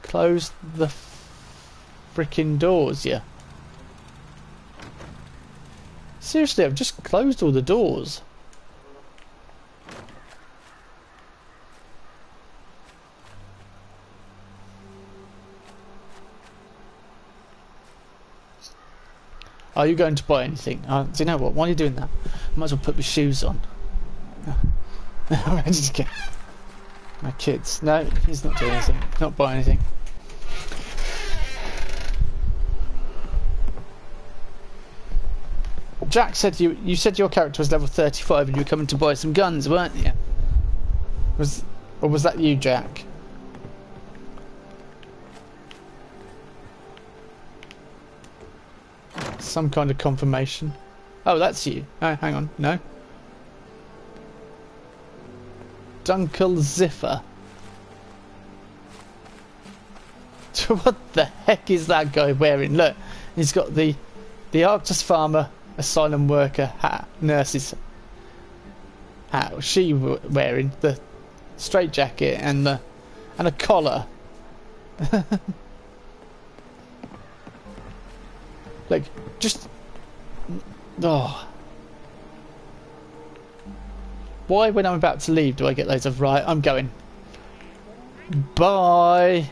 Close the frickin' doors, yeah. Seriously, I've just closed all the doors. Are you going to buy anything? Do you know what? While you're doing that, I might as well put my shoes on. I'm ready to go. My kids. No, he's not doing anything. Not buying anything. Jack said you said your character was level 35 and you were coming to buy some guns, weren't you? Or was that you, Jack? some kind of confirmation. Oh, that's you. Oh, hang on. No. Dunkel Ziffer. What the heck is that guy wearing? Look, he's got the Arctus Farmer Asylum Worker hat, nurse's hat. She wearing the straight jacket and a collar. Like, just... Oh. Why, when I'm about to leave, do I get loads of... Right, I'm going. Bye.